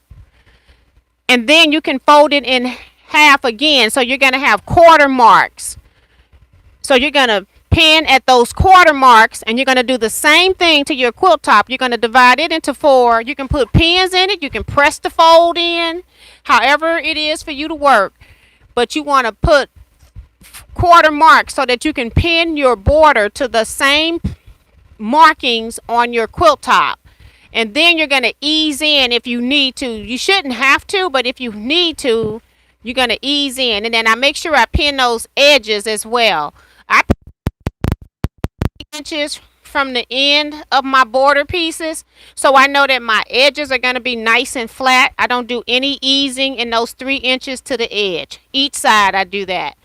and then you can fold it in half again. So you're going to have quarter marks. So you're going to pin at those quarter marks, and you're going to do the same thing to your quilt top. You're going to divide it into 4. You can put pins in it. You can press the fold in, however it is for you to work. But you want to put quarter marks so that you can pin your border to the same markings on your quilt top. And then you're going to ease in if you need to. You shouldn't have to, but if you need to, you're going to ease in. And then I make sure I pin those edges as well. I pin inches from the end of my border pieces, so I know that my edges are going to be nice and flat. I don't do any easing in those 3 inches to the edge. Each side I do that.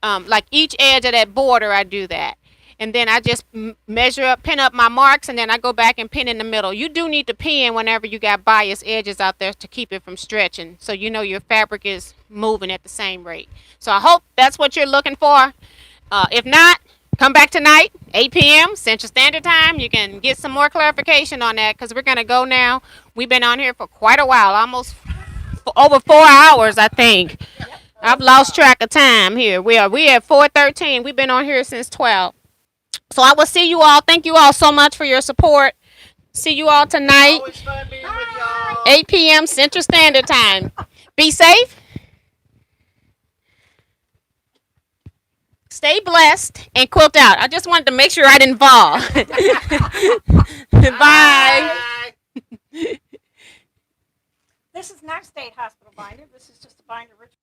Like each edge of that border I do that. And then I just measure up, pin up my marks, and then I go back and pin in the middle. You do need to pin whenever you got bias edges out there to keep it from stretching, so you know your fabric is moving at the same rate. So I hope that's what you're looking for. If not, come back tonight, 8 p.m. Central Standard Time. You can get some more clarification on that, because we're going to go now. We've been on here for quite a while, almost over 4 hours, I think. I've lost track of time here. We at 4:13. We've been on here since 12. So I will see you all. Thank you all so much for your support. See you all tonight, Always fun being with y'all. 8 p.m. Central Standard Time. Be safe. Stay blessed and quilt out. I just wanted to make sure I didn't fall. Bye. Bye. This is not state hospital binder. This is just a binder Richard